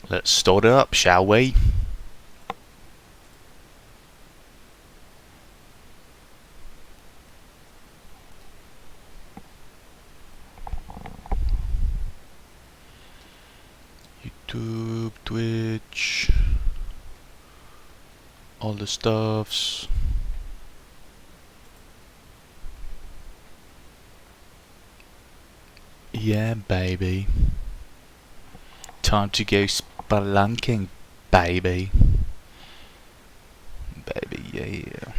Let's start it up, shall we? YouTube, Twitch, all the stuffs. Yeah, baby. Time to go spelunking, baby. Baby, yeah.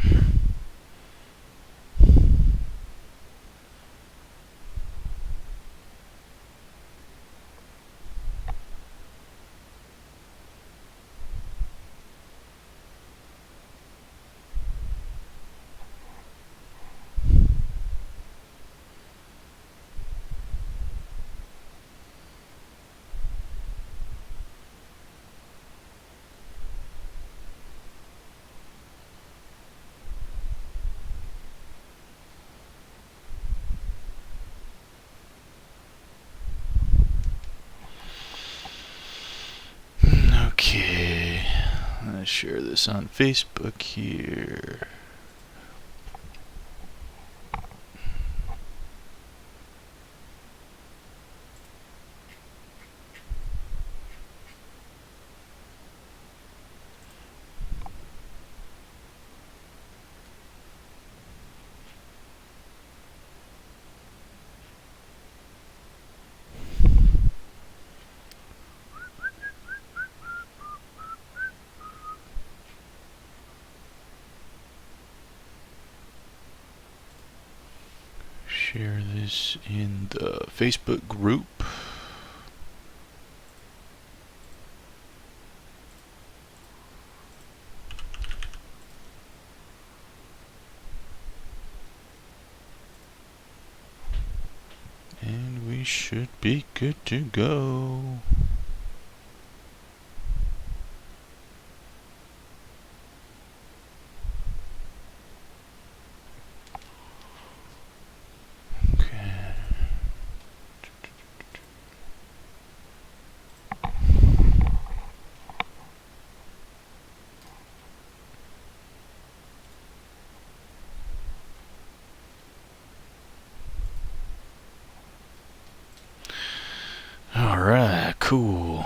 Okay, let's share this on Facebook here. Share this in the Facebook group. And we should be good to go. Alright, cool.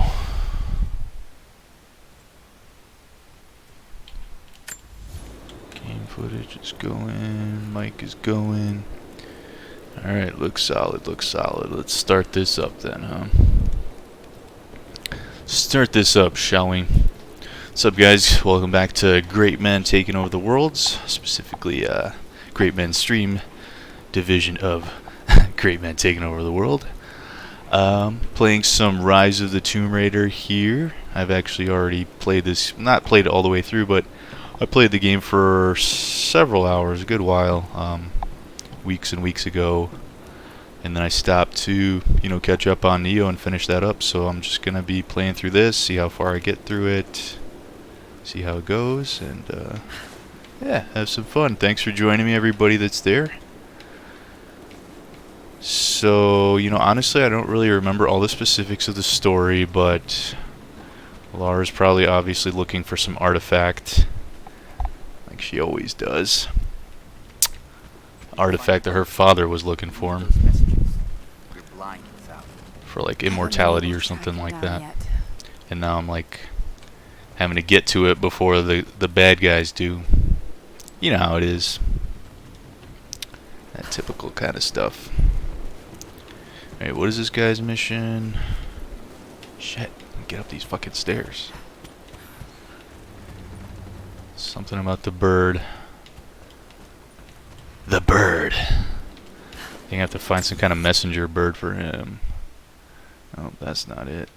Game footage is going, mic is going. Alright, looks solid, looks solid. Let's start this up then, huh? Start this up, shall we? What's up, guys? Welcome back to Great Men Taking Over the Worlds, specifically Great Men Stream division of Great Men Taking Over the World. Playing some Rise of the Tomb Raider here. I've actually already played this, not played it all the way through, but I played the game for several hours, a good while, weeks and weeks ago. And then I stopped to, catch up on Neo and finish that up. So I'm just going to be playing through this, see how far I get through it, see how it goes, and yeah, have some fun. Thanks for joining me, everybody that's there. So, honestly, I don't really remember all the specifics of the story, but Lara's probably obviously looking for some artifact, like she always does. Artifact that her father was looking for like immortality or something like that. And now I'm like having to get to it before the bad guys do. You know how it is. That typical kind of stuff. Alright, what is this guy's mission? Shit, get up these fucking stairs. Something about the bird. The bird. I think I have to find some kind of messenger bird for him. Oh, that's not it.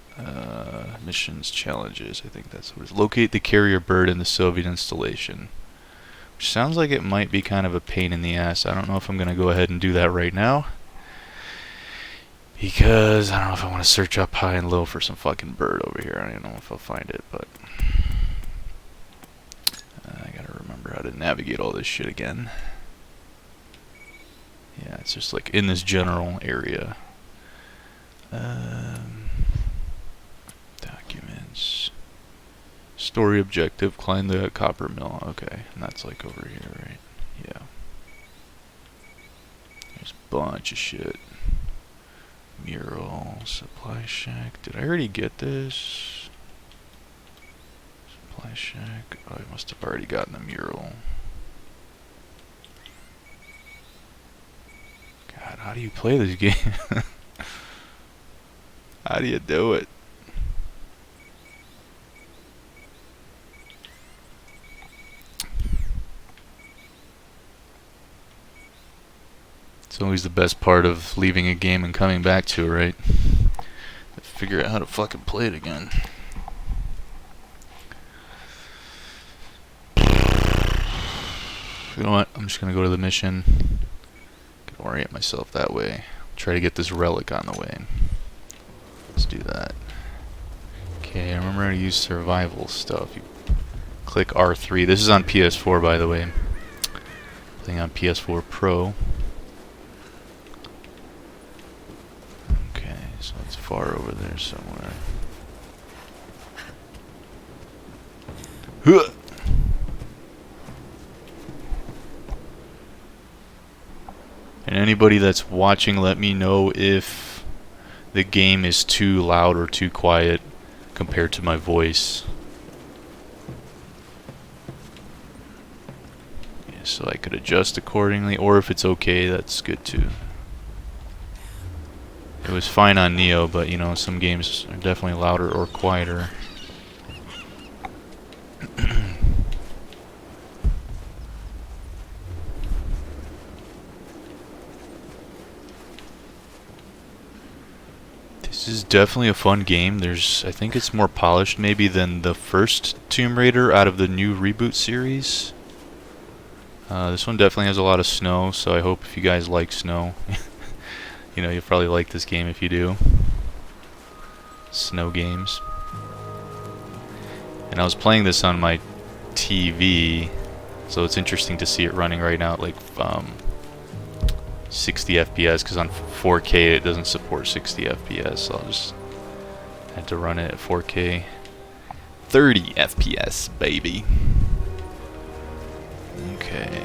Missions, challenges, I think that's what it is. Locate the carrier bird in the Soviet installation. Which sounds like it might be kind of a pain in the ass. I don't know if I'm going to go ahead and do that right now. Because I don't know if I want to search up high and low for some fucking bird over here. I don't know if I'll find it, but I gotta remember how to navigate all this shit again. Yeah, it's just like in this general area. Documents. Story objective, climb the copper mill. Okay, and that's like over here, right? Yeah. There's a bunch of shit. Mural, supply shack. Did I already get this? Supply shack. Oh, I must have already gotten the mural. God, how do you play this game? How do you do it? It's always the best part of leaving a game and coming back to it, right? Figure out how to fucking play it again. You know what? I'm just gonna go to the mission. Can orient myself that way. Try to get this relic on the way. Let's do that. Okay, remember how to use survival stuff. You click R3. This is on PS4, by the way. Playing on PS4 Pro. Okay, so it's far over there somewhere. Huh. And anybody that's watching, let me know if the game is too loud or too quiet compared to my voice. Yeah, so I could adjust accordingly, or if it's okay, that's good too. It was fine on Neo, but you know, some games are definitely louder or quieter. This is definitely a fun game. I think it's more polished maybe than the first Tomb Raider out of the new reboot series. This one definitely has a lot of snow, so I hope if you guys like snow, you know, you'll probably like this game if you do. Snow games. And I was playing this on my TV, so it's interesting to see it running right now at like 60 FPS, because on 4K it doesn't support 60 FPS, so I'll just had to run it at 4K. 30 FPS, baby. Okay.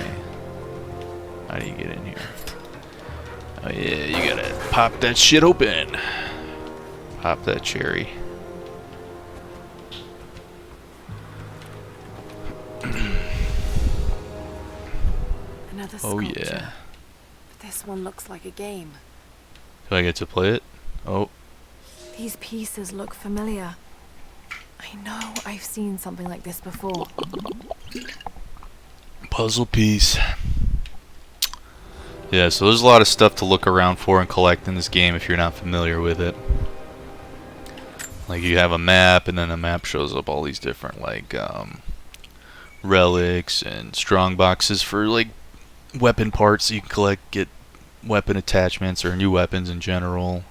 How do you get in here? Oh yeah, you gotta pop that shit open. Pop that cherry. Another Oh sculpture. yeah. But this one looks like a game. Do I get to play it? Oh. These pieces look familiar. I know I've seen something like this before. Puzzle piece. Yeah, so there's a lot of stuff to look around for and collect in this game if you're not familiar with it. Like you have a map, and then the map shows up all these different like relics and strong boxes for like weapon parts that you can collect, get weapon attachments or new weapons in general.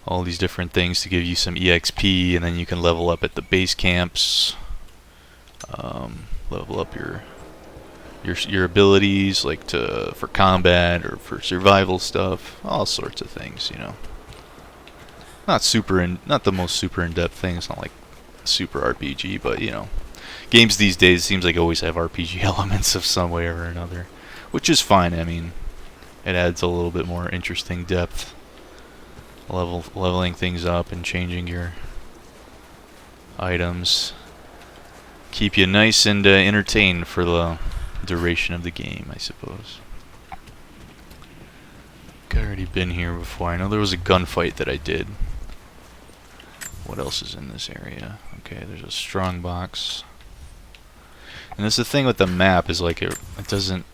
All these different things to give you some EXP, and then you can level up at the base camps. Level up your abilities, like for combat or for survival stuff, all sorts of things, you know. Not the most super in-depth things, not like super RPG, but you know, games these days seems like always have RPG elements of some way or another, which is fine. I mean, it adds a little bit more interesting depth, leveling things up and changing your items. Keep you nice and entertained for the duration of the game, I suppose. I've already been here before. I know there was a gunfight that I did. What else is in this area? Okay, there's a strong box. And that's the thing with the map, is like it doesn't...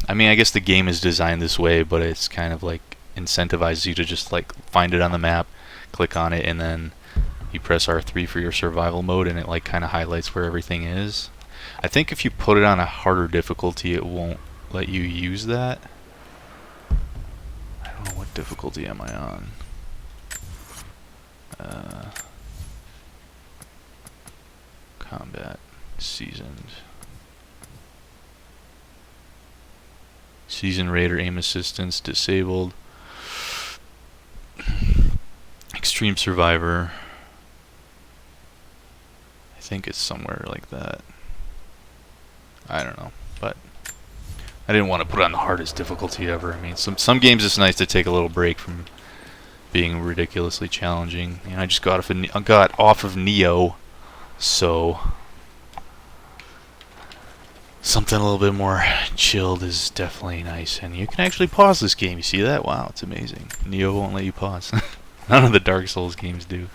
I mean, I guess the game is designed this way, but it's kind of like incentivizes you to just like find it on the map, click on it, and then you press R3 for your survival mode, and it like kind of highlights where everything is. I think if you put it on a harder difficulty, it won't let you use that. I don't know, what difficulty am I on? Combat. Seasoned. Seasoned Raider aim assistance disabled. Extreme Survivor. think it's somewhere like that. I don't know, but I didn't want to put on the hardest difficulty ever. I mean, some games it's nice to take a little break from being ridiculously challenging. You know, I just got off of Neo, so something a little bit more chilled is definitely nice. And you can actually pause this game. You see that? Wow, it's amazing. Neo won't let you pause. None of the Dark Souls games do.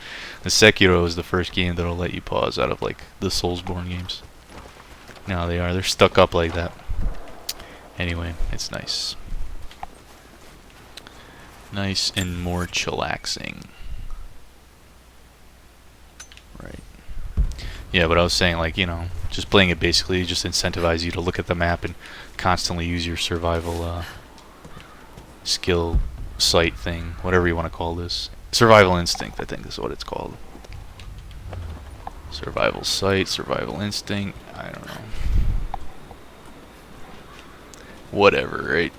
The Sekiro is the first game that'll let you pause out of like the Soulsborne games. No, they are. They're stuck up like that. Anyway, it's nice. Nice and more chillaxing. Right. Yeah, but I was saying, like, you know, just playing it basically just incentivizes you to look at the map and constantly use your survival skill sight thing, whatever you want to call this. Survival instinct, I think is what it's called. Survival sight, survival instinct, I don't know. Whatever, right?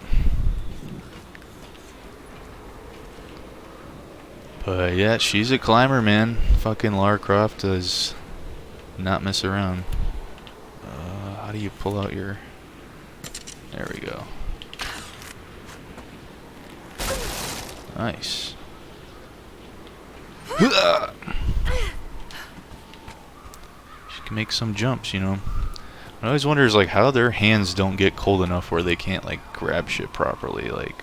But yeah, she's a climber, man. Fucking Lara Croft does not mess around. How do you pull out your... There we go. Nice. She can make some jumps, you know. I always wonder is like how their hands don't get cold enough where they can't like grab shit properly. Like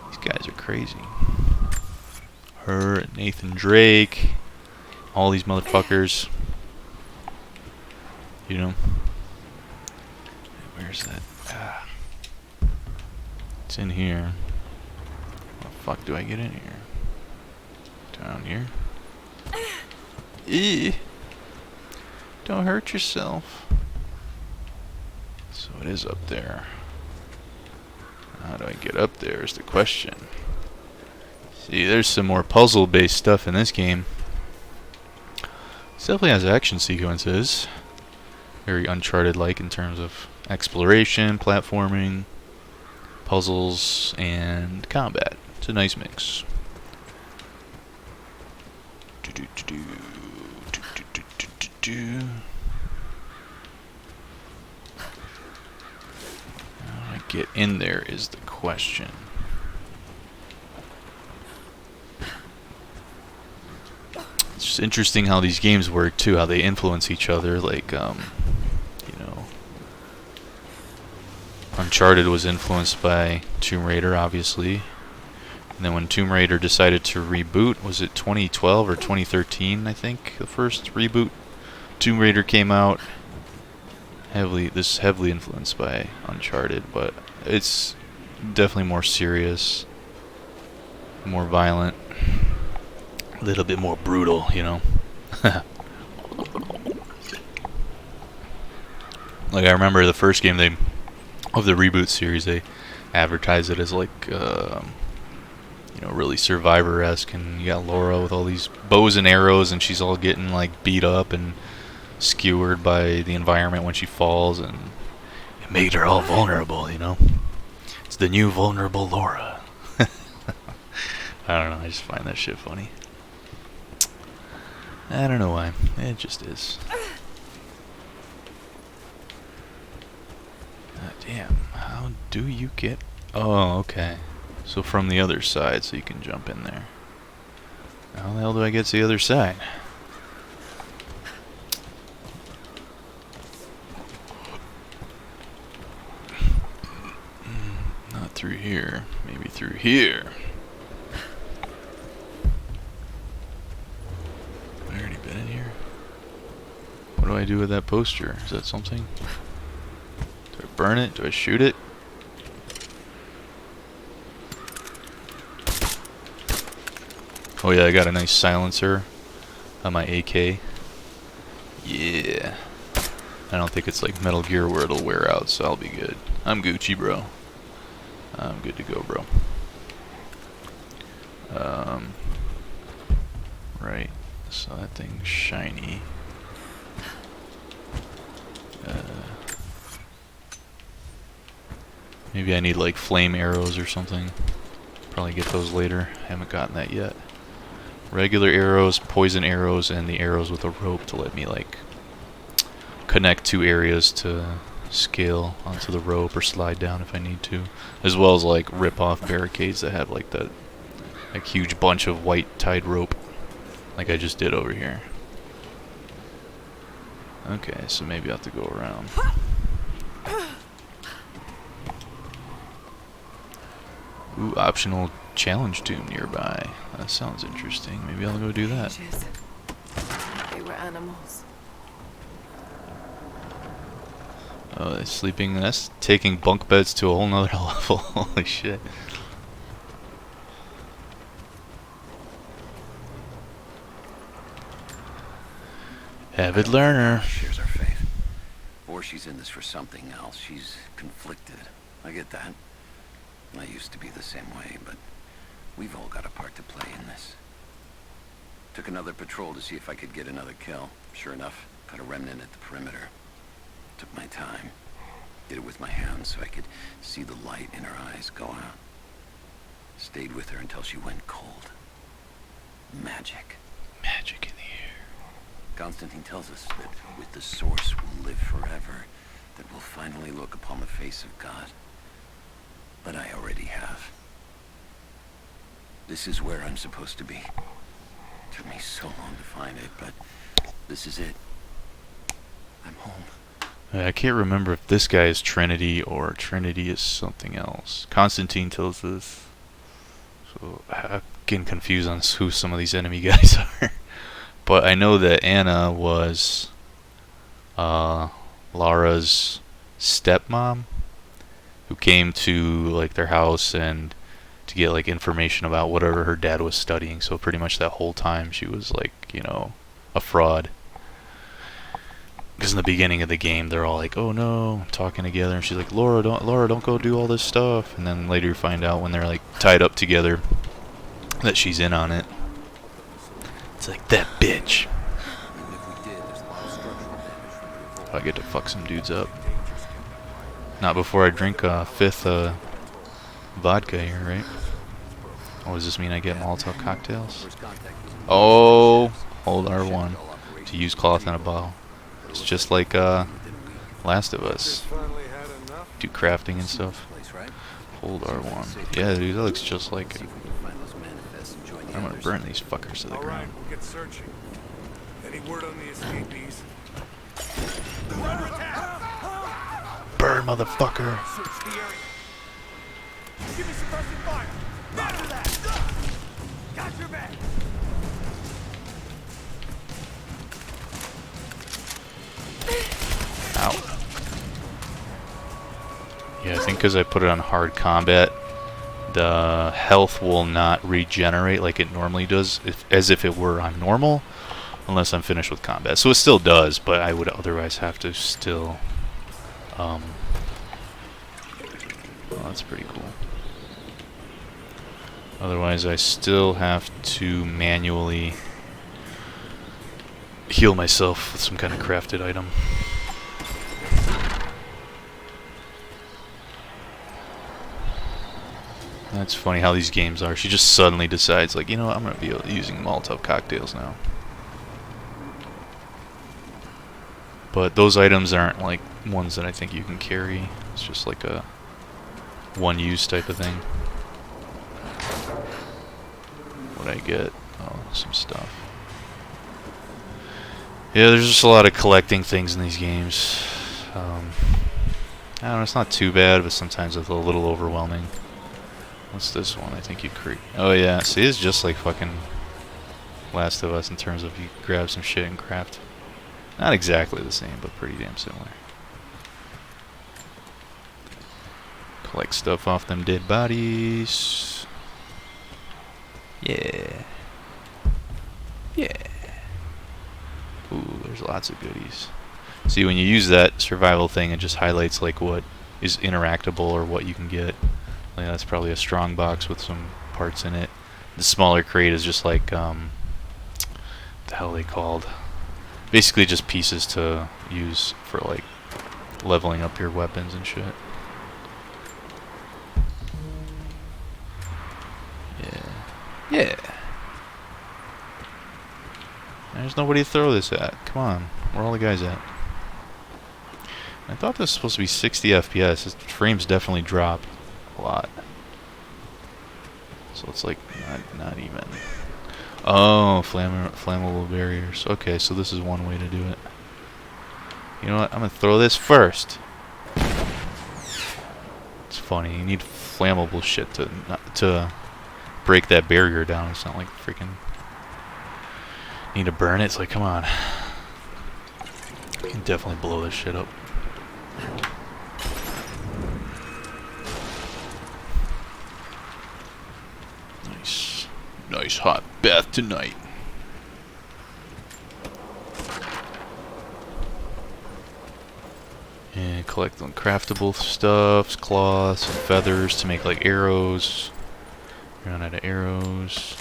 these guys are crazy. Her, Nathan Drake, all these motherfuckers. You know. Where's that? It's in here. How the fuck do I get in here? Down here. Eee. Don't hurt yourself. So it is up there. How do I get up there is the question. See, there's some more puzzle-based stuff in this game. It definitely has action sequences. Very Uncharted-like in terms of exploration, platforming, puzzles, and combat. It's a nice mix. How I get in there is the question. It's just interesting how these games work too, how they influence each other. Like, you know, Uncharted was influenced by Tomb Raider, obviously. And then when Tomb Raider decided to reboot, was it 2012 or 2013, I think, the first reboot? Tomb Raider came out. This is heavily influenced by Uncharted, but it's definitely more serious, more violent, a little bit more brutal, you know. Like I remember the first game of the reboot series, they advertised it as like, you know, really Survivor-esque, and you got Laura with all these bows and arrows, and she's all getting like beat up and skewered by the environment when she falls, and it made her all vulnerable, you know. It's the new vulnerable Laura. I don't know, I just find that shit funny. I don't know why, it just is. God damn, how do you get... Oh, okay. So from the other side, so you can jump in there. How the hell do I get to the other side? Not through here. Maybe through here. Have I already been in here? What do I do with that poster? Is that something? Do I burn it? Do I shoot it? Oh yeah, I got a nice silencer on my AK. Yeah. I don't think it's like Metal Gear where it'll wear out, so I'll be good. I'm Gucci, bro. I'm good to go, bro. Right. So that thing's shiny. Maybe I need like flame arrows or something. Probably get those later. Haven't gotten that yet. regular arrows, poison arrows, and the arrows with a rope to let me like connect two areas to scale onto the rope or slide down if I need to, as well as like rip off barricades that have like that like huge bunch of white tied rope like I just did over here. Okay, so maybe I have to go around. Ooh, optional challenge tomb nearby. That sounds interesting. Maybe I'll go do that. Cages. They were animals. Oh, they're sleeping. That's taking bunk beds to a whole nother level. Holy shit. Avid learner. Shares our faith. Or she's in this for something else. She's conflicted. I get that. I used to be the same way, but we've all got a part to play in this. Took another patrol to see if I could get another kill. Sure enough, got a remnant at the perimeter. Took my time. Did it with my hands so I could see the light in her eyes go out. Stayed with her until she went cold. Magic. Magic in the air. Constantine tells us that with the Source we'll live forever, that we'll finally look upon the face of God. But I already have. This is where I'm supposed to be. Took me so long to find it, but this is it. I'm home. I can't remember if this guy is Trinity or Trinity is something else. Constantine tells us. So I'm getting confused on who some of these enemy guys are. But I know that Anna was Lara's stepmom, who came to like their house and to get like information about whatever her dad was studying. So pretty much that whole time she was like, you know, a fraud. Because in the beginning of the game they're all like, "Oh no," talking together, and she's like, Laura, don't go do all this stuff." And then later you find out when they're like tied up together that she's in on it. It's like, that bitch. I get to fuck some dudes up. Not before I drink a fifth vodka here, right? Oh, does this mean I get Molotov cocktails? Oh, hold R1 to use cloth in a bottle. It's just like Last of Us. Do crafting and stuff. Hold R1. Yeah, dude, that looks just like it. I'm gonna burn these fuckers to the ground. We'll get searching. Any word on the escapees? Burn, motherfucker! Search the area. Give me suppressive fire. Roger that. Got your back. Ow. Yeah, I think because I put it on hard combat, the health will not regenerate like it normally does, as if it were on normal, unless I'm finished with combat. So it still does, but I would otherwise have to still... well, that's pretty cool. Otherwise, I still have to manually heal myself with some kind of crafted item. That's funny how these games are. She just suddenly decides, like, you know what, I'm going to be using Molotov cocktails now. But those items aren't, like, ones that I think you can carry. It's just like a one-use type of thing. What I get? Oh, some stuff. Yeah, there's just a lot of collecting things in these games. I don't know, it's not too bad, but sometimes it's a little overwhelming. What's this one? I think you create. Oh yeah, see, it's just like fucking Last of Us in terms of you grab some shit and craft. Not exactly the same, but pretty damn similar. Collect stuff off them dead bodies. Yeah. Yeah. Ooh, there's lots of goodies. See, when you use that survival thing, it just highlights like what is interactable or what you can get. Like, that's probably a strong box with some parts in it. The smaller crate is just like, what the hell are they called? Basically just pieces to use for like leveling up your weapons and shit. Yeah. Yeah. There's nobody to throw this at. Come on. Where are all the guys at? I thought this was supposed to be 60 FPS. His frames definitely drop a lot. So it's like not even. Oh, flammable barriers. Okay, so this is one way to do it. You know what? I'm gonna throw this first. It's funny. You need flammable shit to break that barrier down. It's not like freaking need to burn it. It's like, come on. You can definitely blow this shit up. Nice hot bath tonight. And collect them craftable stuffs, cloths, and feathers to make like arrows. Run out of arrows.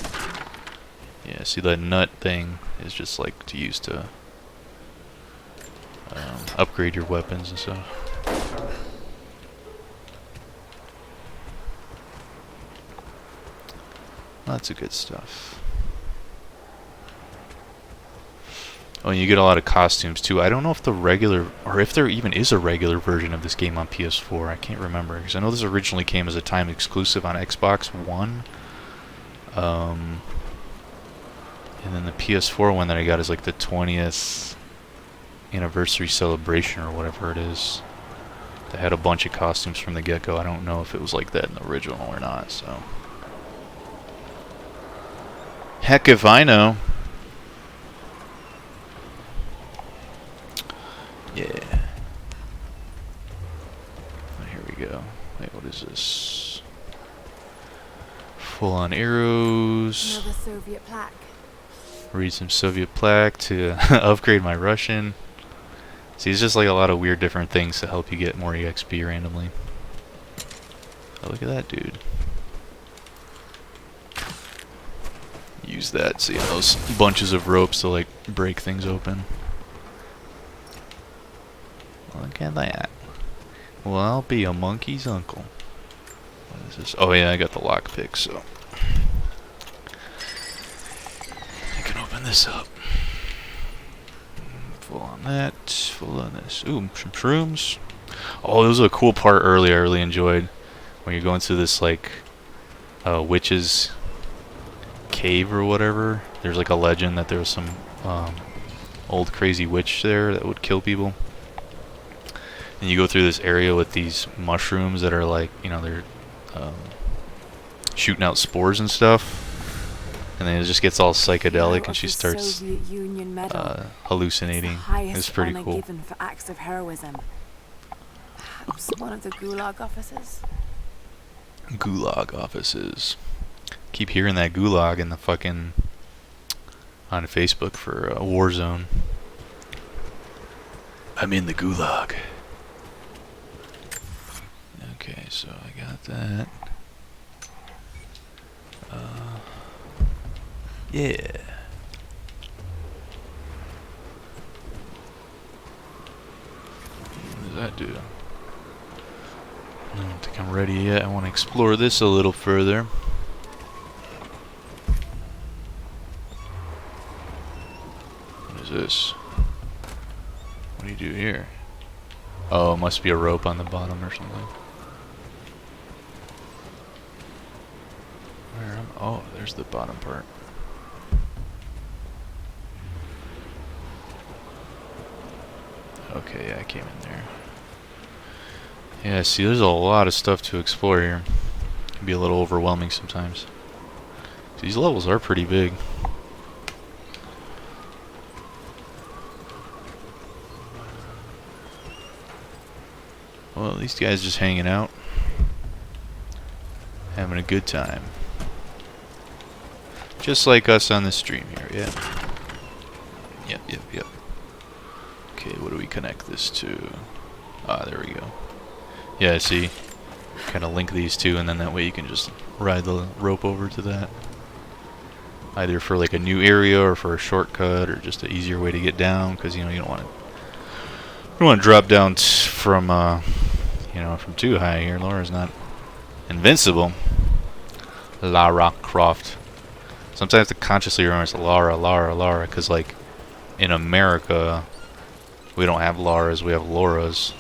Yeah, see that nut thing is just like to use to upgrade your weapons and stuff. Lots of good stuff. Oh, and you get a lot of costumes too. I don't know if the regular, or if there even is a regular version of this game on PS4. I can't remember, because I know this originally came as a time exclusive on Xbox One. And then the PS4 one that I got is like the 20th anniversary celebration or whatever it is. They had a bunch of costumes from the get-go. I don't know if it was like that in the original or not, so... Heck if I know. Yeah. Here we go. Wait, what is this? Full on arrows. Another Soviet plaque. Read some Soviet plaque to upgrade my Russian. See, it's just like a lot of weird different things to help you get more EXP randomly. Oh, look at that dude. Use that, see those bunches of ropes to like break things open. Look at that. Well, I'll be a monkey's uncle. What is this? Oh yeah, I got the lockpick, so I can open this up. Full on that, full on this. Ooh, some shrooms. Oh, this was a cool part earlier I really enjoyed. When you're going through this like witch's cave or whatever. There's like a legend that there was some old crazy witch there that would kill people. And you go through this area with these mushrooms that are like, you know, they're shooting out spores and stuff. And then it just gets all psychedelic, and she starts hallucinating. It's pretty cool. Given for acts of heroism. Perhaps one of the Gulag officers. Gulag offices. Keep hearing that Gulag in the fucking on Facebook for Warzone. I'm in the Gulag. Okay, so I got that. Yeah. What does that do? I don't think I'm ready yet. I want to explore this a little further. What is this? What do you do here? Oh, it must be a rope on the bottom or something. Where am I? Oh, there's the bottom part. Okay, yeah, I came in there. Yeah, see, there's a lot of stuff to explore here. It can be a little overwhelming sometimes. These levels are pretty big. Well, these guys just hanging out. Having a good time. Just like us on the stream here, yeah. Yep. Okay, what do we connect this to? Ah, there we go. Yeah, see? Kind of link these two, and then that way you can just ride the rope over to that. Either for like a new area, or for a shortcut, or just an easier way to get down, because, you know, you don't want to drop down from, you know, from too high here. Laura's not invincible. Lara Croft. Sometimes I have to consciously remember it's Lara, because, like, in America, we don't have Laras, we have Lauras.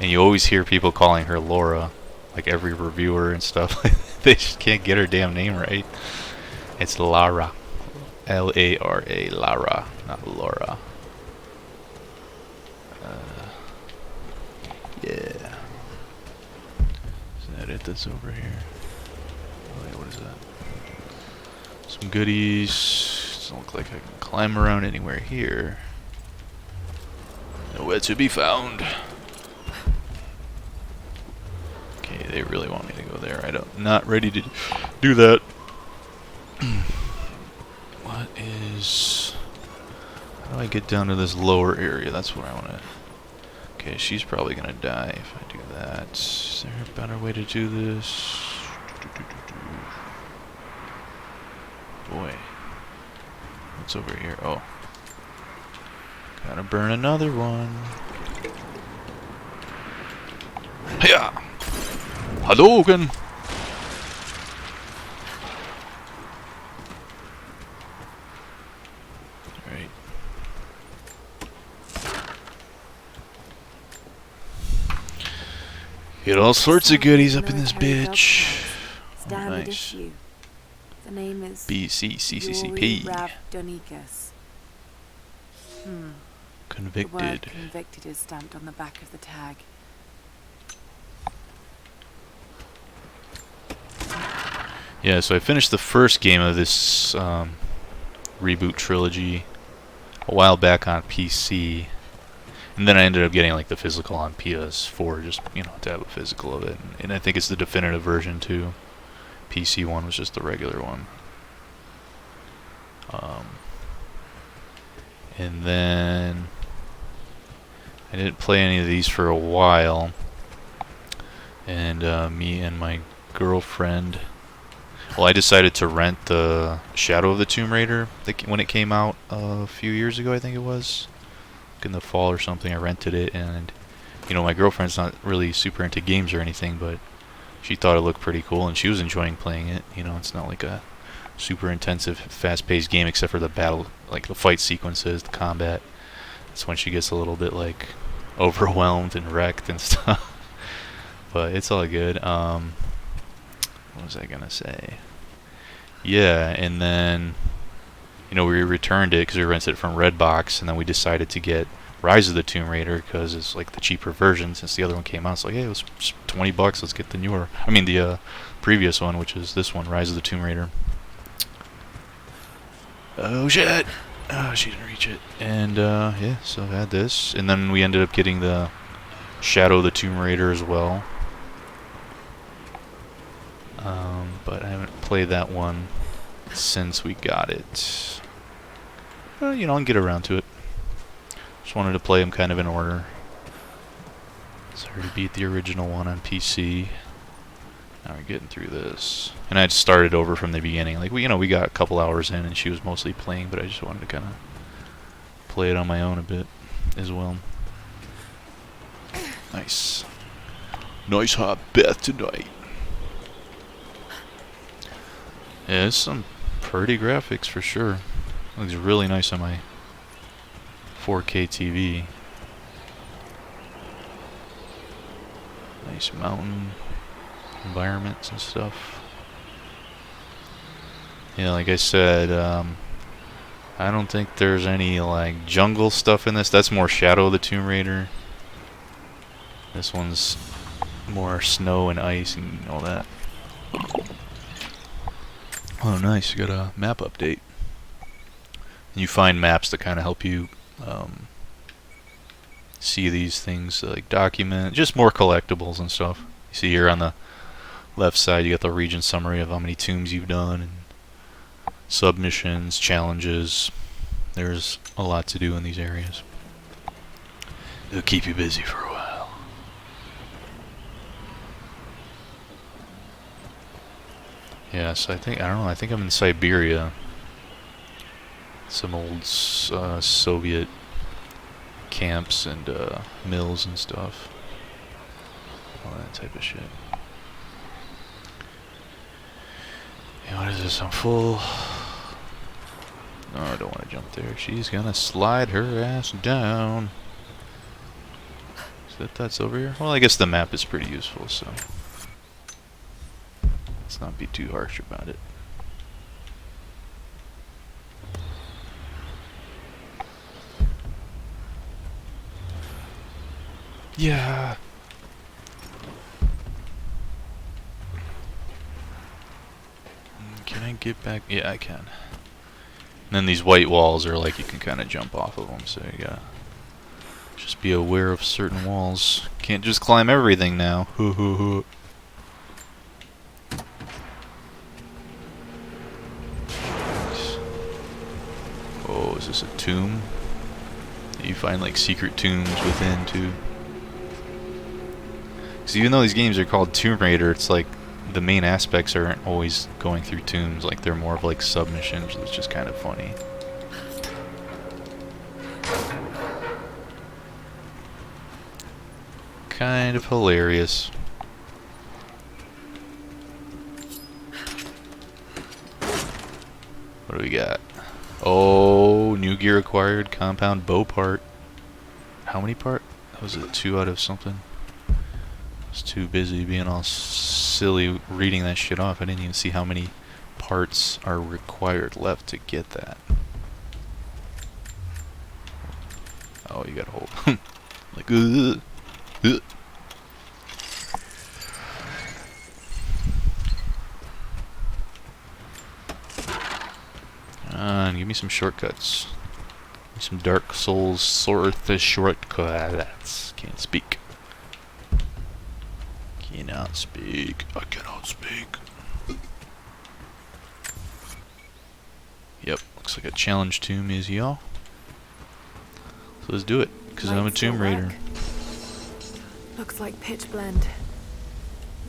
And you always hear people calling her Laura, like every reviewer and stuff. They just can't get her damn name right. It's Lara. L-A-R-A, Lara, not Laura. Yeah. Is that it that's over here? Oh, wait, what is that? Some goodies. Doesn't look like I can climb around anywhere here. Nowhere to be found. Okay, they really want me to go there. I'm not ready to do that. What is... How do I get down to this lower area? That's what I want to... Okay, she's probably going to die if I do that. Is there a better way to do this? Boy. What's over here? Oh. Gotta burn another one. Yeah. Hadouken! Alright. Get all sorts of goodies up in this bitch. Oh, nice. The name is BCCCP. Convicted. The word convicted is stamped on the back of the tag. Yeah, so I finished the first game of this reboot trilogy a while back on PC, and then I ended up getting like the physical on PS4, just to have a physical of it. And I think it's the definitive version too. PC one was just the regular one. And then I didn't play any of these for a while, and me and my girlfriend. Well, I decided to rent the Shadow of the Tomb Raider when it came out a few years ago, I think it was. In the fall or something, I rented it, and my girlfriend's not really super into games or anything, but she thought it looked pretty cool, and she was enjoying playing it. It's not like a super intensive, fast-paced game, except for the battle, like the fight sequences, the combat. That's when she gets a little bit like overwhelmed and wrecked and stuff. But it's all good. What was I gonna say? Yeah, and then we returned it because we rented it from Redbox, and then we decided to get Rise of the Tomb Raider because it's like the cheaper version since the other one came out. It's like, hey, it was $20. Let's get the previous one, which is this one, Rise of the Tomb Raider. Oh shit! Oh, she didn't reach it. And yeah, so I had this, and then we ended up getting the Shadow of the Tomb Raider as well. But I haven't played that one since we got it. I'll get around to it. Just wanted to play them kind of in order. So I already beat the original one on PC. Now we're getting through this. And I started over from the beginning. Like, we got a couple hours in and she was mostly playing, but I just wanted to kind of play it on my own a bit as well. Nice. Nice hot bath tonight. Yeah, it's some pretty graphics for sure. Looks really nice on my 4K TV. Nice mountain environments and stuff. Yeah, like I said, I don't think there's any like jungle stuff in this. That's more Shadow of the Tomb Raider. This one's more snow and ice and all that. Oh, nice. You got a map update. And you find maps that kind of help you see these things, like document, just more collectibles and stuff. You see here on the left side, you got the region summary of how many tombs you've done, and submissions, challenges. There's a lot to do in these areas. It'll keep you busy for a while. Yes, I think I'm in Siberia. Some old Soviet camps and mills and stuff. All that type of shit. Yeah, what is this? I'm full. No, I don't want to jump there. She's gonna slide her ass down. So that's over here. Well, I guess the map is pretty useful, so let's not be too harsh about it. Yeah. Can I get back? Yeah, I can. And then these white walls are like you can kind of jump off of them, so you gotta just be aware of certain walls. Can't just climb everything now. Hoo hoo hoo. Oh, is this a tomb? You find like secret tombs within too. Because even though these games are called Tomb Raider, it's like the main aspects aren't always going through tombs. Like they're more of like submissions. It's just kind of funny. Kind of hilarious. What do we got? Oh, new gear acquired. Compound bow part. How many part? That was a 2 out of something. I was too busy being all silly reading that shit off. I didn't even see how many parts are required left to get that. Oh, you gotta hold. Like, ugh. And give me some shortcuts. Give me some Dark Souls sort of shortcuts. Can't speak. Cannot speak. I cannot speak. Yep, looks like a challenge tomb is y'all. So let's do it, because I'm a Tomb Raider. Looks like pitch blende.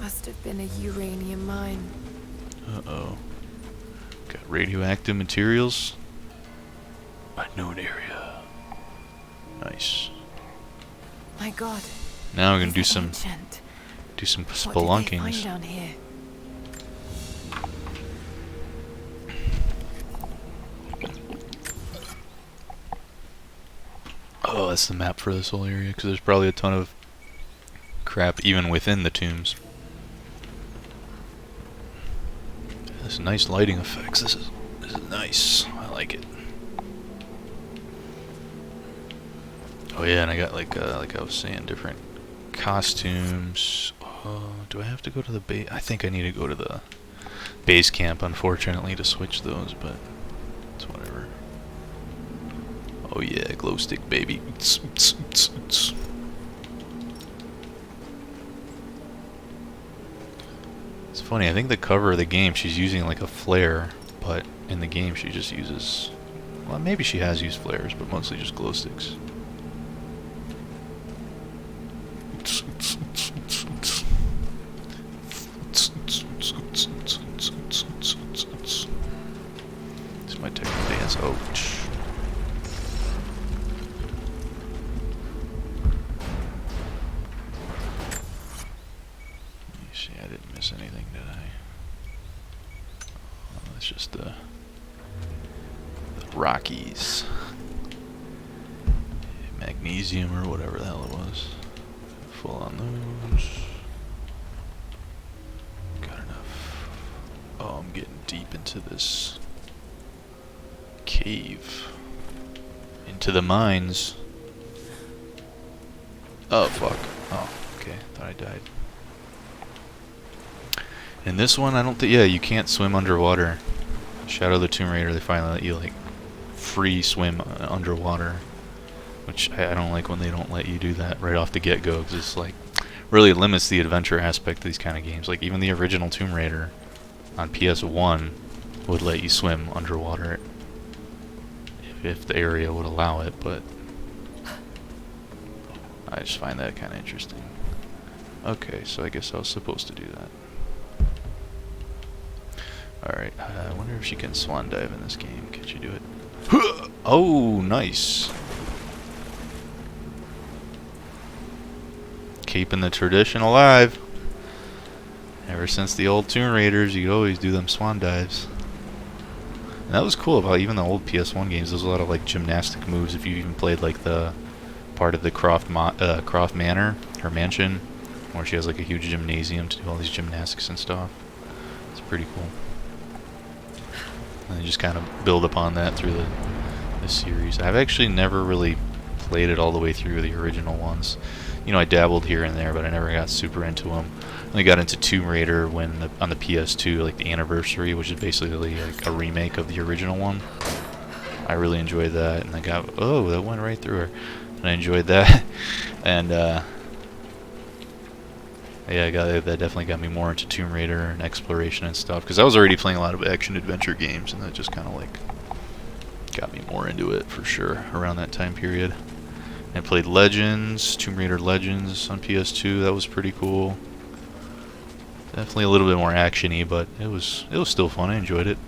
Must have been a uranium mine. Uh-oh. Got radioactive materials. Unknown area. Nice. My God. Now we're gonna do it's some ancient. spelunkings. What did they find down here? Oh, that's the map for this whole area, because there's probably a ton of crap even within the tombs. This nice lighting effects. This is nice. I like it. Oh yeah, and I got like I was saying, different costumes. Do I have to go to the base? I think I need to go to the base camp, unfortunately, to switch those, but it's whatever. Oh yeah, glow stick baby. It's funny, I think the cover of the game she's using like a flare, but in the game she just uses, well, maybe she has used flares, but mostly just glow sticks. This is my technical dance. Ouch. See, I didn't miss anything, did I? Oh, that's just the Rockies. Magnesium or whatever the hell it was. Full on those. Got enough. Oh, I'm getting deep into this cave. Into the mines. Oh, fuck. Oh, okay. Thought I died. In this one, I don't think, yeah, you can't swim underwater. Shadow of the Tomb Raider, they finally let you, like, free swim underwater. Which, I don't like when they don't let you do that right off the get-go, because it's, like, really limits the adventure aspect of these kind of games. Like, even the original Tomb Raider on PS1 would let you swim underwater if the area would allow it, but I just find that kind of interesting. Okay, so I guess I was supposed to do that. Alright, I wonder if she can swan dive in this game. Can she do it? Oh, nice! Keeping the tradition alive. Ever since the old Tomb Raiders, you could always do them swan dives. And that was cool about even the old PS1 games. There's a lot of like gymnastic moves if you even played like the part of the Croft Manor, her mansion, where she has like a huge gymnasium to do all these gymnastics and stuff. It's pretty cool. And they just kind of build upon that through the series. I've actually never really played it all the way through the original ones. You know, I dabbled here and there, but I never got super into them. I only got into Tomb Raider when on the PS2, like the anniversary, which is basically like a remake of the original one. I really enjoyed that, and I got that went right through her, and I enjoyed that. And yeah, that definitely got me more into Tomb Raider and exploration and stuff, because I was already playing a lot of action adventure games, and that just kind of like got me more into it for sure around that time period. I played Legends, Tomb Raider Legends on PS2. That was pretty cool. Definitely a little bit more action-y, but it was still fun. I enjoyed it.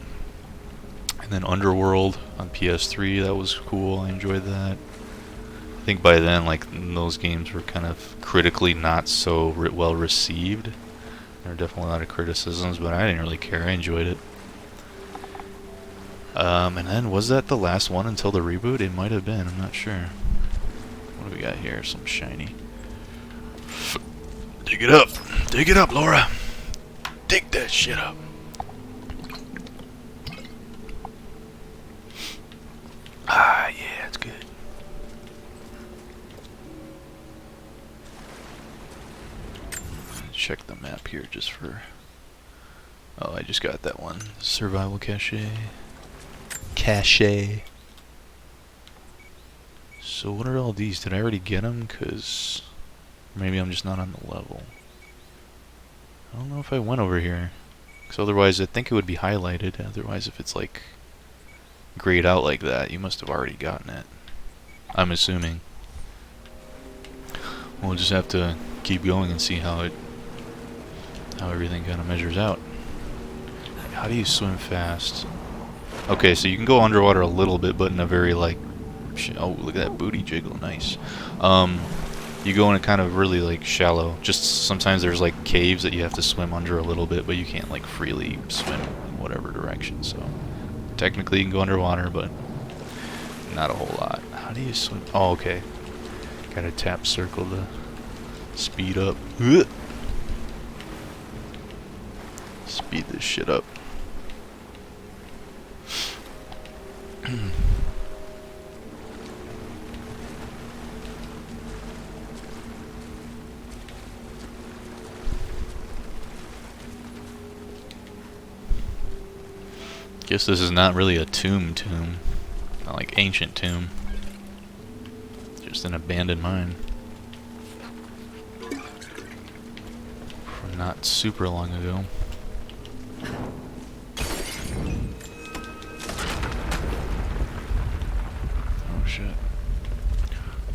And then Underworld on PS3. That was cool. I enjoyed that. I think by then, like, those games were kind of critically not so well received. There were definitely a lot of criticisms, but I didn't really care. I enjoyed it. And then was that the last one until the reboot? It might have been. I'm not sure. What do we got here? Some shiny. Dig it up. Dig it up, Laura. Dig that shit up. Ah, yeah, it's good. Check the map here just for... Oh, I just got that one. Survival cache. So what are all these? Did I already get them? Because maybe I'm just not on the level. I don't know if I went over here. Because otherwise I think it would be highlighted. Otherwise if it's like grayed out like that, you must have already gotten it. I'm assuming. We'll just have to keep going and see how everything kind of measures out. How do you swim fast? Okay, so you can go underwater a little bit, but in a very like... Oh, look at that booty jiggle, nice. You go in a kind of really like shallow. Just sometimes there's like caves that you have to swim under a little bit, but you can't like freely swim in whatever direction. So technically you can go underwater, but not a whole lot. How do you swim? Oh, okay. Gotta tap circle to speed up. Speed this shit up. Guess this is not really a tomb. Not like ancient tomb. Just an abandoned mine. From not super long ago. Oh shit. Am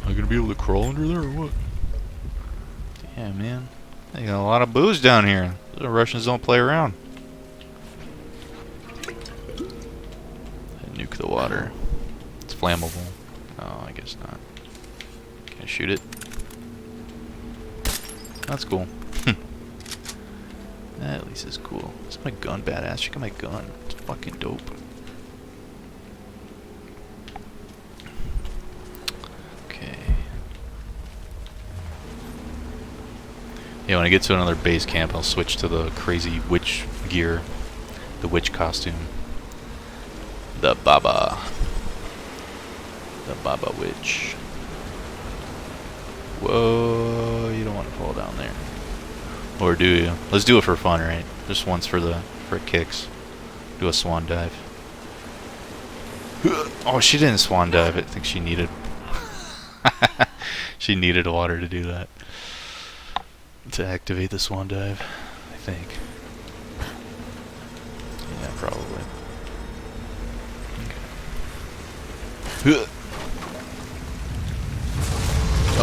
I gonna be able to crawl under there or what? Yeah, man. They got a lot of booze down here. The Russians don't play around. Nuke the water. It's flammable. Oh, I guess not. Can I shoot it? That's cool. That at least is cool. Is my gun badass? Check out my gun. It's fucking dope. Okay. Yeah, when I get to another base camp, I'll switch to the crazy witch gear. The witch costume. The Baba. The Baba Witch. Whoa, you don't want to fall down there. Or do you? Let's do it for fun, right? Just once for kicks. Do a swan dive. Oh, she didn't swan dive. I think she needed... she needed water to do that. To activate the swan dive, I think. Yeah, probably.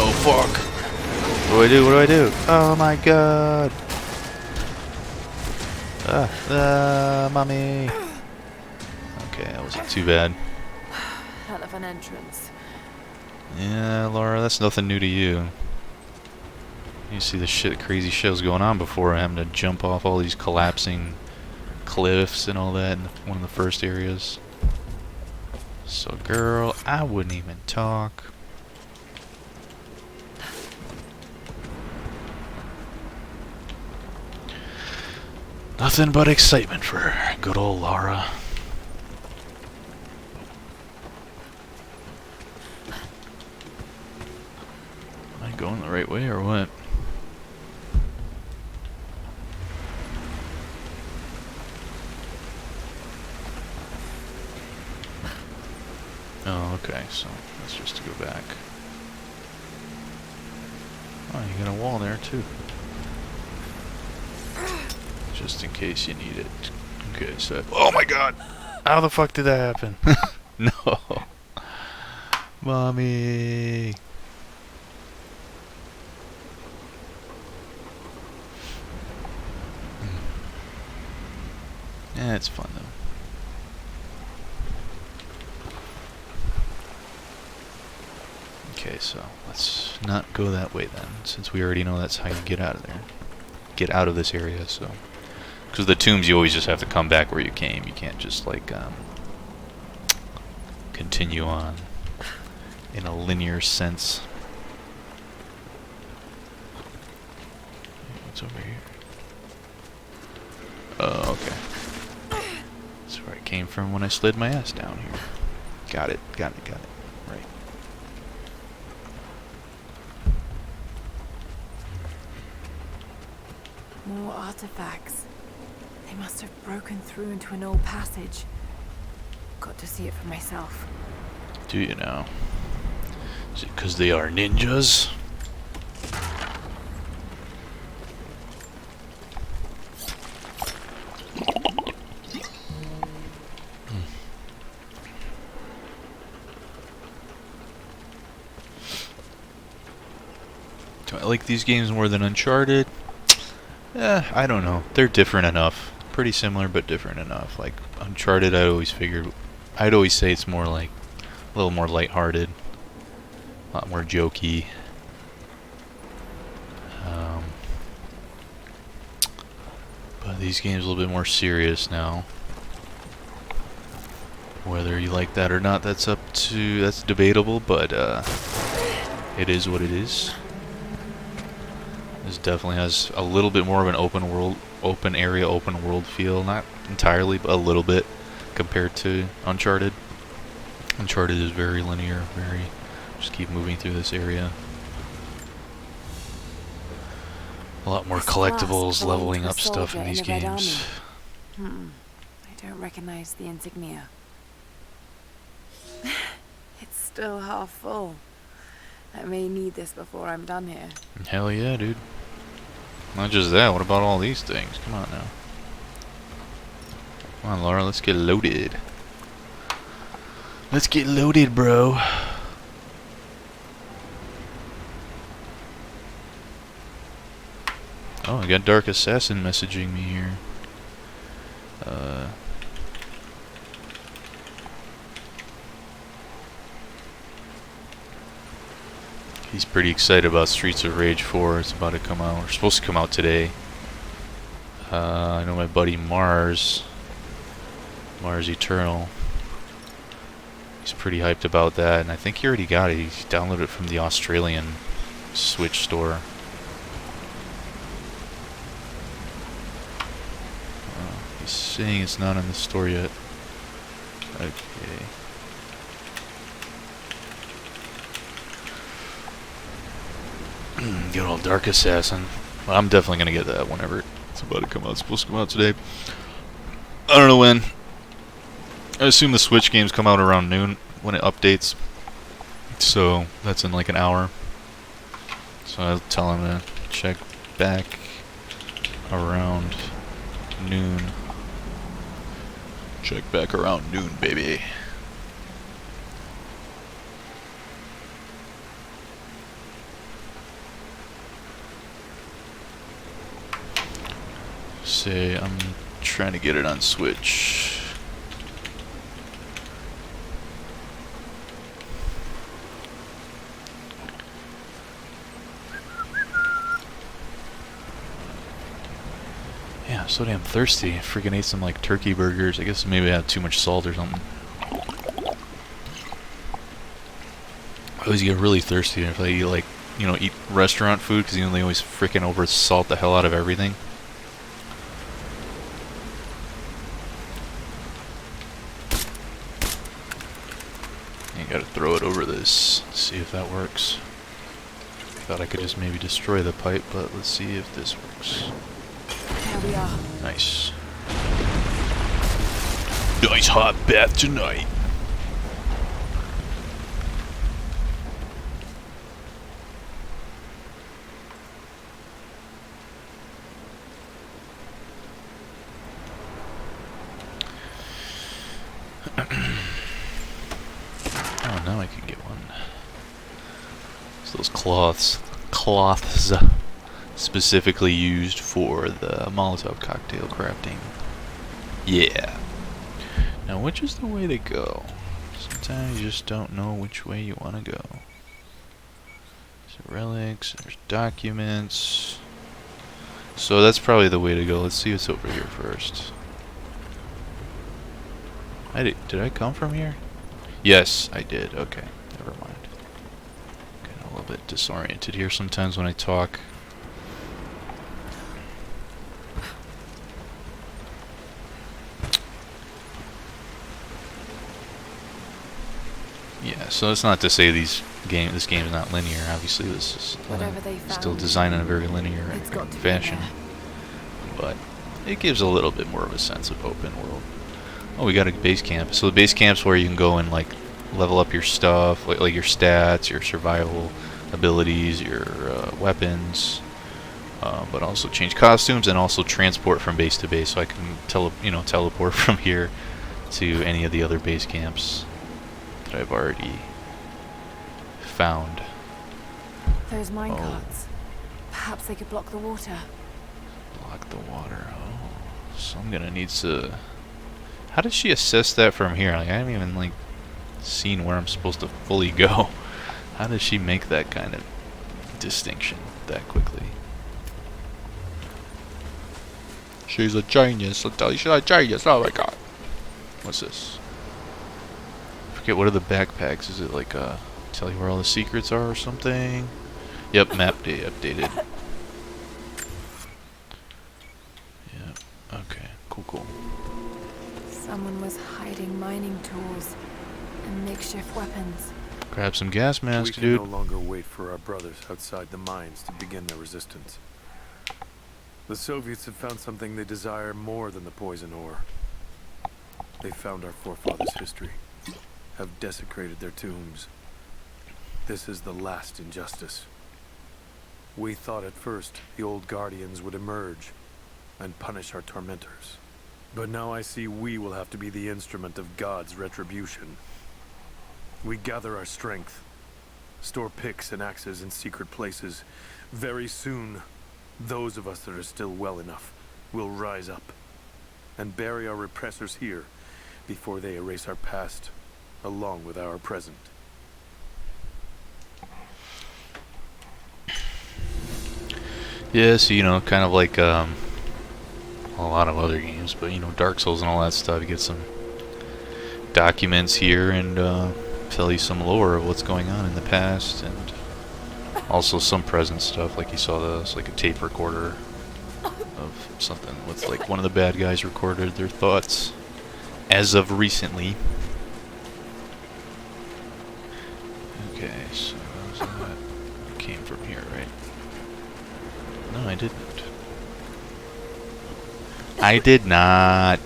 Oh fuck! What do I do? What do I do? Oh my god! Mommy! Okay, that wasn't too bad. Hell of an entrance. Yeah, Laura, that's nothing new to you. You see the crazy shit was going on before, having to jump off all these collapsing cliffs and all that in one of the first areas. So, girl, I wouldn't even talk. Nothing but excitement for good old Lara. Am I going the right way or what? Oh, okay, so that's just to go back. Oh, you got a wall there too. Just in case you need it. Okay, so... Oh my god! How the fuck did that happen? No! Mommy! Yeah, it's fun though. Okay, so let's not go that way then, since we already know that's how you get out of there. Get out of this area, so... Because the tombs, you always just have to come back where you came. You can't just, like, continue on in a linear sense. What's over here? Oh, okay. That's where I came from when I slid my ass down here. Got it, got it, got it. Right. More artifacts. They must have broken through into an old passage. Got to see it for myself. Do you know? Is it because they are ninjas? Do I like these games more than Uncharted? I don't know. They're different enough. Pretty similar, but different enough. Like Uncharted, I'd always say it's more like a little more lighthearted, a lot more jokey. But these games are a little bit more serious now. Whether you like that or not, that's debatable. But it is what it is. This definitely has a little bit more of an open world feel. Not entirely, but a little bit compared to Uncharted. Uncharted is very linear, just keep moving through this area. A lot more collectibles, leveling up stuff in these games. I don't recognize the insignia. It's still half full. I may need this before I'm done here. Hell yeah, dude. Not just that, what about all these things? Come on now. Come on, Laura, let's get loaded. Let's get loaded, bro. Oh, I got Dark Assassin messaging me here. He's pretty excited about Streets of Rage 4. It's about to come out. It's supposed to come out today. I know my buddy Mars Eternal. He's pretty hyped about that, and I think he already got it. He downloaded it from the Australian Switch store. He's saying it's not in the store yet. Okay. Good old Dark Assassin. Well, I'm definitely gonna get that whenever it's about to come out. It's supposed to come out today. I don't know when. I assume the Switch games come out around noon when it updates. So that's in like an hour. So I'll tell him to check back around noon. Check back around noon, baby. Say I'm trying to get it on Switch. Yeah, I'm so damn thirsty. I freaking ate some like turkey burgers. I guess maybe I had too much salt or something. I always get really thirsty if I eat, like, you know, eat restaurant food, because, you know, they always freaking over salt the hell out of everything. You gotta throw it over this, see if that works. Thought I could just maybe destroy the pipe, but let's see if this works. There we are. Nice. Nice hot bath tonight. Oh, now I can get one. So those cloths specifically used for the Molotov cocktail crafting. Yeah. Now, which is the way to go? Sometimes you just don't know which way you want to go. There's relics, there's documents. So that's probably the way to go. Let's see what's over here first. Did I come from here? Yes, I did. Okay, never mind. Getting a little bit disoriented here sometimes when I talk. Yeah, so it's not to say this game is not linear. Obviously, this is still designed in a very linear fashion, but it gives a little bit more of a sense of open world. Oh, we got a base camp. So the base camp's where you can go and like level up your stuff, like your stats, your survival abilities, your weapons, but also change costumes and also transport from base to base. So I can teleport from here to any of the other base camps that I've already found. Those minecarts. Perhaps they could block the water. Block the water. Oh, so I'm gonna need to. How does she assess that from here? Like, I haven't even like seen where I'm supposed to fully go. How does she make that kind of distinction that quickly? She's a genius. I'll tell you, she's a genius. Oh my god. What's this? I forget, what are the backpacks? Is it like tell you where all the secrets are or something? Yep, map day updated. Yep. Okay. Cool. Someone was hiding mining tools and makeshift weapons. Grab some gas masks, We dude. can no longer wait for our brothers outside the mines to begin their resistance. The Soviets have found something they desire more than the poison ore. They found our forefathers' history, have desecrated their tombs. This is the last injustice. We thought at first the old guardians would emerge and punish our tormentors. But now I see we will have to be the instrument of God's retribution. We gather our strength, store picks and axes in secret places. Very soon, those of us that are still well enough will rise up and bury our repressors here before they erase our past along with our present. Yeah, so, you know, kind of like a lot of other games, but, you know, Dark Souls and all that stuff, you get some documents here and tell you some lore of what's going on in the past, and also some present stuff, like you saw this, like a tape recorder of something with like one of the bad guys recorded their thoughts as of recently. Okay, so that came from here, right? No, I didn't. I did not.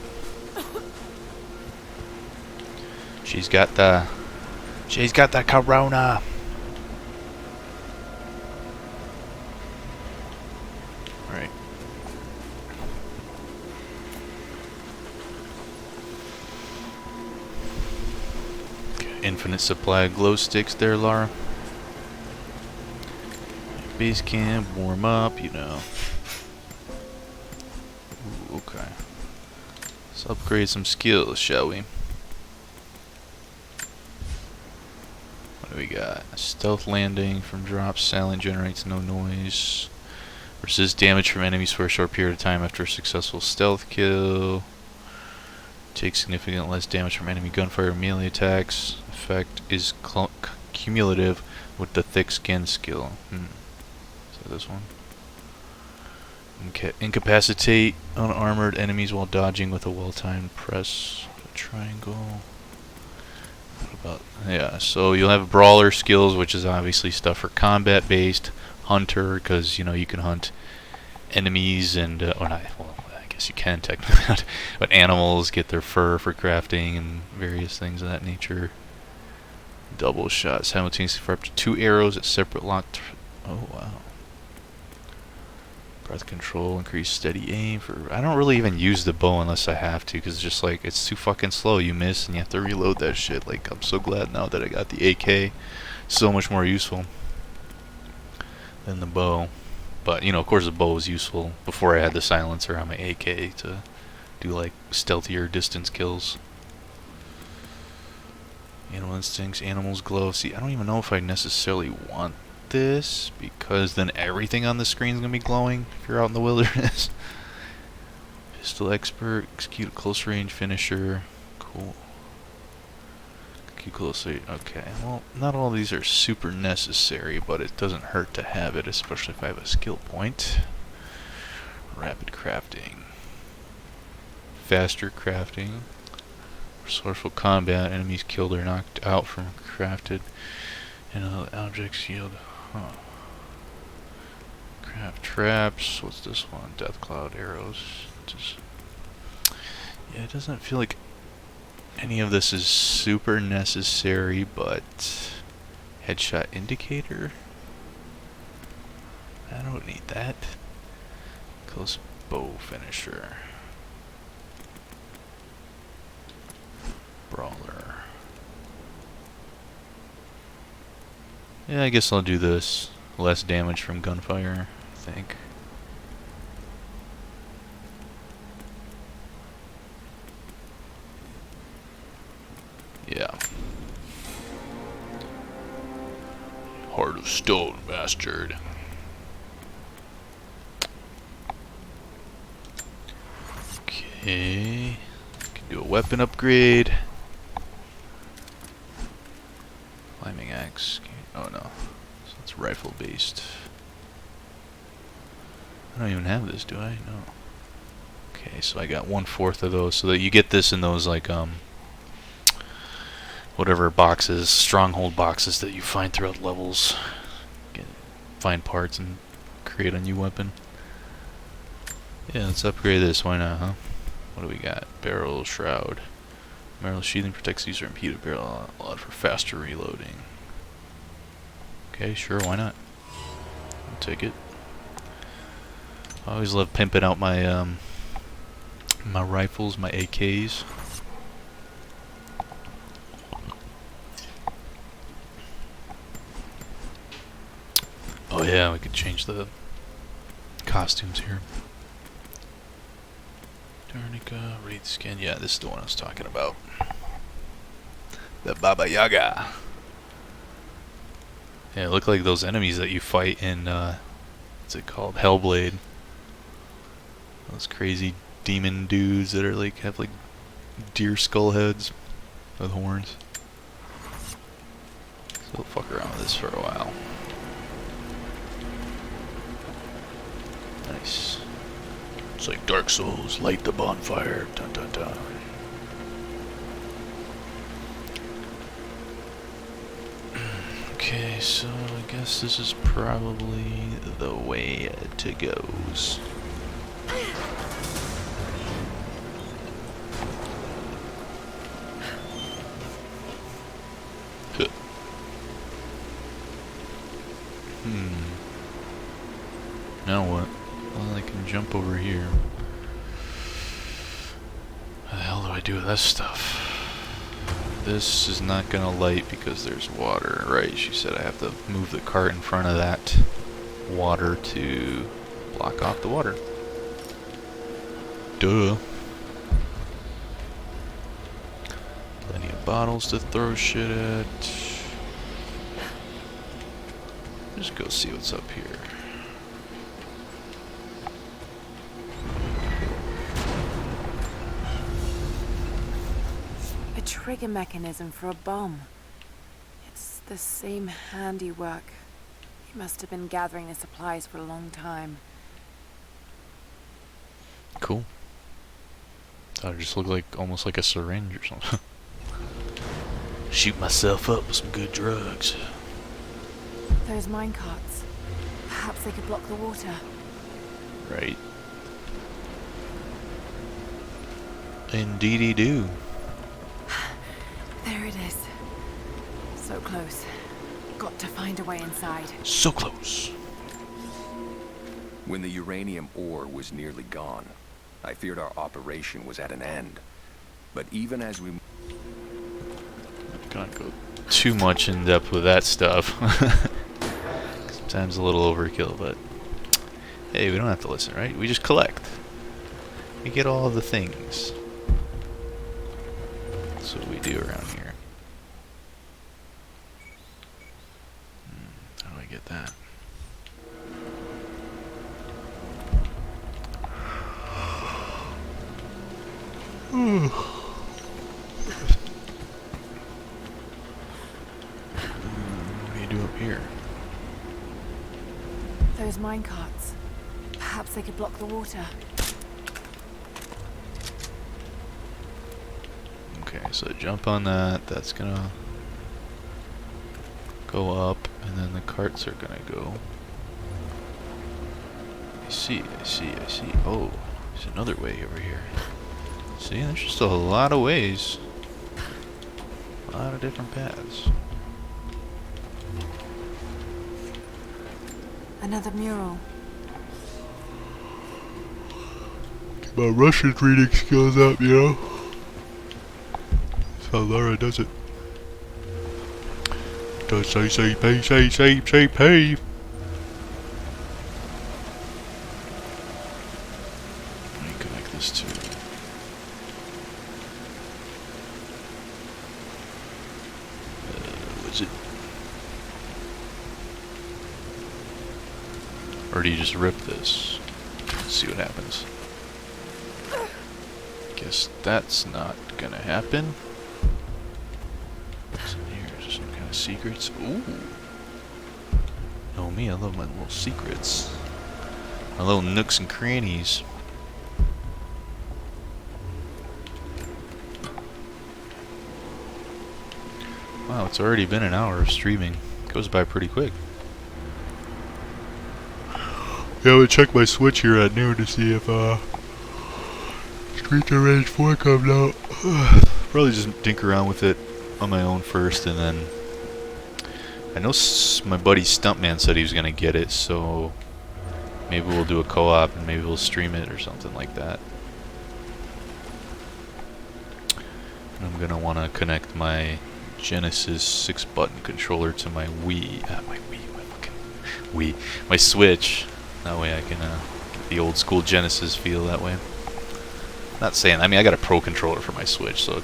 She's got the corona. Alright. Infinite supply of glow sticks there, Lara. Base camp, warm up, you know. Ooh, okay. Let's upgrade some skills, shall we? What do we got? Stealth landing from drops. Silent generates no noise. Resist damage from enemies for a short period of time after a successful stealth kill. Takes significantly less damage from enemy gunfire and melee attacks. Effect is cumulative with the thick skin skill. So this one. Incapacitate unarmored enemies while dodging with a well-timed press. Triangle. What about, yeah, so you'll have brawler skills, which is obviously stuff for combat based. Hunter, because you know you can hunt enemies and or not, well, I guess you can technically hunt, but animals get their fur for crafting and various things of that nature. Double shot simultaneously for up to 2 arrows at separate locked. Oh wow. Breath control, increase steady aim for. I don't really even use the bow unless I have to, because it's just like it's too fucking slow. You miss and you have to reload that shit. Like, I'm so glad now that I got the AK. So much more useful than the bow. But you know, of course, the bow was useful before I had the silencer on my AK to do like stealthier distance kills. Animal instincts, animals glow. See, I don't even know if I necessarily want this, because then everything on the screen is going to be glowing if you're out in the wilderness. Pistol expert, execute a close range finisher. Cool. Execute close range. Okay, well, not all these are super necessary, but it doesn't hurt to have it, especially if I have a skill point. Rapid crafting. Faster crafting. Resourceful combat. Enemies killed or knocked out from crafted. And objects yield. Huh. Craft traps. What's this one? Death cloud arrows. Just, yeah, it doesn't feel like any of this is super necessary, but headshot indicator. I don't need that. Close bow finisher. Brawler. Yeah, I guess I'll do this. Less damage from gunfire, I think. Yeah. Heart of stone, bastard. Okay. Can do a weapon upgrade. Climbing axe. Oh no. So it's rifle based. I don't even have this, do I? No. Okay, so I got 1/4 of those, so that you get this in those like whatever boxes, stronghold boxes that you find throughout levels. Find parts and create a new weapon. Yeah, let's upgrade this, why not, huh? What do we got? Barrel shroud. Barrel sheathing protects user impeded barrel allowed for faster reloading. Okay, sure, why not? I'll take it. I always love pimping out my my rifles, my AKs. Oh yeah, we could change the costumes here. Darnica, Wraith Skin. Yeah, this is the one I was talking about. The Baba Yaga. Yeah, it look like those enemies that you fight in, what's it called? Hellblade. Those crazy demon dudes that are like, have like deer skull heads with horns. So we'll fuck around with this for a while. Nice. It's like Dark Souls, light the bonfire, dun dun dun. Okay, so I guess this is probably the way to goes. Now what? Well, I can jump over here. What the hell do I do with this stuff? This is not gonna light because there's water, right? She said I have to move the cart in front of that water to block off the water. Duh. Plenty of bottles to throw shit at. Just go see what's up here. A trigger mechanism for a bomb. It's The same handiwork. He must have been gathering the supplies for a long time. Cool. Thought it just looked like almost like a syringe or something. Shoot myself up with some good drugs. Those minecarts. Perhaps they could block the water. Right. Indeedy do. There it is. So close. Got to find a way inside. So close. When the uranium ore was nearly gone, I feared our operation was at an end. But even as we... Not gonna go too much in depth with that stuff. Sometimes a little overkill, but hey, we don't have to listen, right? We just collect. We get all the things. That's what we do around here. How do I get that? What do you do up here? Those minecarts. Perhaps they could block the water. Okay, so jump on that. That's gonna go up, and then the carts are gonna go. I see. Oh, there's another way over here. See, there's just a lot of ways. A lot of different paths. Another mural. Get my Russian reading skills up, you know? That's how Laura does it. Does say pay. Let me connect this to... was it? Or do you just rip this? Let's see what happens. Guess that's not gonna happen. What's in here? Is there some kind of secrets? Ooh. Know me, I love my little secrets. My little nooks and crannies. Wow, it's already been an hour of streaming. Goes by pretty quick. Yeah, I would check my Switch here at noon to see if Streets of Rage 4 comes out. Probably just dink around with it on my own first, and then I know my buddy Stuntman said he was gonna get it, so maybe we'll do a co-op and maybe we'll stream it or something like that. And I'm gonna want to connect my Genesis 6-button controller to my Wii, my Switch. That way I can get the old school Genesis feel that way. Not saying, I mean, I got a Pro controller for my Switch, so,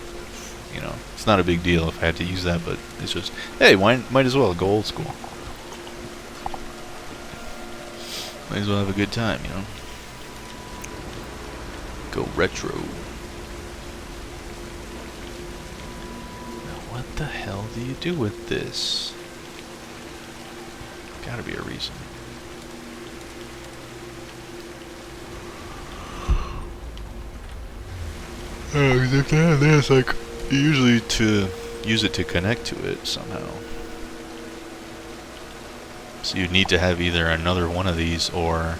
you know, it's not a big deal if I had to use that, but it's just, hey, might as well go old school. Might as well have a good time, you know. Go retro. Now, what the hell do you do with this? Gotta be a reason. Yeah, because if they have this, like, usually to use it to connect to it somehow. So you'd need to have either another one of these or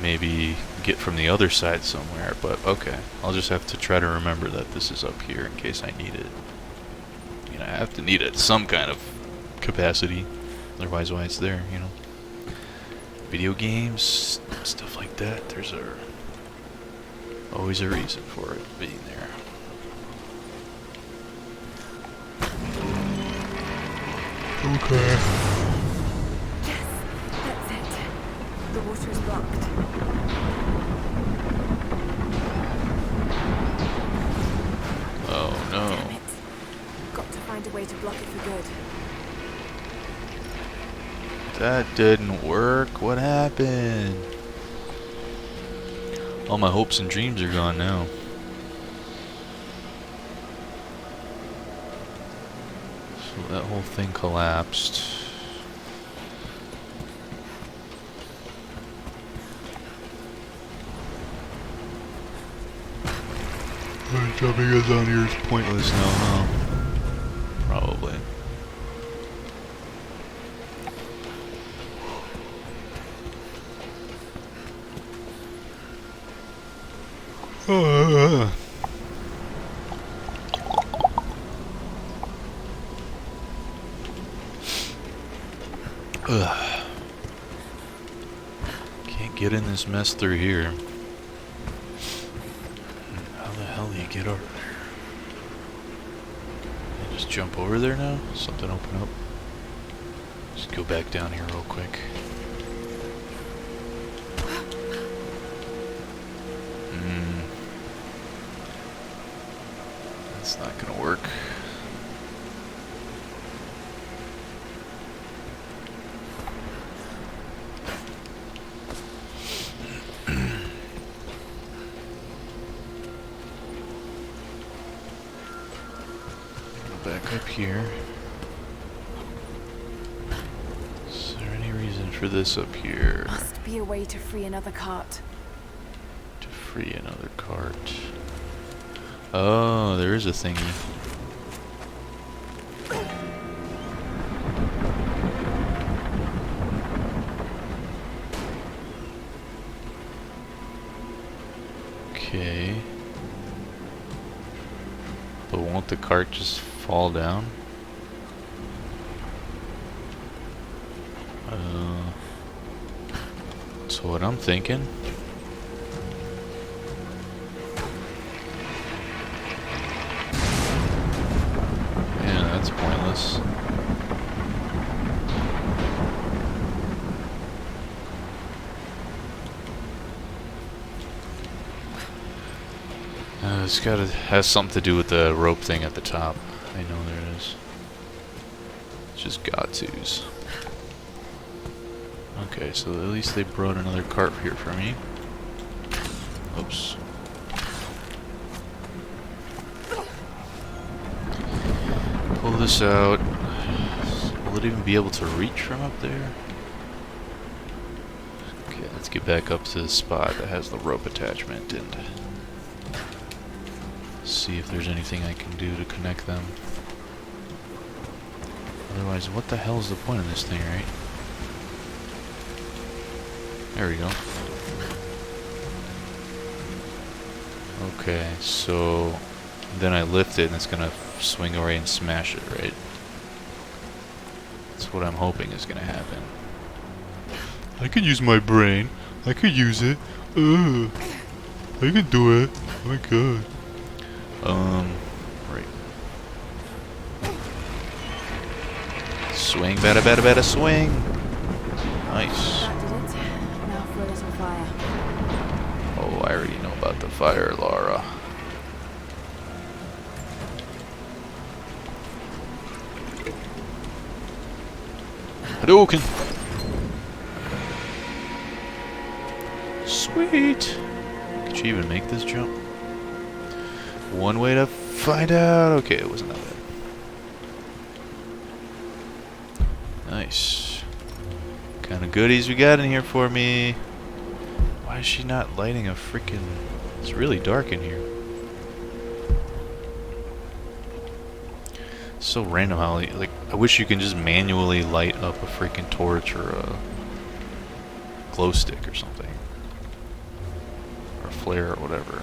maybe get from the other side somewhere, but okay. I'll just have to try to remember that this is up here in case I need it. You know, I have to need it some kind of capacity, otherwise why it's there, you know. Video games, stuff like that, there's always a reason for it being there. Okay. Yes, that's it. The water is blocked. Oh no. Damn it. Got to find a way to block it for good. That didn't work. What happened? All my hopes and dreams are gone now. So that whole thing collapsed. Jumping us down here is pointless now, huh? Probably. Can't get in this mess through here. How the hell do you get over there? Can I just jump over there now? Something open up? Just go back down here real quick. That's not gonna work. Back up here. Is there any reason for this up here? Must be a way to free another cart. To free another cart. Oh, there is a thingy. Okay. But won't the cart just fall down? So what I'm thinking. Yeah, that's pointless. It's gotta has something to do with the rope thing at the top. I know there it is. It's just got to's. Okay, so at least they brought another cart here for me. Oops. Pull this out. Will it even be able to reach from up there? Okay, let's get back up to the spot that has the rope attachment and see if there's anything I can do to connect them. Otherwise, what the hell is the point of this thing, right? There we go. Okay, so then I lift it and it's gonna swing away and smash it, right? That's what I'm hoping is gonna happen. I could use my brain. I could use it. I could do it. Oh my god. Right. Swing, bada bada bada swing. Nice. That did it. Now for a little fire. Oh, I already know about the fire, Laura. Hadouken! Sweet! Could she even make this jump? One way to find out. Okay, it wasn't that bad. Nice. What kind of goodies we got in here for me? Why is she not lighting a freaking... It's really dark in here. It's so random how, like, I wish you can just manually light up a freaking torch or a glow stick or something. Or a flare or whatever.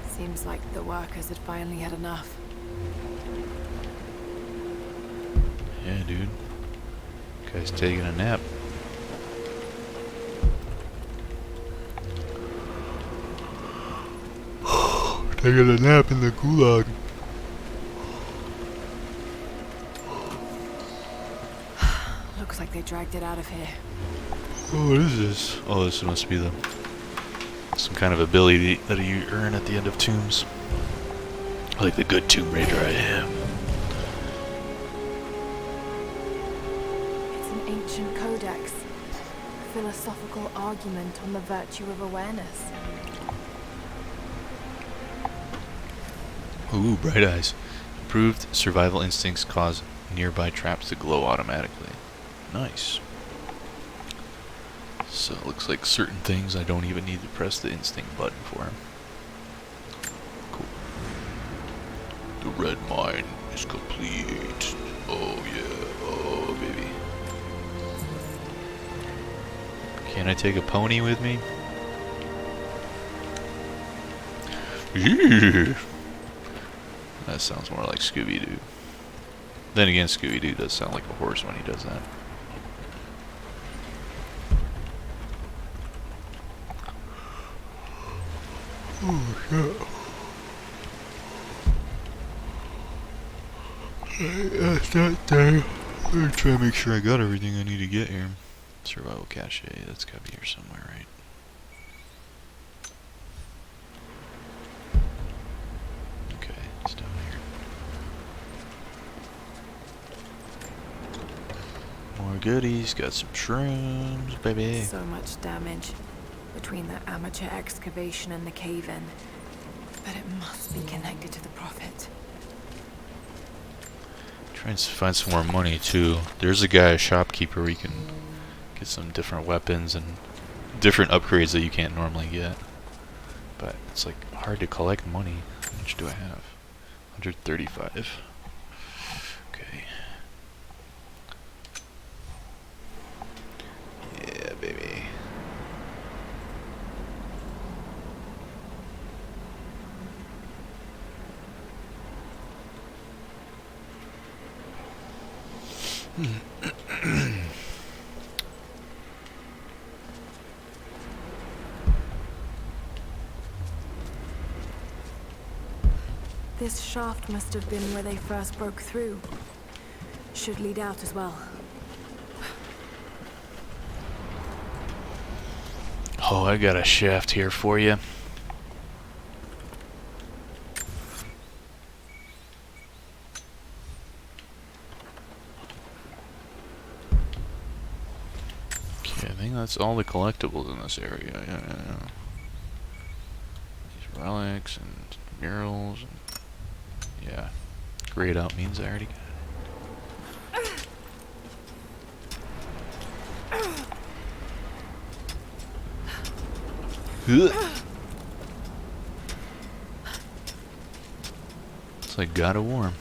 Seems like the workers had finally had enough. Yeah, dude. Guy's taking a nap. Taking a nap in the gulag. Looks like they dragged it out of here. Oh, what is this? Oh, this must be some kind of ability that you earn at the end of tombs. Like the good Tomb Raider I am. It's an ancient codex. A philosophical argument on the virtue of awareness. Ooh, bright eyes. Improved survival instincts cause nearby traps to glow automatically. Nice. So it looks like certain things I don't even need to press the instinct button for. Cool. The red mine is complete. Oh yeah, oh baby. Can I take a pony with me? Yeah. That sounds more like Scooby-Doo. Then again, Scooby-Doo does sound like a horse when he does that. Oh shit. That's not there. I'm gonna try to make sure I got everything I need to get here. Survival cache, that's gotta be here somewhere, right? Okay, it's down here. More goodies, got some shrooms, baby. So much damage between the amateur excavation and the cave-in. But it must be connected to the Prophet. Trying to find some more money too. There's a guy, a shopkeeper, where you can get some different weapons and different upgrades that you can't normally get. But it's like hard to collect money. How much do I have? 135. Okay. Yeah, baby. This shaft must have been where they first broke through. Should lead out as well. Oh, I got a shaft here for you. Okay, I think that's all the collectibles in this area. Yeah. These relics and murals. And yeah, grayed out means I already got it. It's like God of War.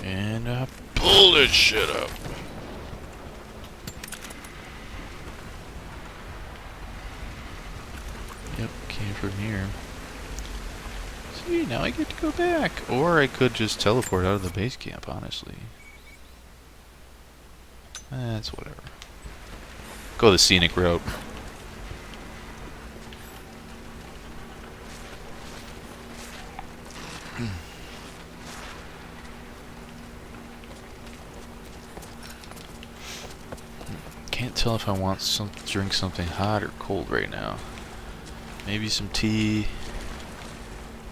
And pull this shit up. Yep, came from here. See, now I get to go back. Or I could just teleport out of the base camp, honestly. That's whatever. Go the scenic route. Can't tell if I want to drink something hot or cold right now. Maybe some tea.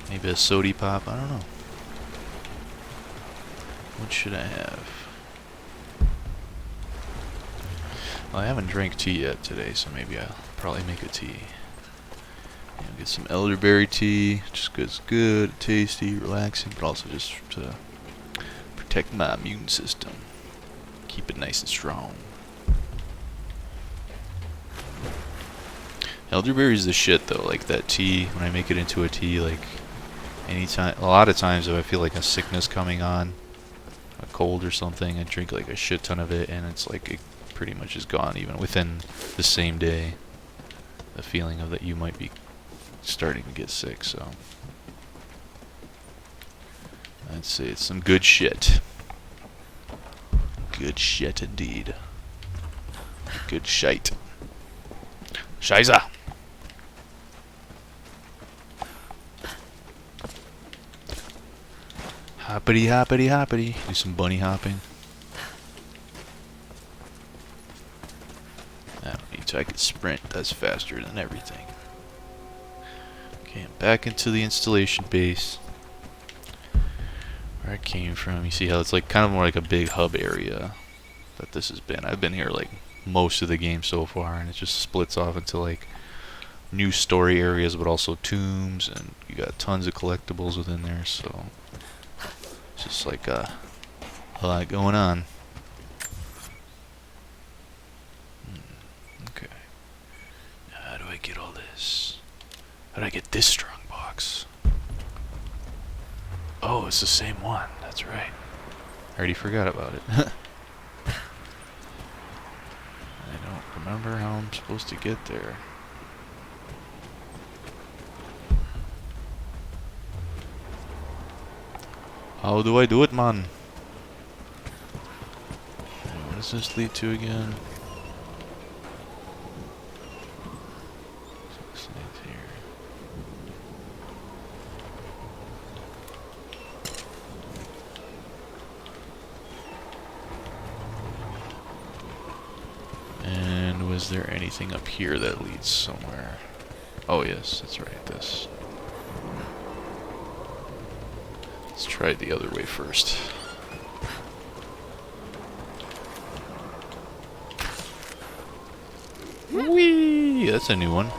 Maybe a sody pop. I don't know. What should I have? Well, I haven't drank tea yet today, so maybe I'll probably make a tea. Get some elderberry tea, just 'cause it's good, tasty, relaxing, but also just to protect my immune system. Keep it nice and strong. Elderberry's the shit though, like that tea, when I make it into a tea, like anytime, a lot of times if I feel like a sickness coming on, a cold or something, I drink like a shit ton of it and it's like it pretty much is gone even within the same day. The feeling of that you might be starting to get sick, so I'd say it's some good shit. Good shit indeed. Good shite. Shiza! Hoppity hoppity hoppity. Do some bunny hopping. I don't need to. I can sprint. That's faster than everything. Okay, I'm back into the installation base where I came from. You see how it's like kind of more like a big hub area that this has been. I've been here like most of the game so far, and it just splits off into like new story areas, but also tombs, and you got tons of collectibles within there, so it's just like a lot going on. Okay. How do I get all this? How do I get this strong box? Oh, it's the same one. That's right. I already forgot about it. I don't remember how I'm supposed to get there. How do I do it, man? What does this lead to again? And was there anything up here that leads somewhere? Oh yes, that's right, this. Let's try it the other way first. Whee! That's a new one.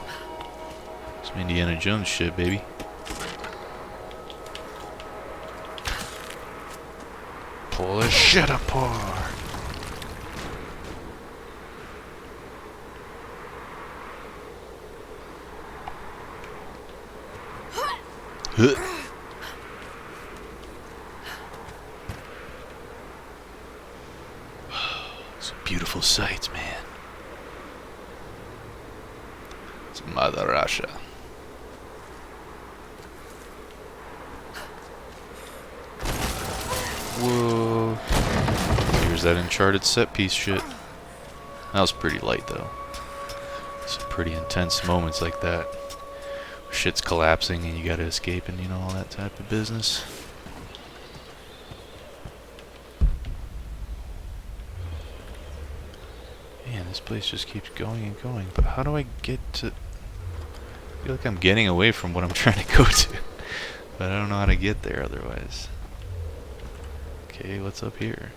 Some Indiana Jones shit, baby. Pull this shit apart. Huh. Some beautiful sights, man. It's Mother Russia. Whoa. Here's that Uncharted set piece shit. That was pretty light though. Some pretty intense moments like that. Shit's collapsing and you gotta escape and you know all that type of business. Man, this place just keeps going and going. But how do I get to... I feel like I'm getting away from what I'm trying to go to. But I don't know how to get there otherwise. Okay, what's up here?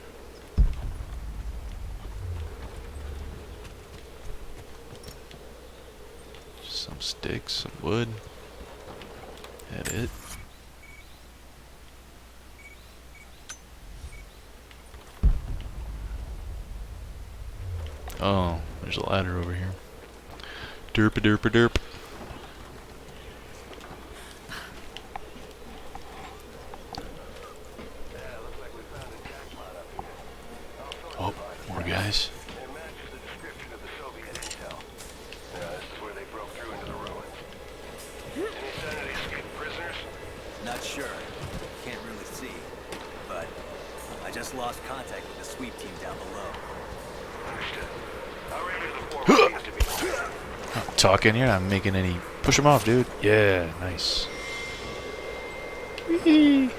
Some sticks, some wood. That it? Oh, there's a ladder over here. Derp a derp a derp. Oh, more guys. Not sure. Can't really see. But I just lost contact with the sweep team down below. Understood. Our aim is the forward needs to be clear. Not talking, you're not making any... Push him off, dude. Yeah, nice. Whee! I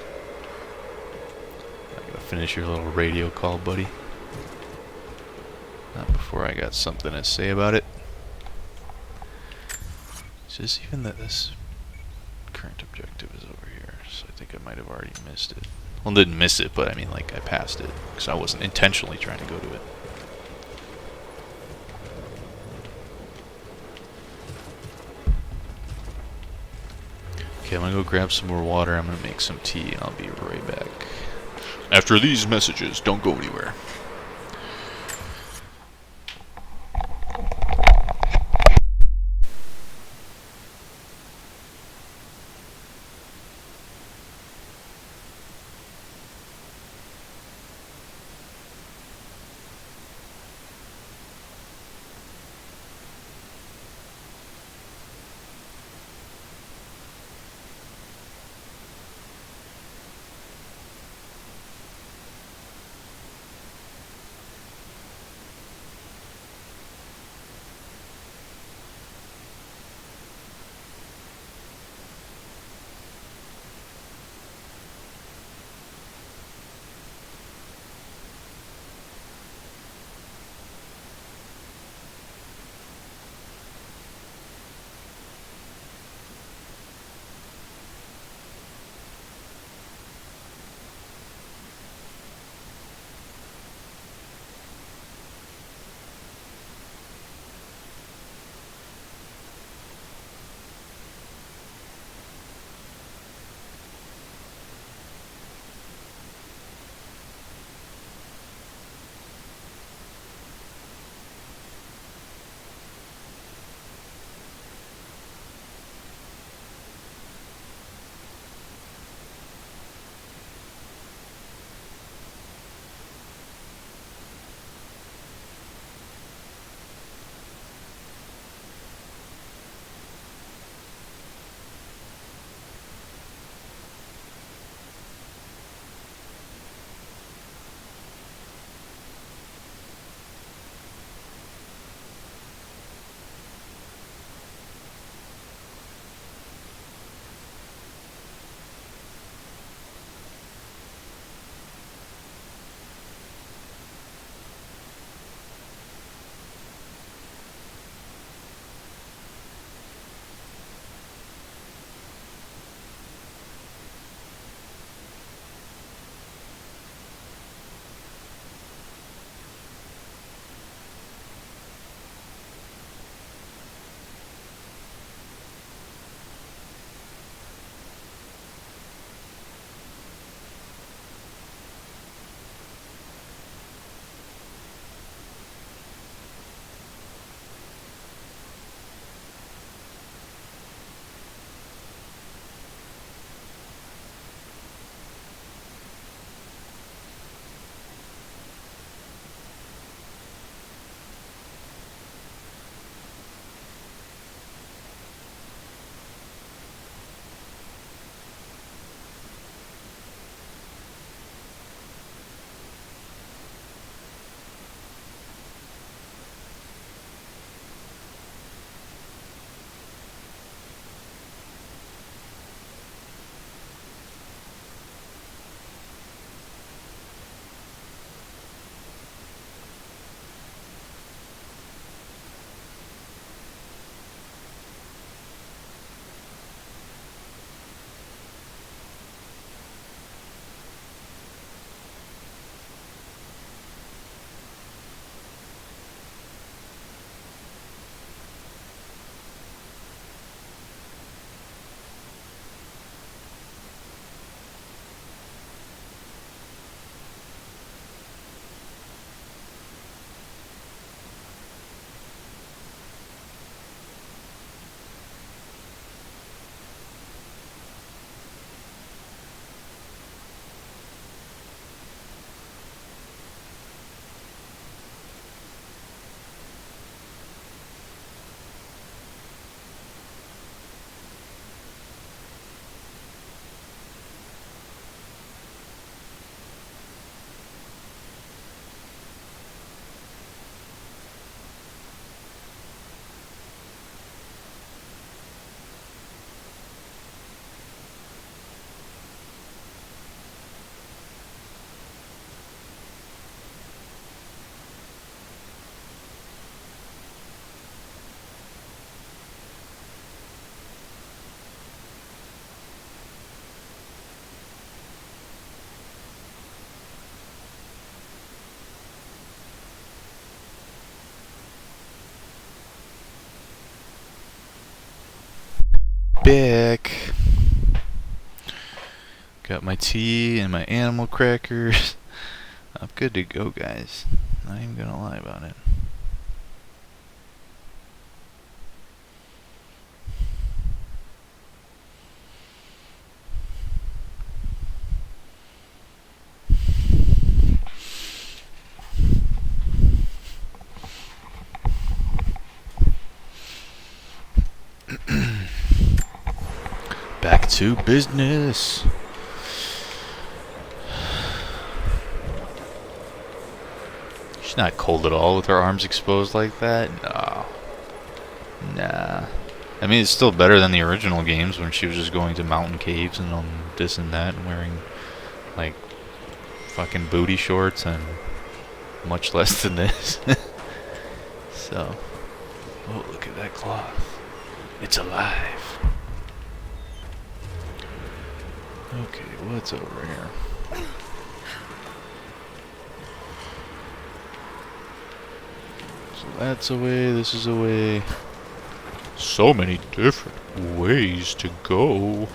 gotta finish your little radio call, buddy. Not before I got something to say about it. Is this even that this current objective is over here? So I think I might have already missed it. Well, didn't miss it, but I mean, like, I passed it. Because I wasn't intentionally trying to go to it. Okay, I'm gonna go grab some more water. I'm gonna make some tea, and I'll be right back. After these messages, don't go anywhere. back. Got my tea and my animal crackers. I'm good to go, guys. Not even gonna lie about it. Back to business. She's not cold at all with her arms exposed like that. No. Nah. I mean, it's still better than the original games when she was just going to mountain caves and this and that and wearing, like, fucking booty shorts and much less than this. So. Oh, look at that cloth. It's alive. Okay, what's over here? So that's away, this is away. So many different ways to go.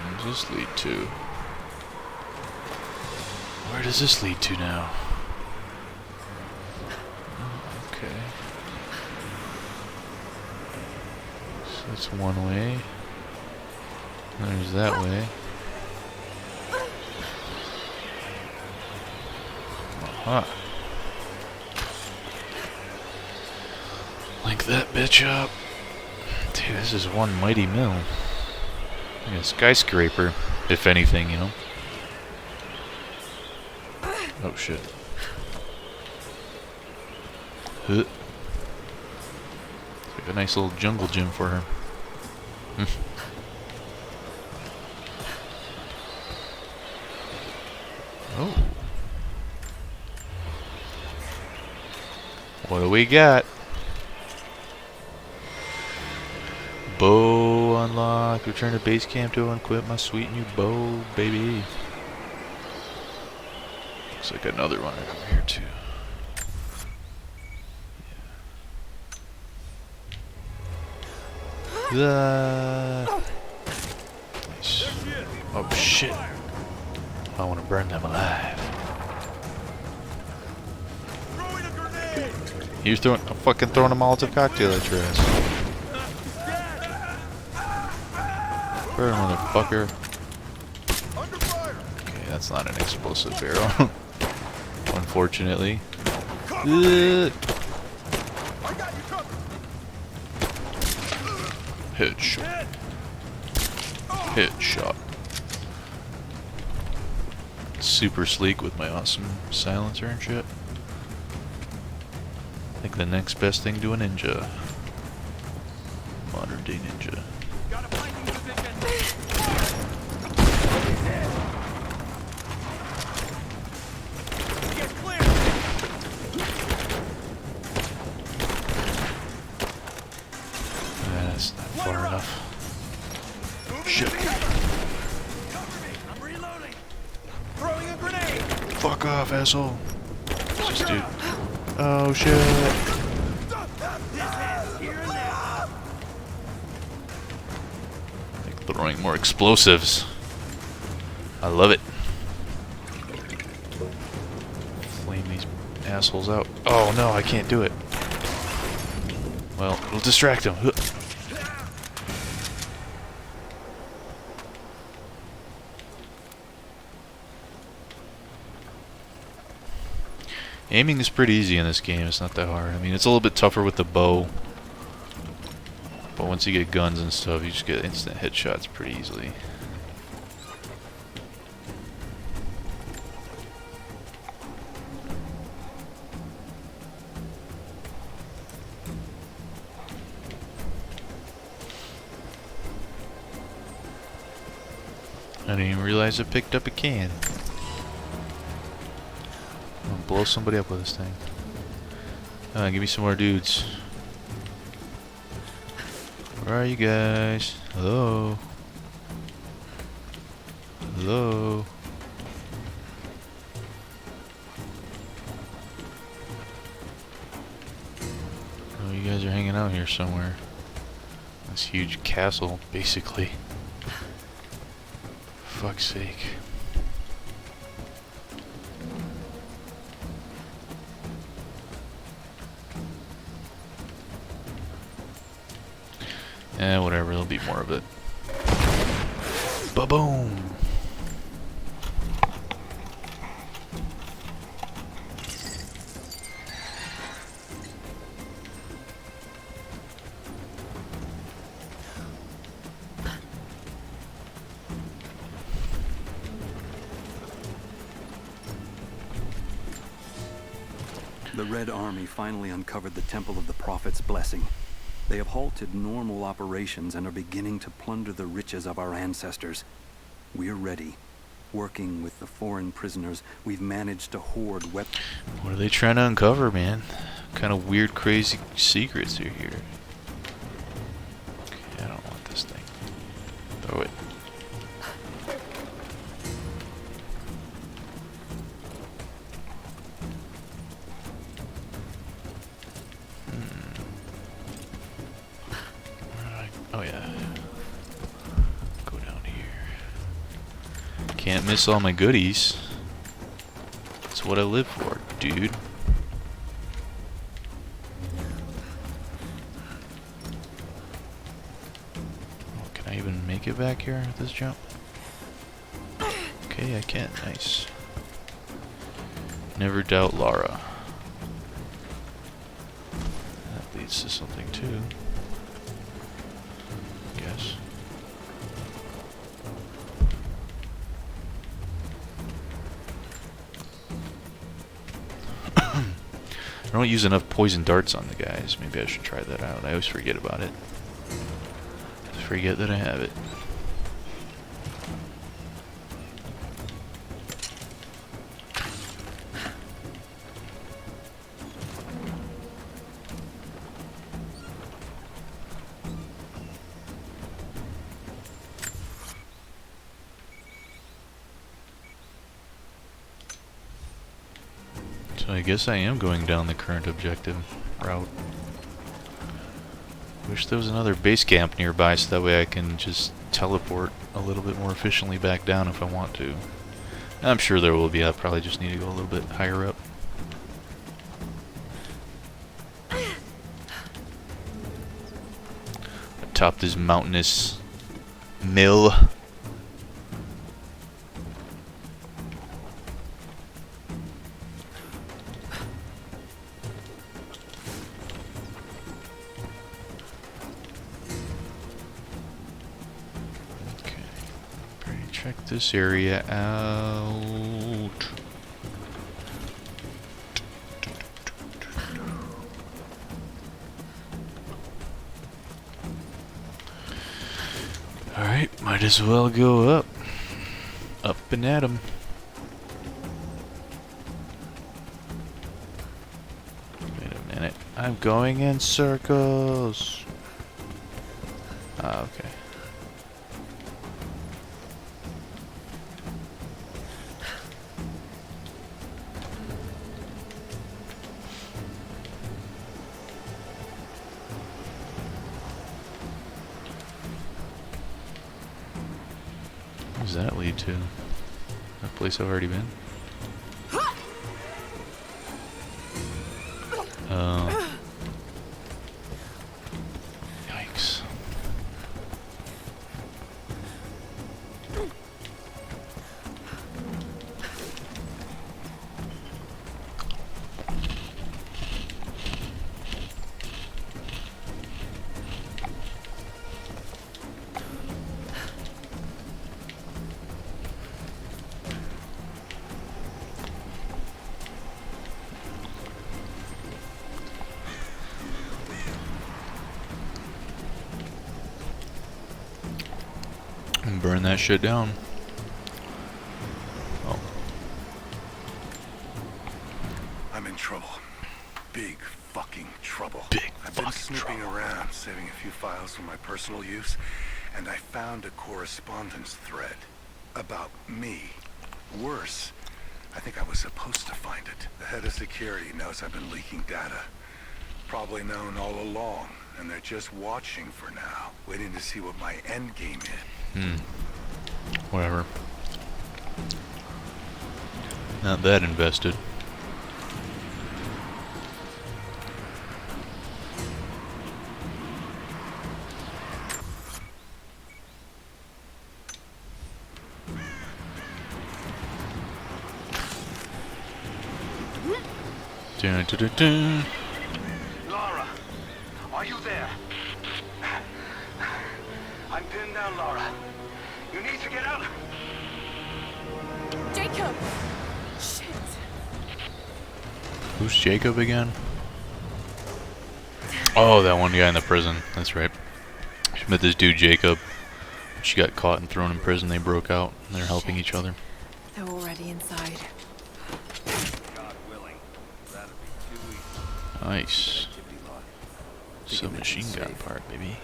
Where does this lead to? Where does this lead to now? Oh, okay. So that's one way. There's that way. Aha. Link that bitch up. Dude, this is one mighty mill. Like a skyscraper, if anything, you know. Oh shit. Huh. It's like a nice little jungle gym for her. Oh. What do we got? Bow unlocked. Return to base camp to equip my sweet new bow, baby. Looks like another one over here too. Yeah. Nice. Oh shit. I want to burn them alive. You're throwing, I'm fucking throwing a Molotov cocktail at your ass. Burn, motherfucker. Okay, that's not an explosive barrel. Unfortunately. Headshot. Headshot. Super sleek with my awesome silencer and shit. I think the next best thing to a ninja. Modern day ninja. That's not far enough. Shit. I'm reloading. Throwing a grenade. Fuck off, asshole. Just dude. Oh shit. Like throwing more explosives. I love it. Flame these assholes out. Oh no, I can't do it. Well, it'll distract them. Aiming is pretty easy in this game, it's not that hard. I mean, it's a little bit tougher with the bow. But once you get guns and stuff, you just get instant headshots pretty easily. I didn't even realize I picked up a can. I'm gonna blow somebody up with this thing. Give me some more dudes. Where are you guys? Hello? Hello? guys are hanging out here somewhere. This huge castle, basically. Fuck's sake. Whatever, there'll be more of it. Ba-boom! The Red Army finally uncovered the Temple of the Prophet's blessing. They have halted normal operations and are beginning to plunder the riches of our ancestors. We're ready. Working with the foreign prisoners, we've managed to hoard weapons. What are they trying to uncover, man? What kind of weird, crazy secrets are here? Okay, I don't want this thing. Throw it. Oh yeah. Go down here. Can't miss all my goodies. That's what I live for, dude. Oh, can I even make it back here with this jump? Okay, I can. Nice. Never doubt Lara. That leads to something too. Guess. I don't use enough poison darts on the guys. Maybe I should try that out. I always forget about it. Just forget that I have it. So I guess I am going down the current objective route. Wish there was another base camp nearby so that way I can just teleport a little bit more efficiently back down if I want to. I'm sure there will be. I probably just need to go a little bit higher up. Atop this mountainous mill. Check this area out. Alright, might as well go up. Up and at 'em. Wait a minute. I'm going in circles. Ah, okay. What does that lead to? That place I've already been? Yikes. And burn that shit down. Oh. I'm in trouble. Big fucking trouble. Big I've been fucking snooping trouble. around, saving a few files for my personal use, and I found a correspondence thread about me. Worse, I think I was supposed to find it. The head of security knows I've been leaking data. probably known all along, and they're just watching for now, waiting to see what my end game is. Whatever. Not that invested. Dun, dun, dun, dun. Lara, are you there? I'm pinned down, Lara. You need to get out. Jacob! Shit. Who's Jacob again? Oh, that one guy in the prison. That's right. She met this dude Jacob. She got caught and thrown in prison. They broke out. And they're helping each other. They're already inside. God willing, that'd be 2 weeks. Nice. Activity log. Submachine gun part, baby.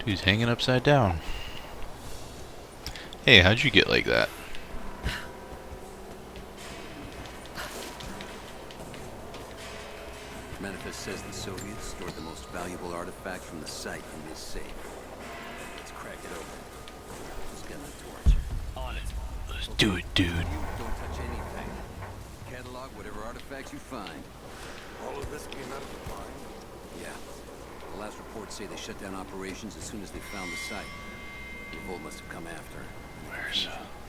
Dude's hanging upside down. Hey, how'd you get like that? Manifest says the Soviets stored the most valuable artifact from the site in this safe. Let's crack it open. Just get the torch. On it. Let's do it, dude. You don't touch anything. Catalog whatever artifacts you find. All of this came out of the mine? Yeah. The last reports say they shut down operations as soon as they found the site. The revolt must have come after. Where's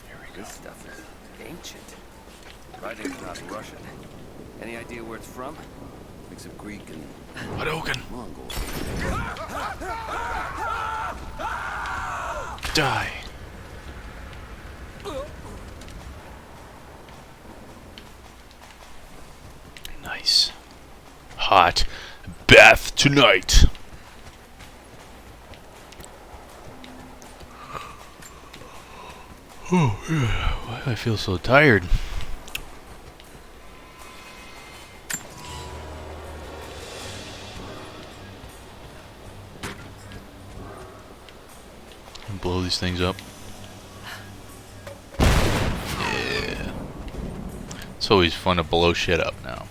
here we go. This stuff is ancient. Writing's not Russian. Any idea where it's from? Mix of Greek and Hadouken! Mongol. Die! Nice. Hot bath tonight. Oh, yeah. Why do I feel so tired? Blow these things up. Yeah. It's always fun to blow shit up now.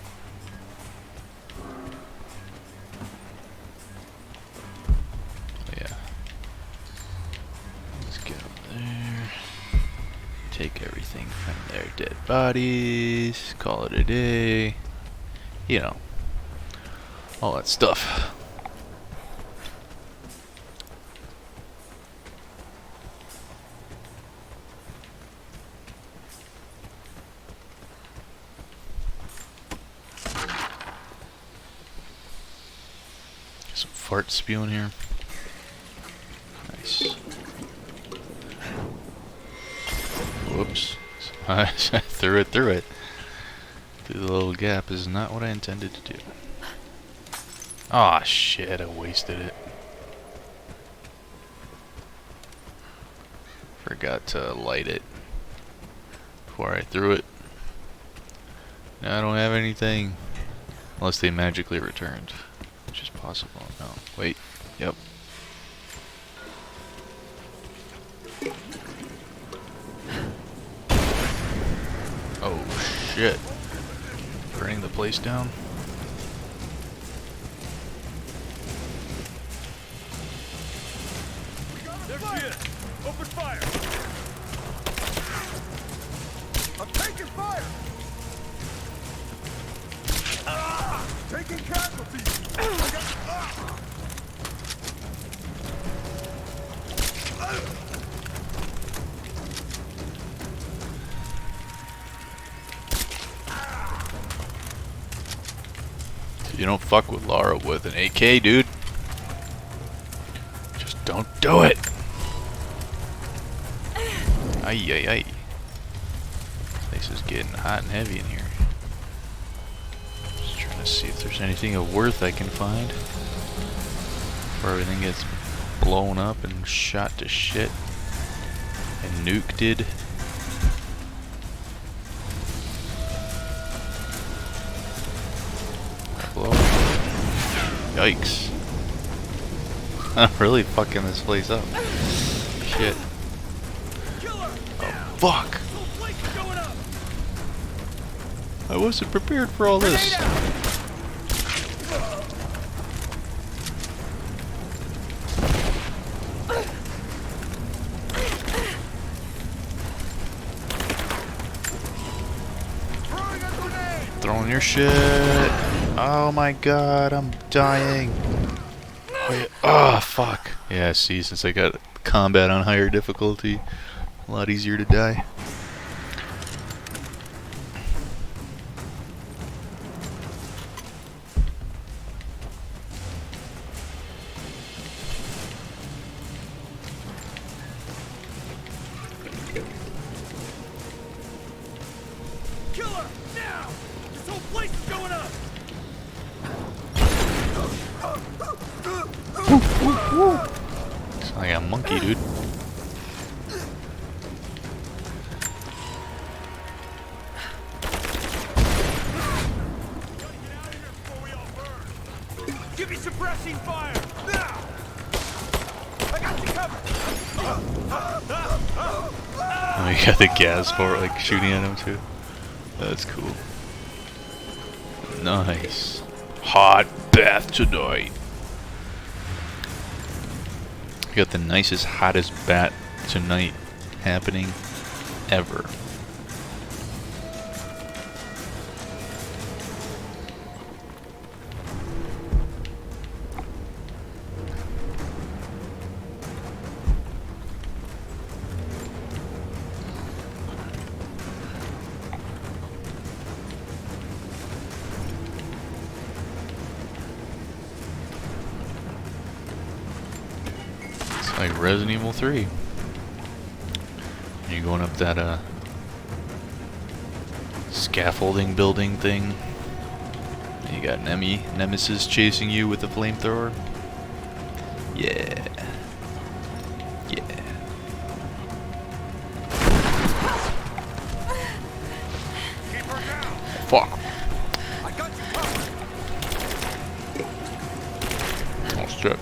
Yeah. Let's get up there. Take everything from their dead bodies. Call it a day. You know. All that stuff. Some fart spewing here. Nice. Whoops. I threw it through it. Through the little gap is not what I intended to do. Aw, shit, I wasted it. Forgot to light it before I threw it. Now I don't have anything. Unless they magically returned. Which is possible. No. Wait. Yep. Oh shit. Burning the place down. There's it. Open fire. I'm taking fire. Taking casualties. You don't fuck with Lara with an AK, dude. Just don't do it. Ay, ay, ay. This is getting hot and heavy in here. Just trying to see if there's anything of worth I can find before everything gets blown up and shot to shit and nuked it. Blow. Yikes. I'm really fucking this place up. Shit. Oh, fuck. I wasn't prepared for all this. Throwing your shit. Oh my god, I'm dying. Oh, fuck. Yeah, see, since I got combat on higher difficulty, a lot easier to die. Killer! Now! This whole place is going up! Sound like a monkey, dude. Give me suppressing fire! Now! I got you covered! Oh, you got the gas port like shooting at him too. That's cool. Nice. Hot bath tonight. You got the nicest, hottest bat tonight happening ever. Like Resident Evil 3. You're going up that scaffolding building thing. And you got an nemesis chasing you with a flamethrower. Yeah. Yeah. Fuck. I got you covered! Oh shit.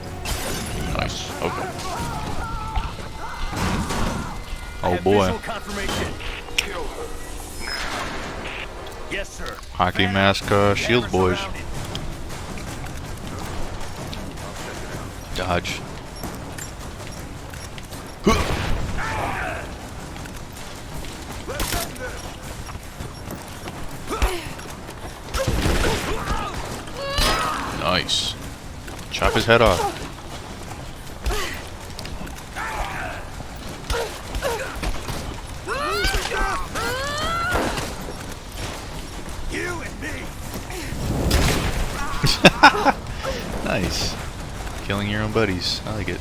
Nice. Okay. Oh boy. Confirmation. Kill her. Yes, sir. Hockey mask shield boys. Dodge. Nice. Chop his head off. You and me. Nice. Killing your own buddies. I like it.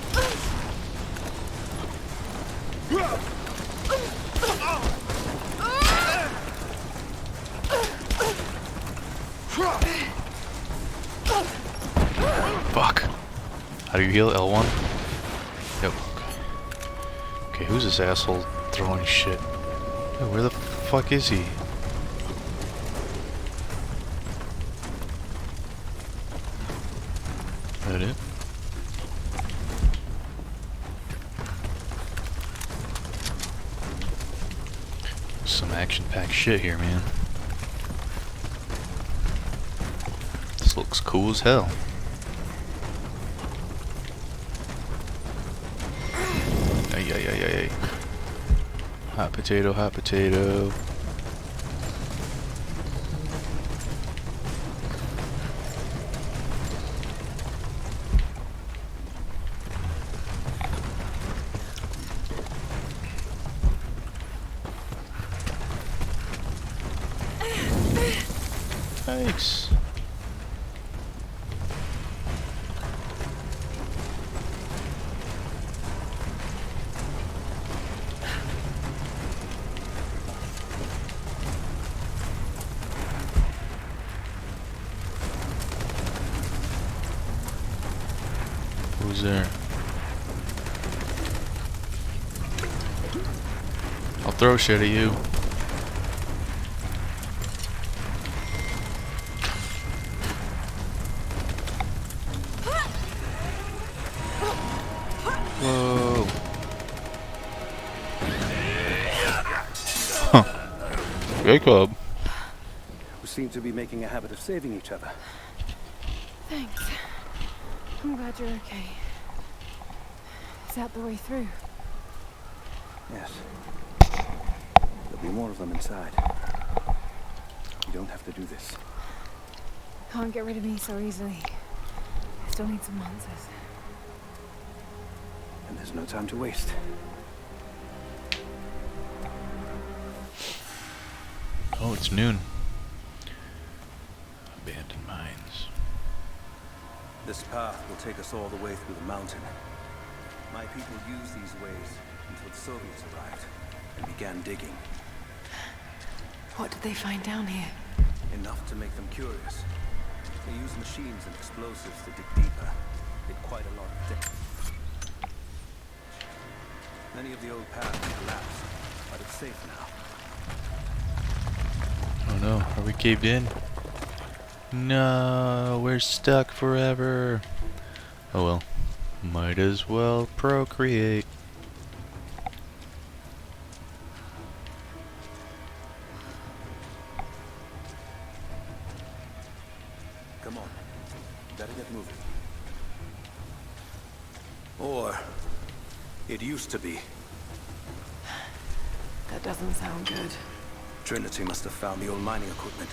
Fuck. How do you heal? L1? Yep. Okay, who's this asshole throwing shit? Yo, where the fuck is he? Is that it? Some action-packed shit here, man. This looks cool as hell. Ay, ay, ay, ay, ay. Hot potato, hot potato. Thanks. Who's there? I'll throw shit at you. Whoa. Huh. Jacob. We seem to be making a habit of saving each other. Thanks. I'm glad you're okay. Is that the way through? Yes. There'll be more of them inside. You don't have to do this. Can't get rid of me so easily. I still need some answers. And there's no time to waste. Oh, it's noon. Abandoned mines. This path will take us all the way through the mountain. My people used these ways until the Soviets arrived and began digging. What did they find down here? Enough to make them curious. They used machines and explosives to dig deeper. Did quite a lot of digging. Many of the old paths collapsed, but it's safe now. Oh no, are we caved in? No, we're stuck forever. Oh well, might as well procreate. Come on, better get moving. Or it used to be. That doesn't sound good. Trinity must have found the old mining equipment.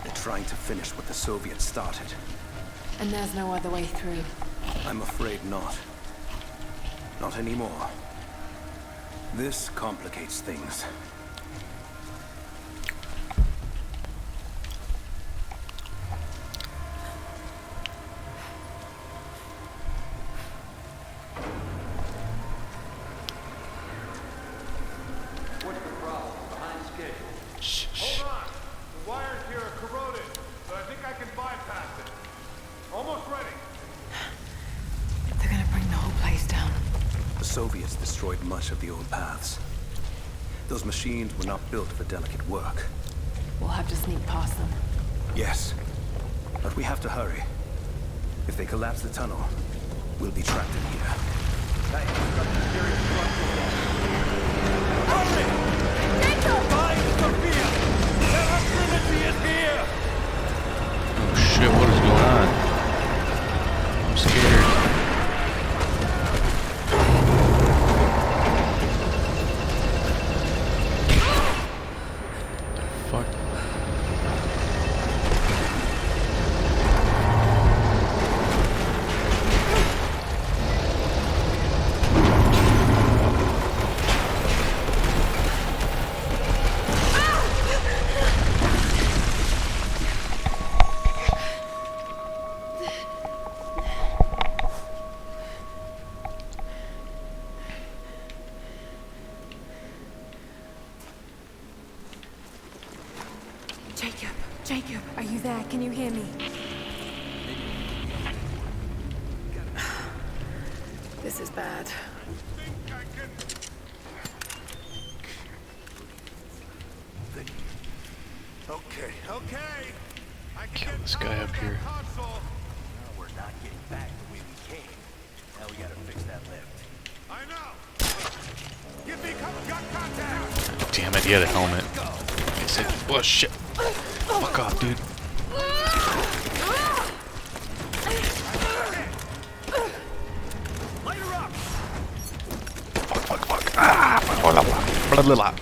They're trying to finish what the Soviets started. And there's no other way through. I'm afraid not. Not anymore. This complicates things. What's the problem? Behind schedule. Hold on. The wires here are corroded, but I think I can bypass it. Almost ready. They're gonna bring the whole place down. The Soviets destroyed much of the old paths. Those machines were not built for delicate work. We'll have to sneak past them. Yes, but we have to hurry. If they collapse the tunnel, we'll be trapped in here. Hey, serious structural damage. Hurry! Find Sophia! Tell her Trinity is here! Oh shit, what is going on? I'm scared. Fuck. Jacob, are you there? Can you hear me? This is bad. Okay. I can Kill get this guy power up to that here. console. No, we're not getting back the way we came. Now we gotta fix that lift. I know. Give me gun contact. Damn it, he had a helmet. I said, oh shit. Fuck off, dude. Light her up. Fuck. Ah, blah, blah, blah.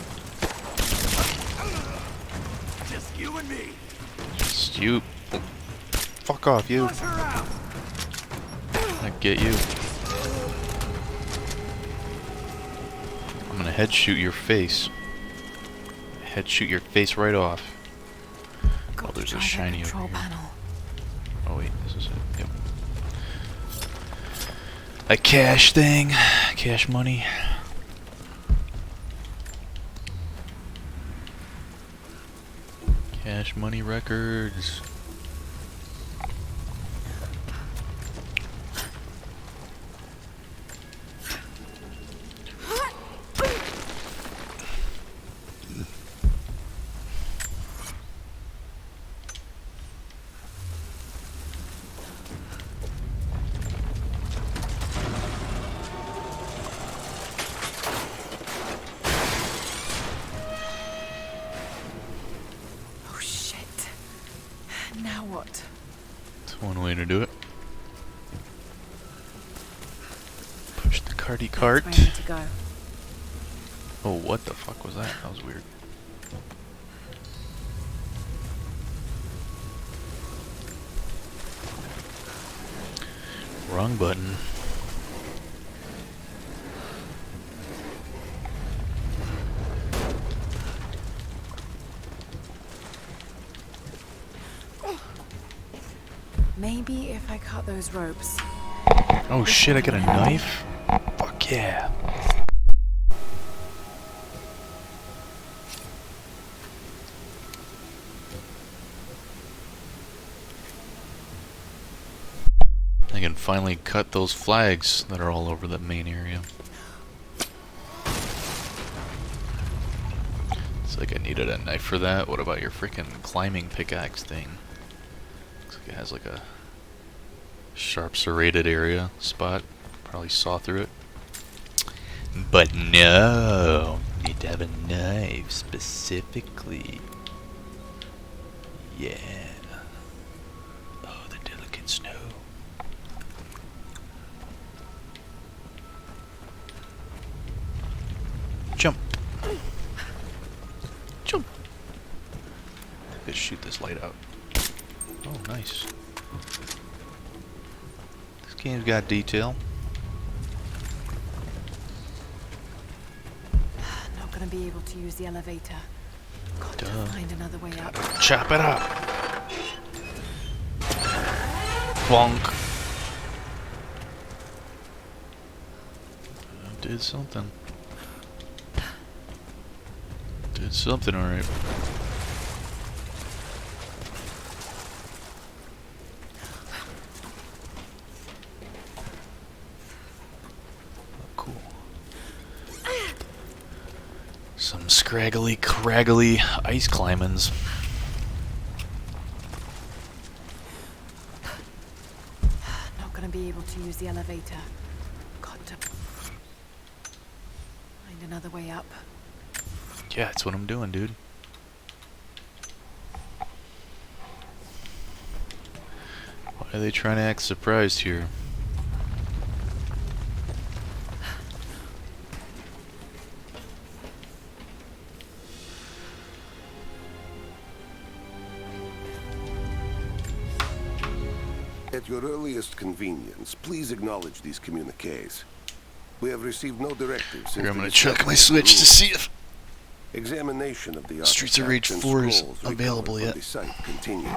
Just you and me. Just you. Fuck off, you. Flush her out. I get you. I'm gonna head shoot your face. Head shoot your face right off. Oh, there's a shiny over control here. panel. Oh wait, this is it. Yep. A cash thing. Cash money. Cash money records. locked. That's one way to do it. Push the carty cart. That's where I need to go. Oh, what the fuck was that? That was weird. Wrong button. Maybe if I cut those ropes. Oh shit, I got a knife? Fuck yeah. I can finally cut those flags that are all over the main area. It's like I needed a knife for that. What about your freaking climbing pickaxe thing? Looks like it has like a sharp serrated area spot. Probably saw through it. But no, need to have a knife specifically. Yeah. Oh, the delicate snow. Jump. Jump. Let's shoot this light out. Oh, nice. This game's got detail. Not gonna be able to use the elevator. Got to find another way up. Chop it up. Bonk. Did something. Did something alright. Cool. Some scraggly, craggly ice climbings. Not gonna be able to use the elevator. Got to find another way up. Yeah, that's what I'm doing, dude. Why are they trying to act surprised here? At your earliest convenience, please acknowledge these communiques. We have received no directives since I'm gonna the check my discovery of Switch the to see if examination of the Streets of Rage artifacts and 4 is scrolls recovered available from yet. the site continue.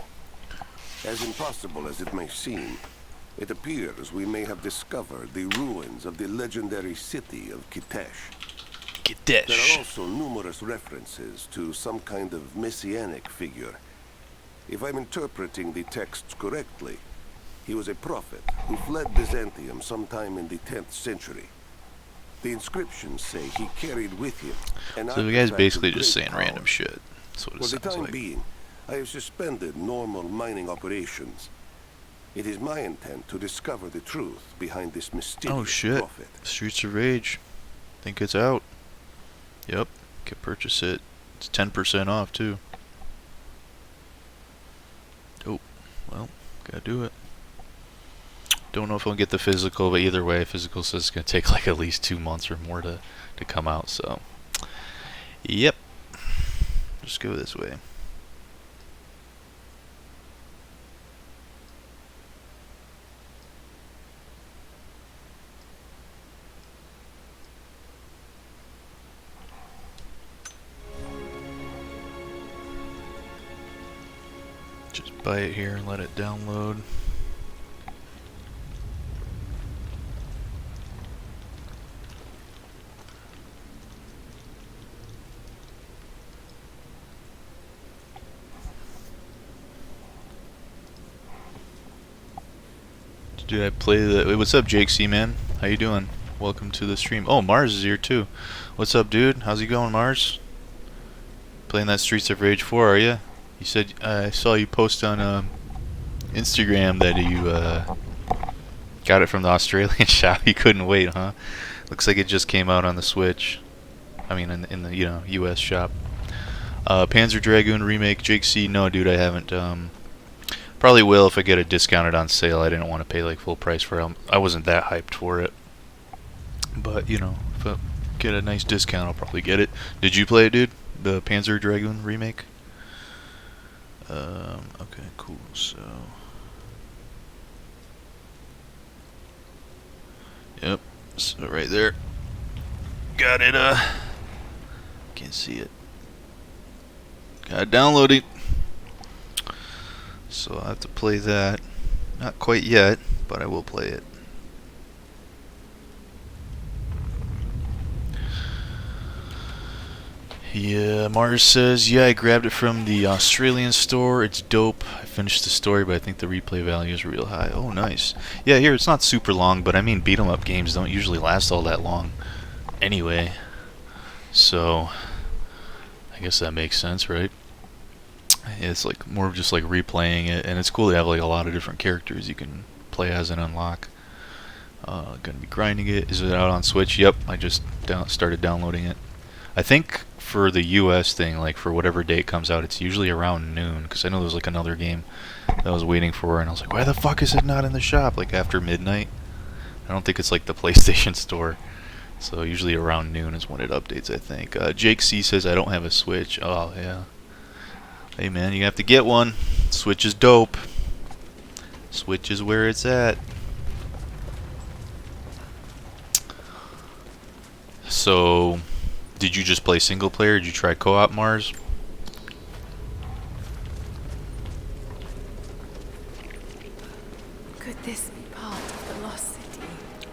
As impossible as it may seem, it appears we may have discovered the ruins of the legendary city of Kitesh. There are also numerous references to some kind of messianic figure. If I'm interpreting the texts correctly, he was a prophet who fled Byzantium sometime in the 10th century. The inscriptions say he carried with him an So the guy's artifact of basically just great saying power. random shit. That's what it For the sounds time like. being, I have suspended normal mining operations. It is my intent to discover the truth behind this mysterious Oh shit. prophet. Streets of Rage. Think it's out. Yep. Can purchase it. It's 10% off too. Oh, well, gotta do it. Don't know if I'll get the physical, but either way, physical says it's gonna take like at least 2 months or more to come out, so yep. Just go this way. Just buy it here and let it download. Did I play the... What's up, Jake C, man? How you doing? Welcome to the stream. Oh, Mars is here too. What's up, dude? How's it going, Mars? Playing that Streets of Rage 4, are you? You said... I saw you post on Instagram that you got it from the Australian shop. You couldn't wait, huh? Looks like it just came out on the Switch. I mean, in the US shop. Panzer Dragoon remake, Jake C. No, dude, I haven't. Probably will if I get it discounted on sale. I didn't want to pay like full price for it. I wasn't that hyped for it. But, you know, if I get a nice discount, I'll probably get it. Did you play it, dude? The Panzer Dragoon remake? Okay, cool. So... Yep. So right there. Got it, can't see it. Got it downloaded. So I'll have to play that. Not quite yet, but I will play it. Yeah, Mars says, yeah, I grabbed it from the Australian store. It's dope. I finished the story, but I think the replay value is real high. Oh, nice. Yeah, here, it's not super long, but I mean, beat-em-up games don't usually last all that long anyway. So, I guess that makes sense, right? It's like more of just like replaying it, and it's cool to have like a lot of different characters you can play as and unlock. Gonna be grinding it. Is it out on Switch? Yep, I just started downloading it. I think for the US thing, like for whatever day it comes out, it's usually around noon, because I know there's like another game that I was waiting for, and I was like, why the fuck is it not in the shop like after midnight? I don't think it's like the PlayStation Store, so usually around noon is when it updates, I think. Jake C says, I don't have a Switch. Oh, yeah. Hey man, you have to get one. Switch is dope. Switch is where it's at. So... Did you just play single player? Did you try co-op, Mars? Could this be part of the lost city?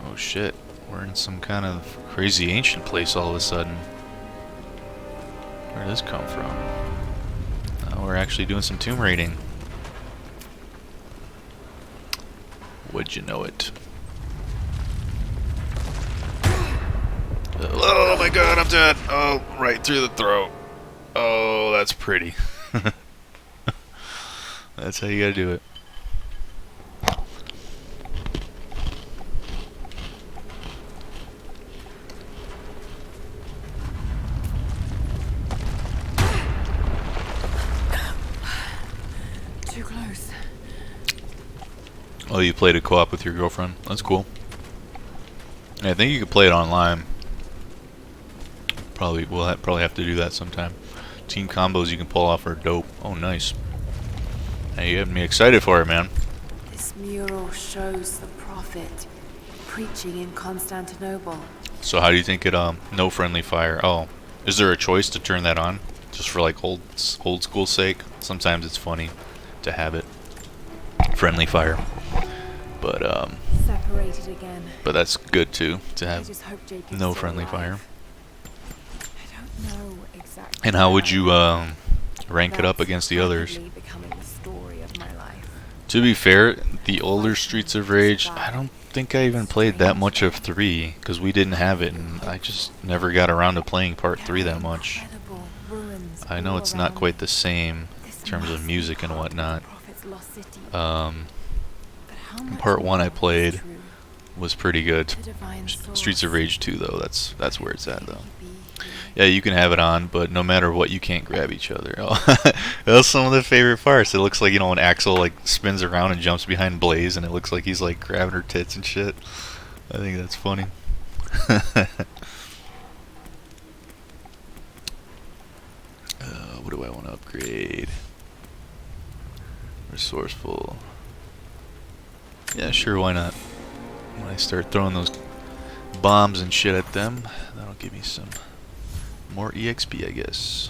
Oh shit, we're in some kind of crazy ancient place all of a sudden. Where did this come from? Oh, we're actually doing some tomb raiding. Would you know it? Oh my god, I'm dead. Oh, right through the throat. Oh, that's pretty. That's how you gotta do it. Too close. Oh, you played a co-op with your girlfriend? That's cool. Yeah, I think you could play it online. We'll probably have to do that sometime. Team combos you can pull off are dope. Oh, nice. Hey, you have me excited for it, man. This mural shows the prophet preaching in Constantinople. So how do you think it, no friendly fire? Oh, is there a choice to turn that on? Just for like old school sake? Sometimes it's funny to have it. Friendly fire. But, Separated again. but that's good too, to have I just hope Jake is no still friendly alive. fire. I don't know exactly. And how would you, where. rank it up That's against the others? rapidly becoming the story of my life. To be fair, the older Streets of Rage, I don't think I even played that much of 3, because we didn't have it, and I just never got around to playing Part 3 that much. Incredible ruins I know all it's not around. quite the same This in terms of must be music and part of the whatnot. prophet's lost city. But how much Part 1 I more is played true? was pretty good. The divine Streets of source. Rage 2 though, that's where it's at though. Be here. Yeah, you can have it on, but no matter what, you can't grab each other. Oh, that's some of the favorite parts. It looks like, you know, when Axel like spins around and jumps behind Blaze, and it looks like he's like grabbing her tits and shit. I think that's funny. What do I want to upgrade? Resourceful. Yeah, sure, why not? When I start throwing those bombs and shit at them, that'll give me some more EXP, I guess.